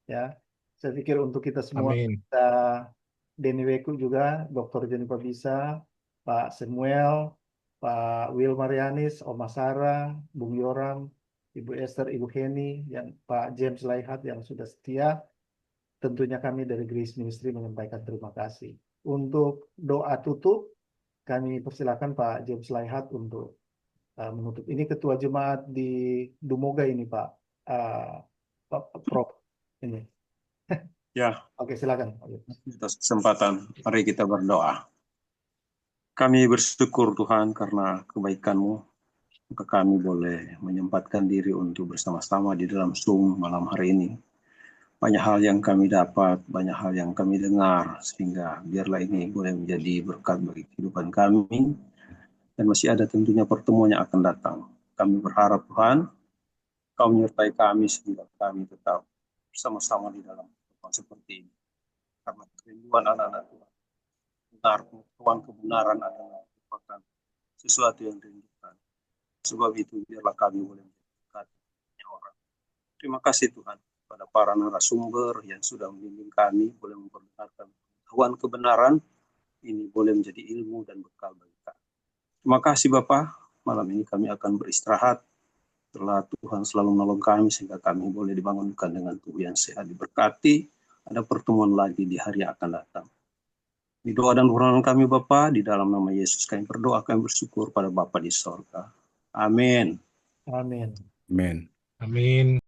Ya, saya pikir untuk kita semua, Amin. kita Denny Weku juga, Dr. Jennifer Bisa, Pak Samuel, Pak Will Marianis, Oma Sarah, Bung Yoram, Ibu Esther, Ibu Heni, yang Pak James Laihat yang sudah setia. Tentunya kami dari Grace Ministry menyampaikan terima kasih. Untuk doa tutup, kami persilakan Pak James Laihat untuk menutup. Ini Ketua Jemaat di Dumoga ini Pak, Pak Prof. Ini. Ya, Oke, silakan. atas kesempatan, mari kita berdoa. Kami bersyukur Tuhan karena kebaikan-Mu, maka kami boleh menyempatkan diri untuk bersama-sama di dalam Zoom malam hari ini. Banyak hal yang kami dapat, banyak hal yang kami dengar, sehingga biarlah ini boleh menjadi berkat bagi kehidupan kami, dan masih ada tentunya pertemuan yang akan datang. Kami berharap Tuhan, Kau menyertai kami sehingga kami tetap bersama-sama di dalam pertemuan seperti ini. Karena kerinduan anak-anak Tuhan, benar, pengetahuan kebenaran adalah merupakan sesuatu yang dirindukan. Sebab itu biarlah kami boleh menjadi banyak orang. Terima kasih Tuhan pada para narasumber yang sudah membimbing kami, boleh memperdengarkan pengetahuan kebenaran, ini boleh menjadi ilmu dan bekal bagi kami. Terima kasih Bapak, malam ini kami akan beristirahat. Setelah Tuhan selalu menolong kami sehingga kami boleh dibangunkan dengan tubuh yang sehat, diberkati. Ada pertemuan lagi di hari yang akan datang. Di doa dan permohonan kami Bapa, di dalam nama Yesus kami berdoa, kami bersyukur pada Bapa di sorga. Amin. Amin. Amin. Amin.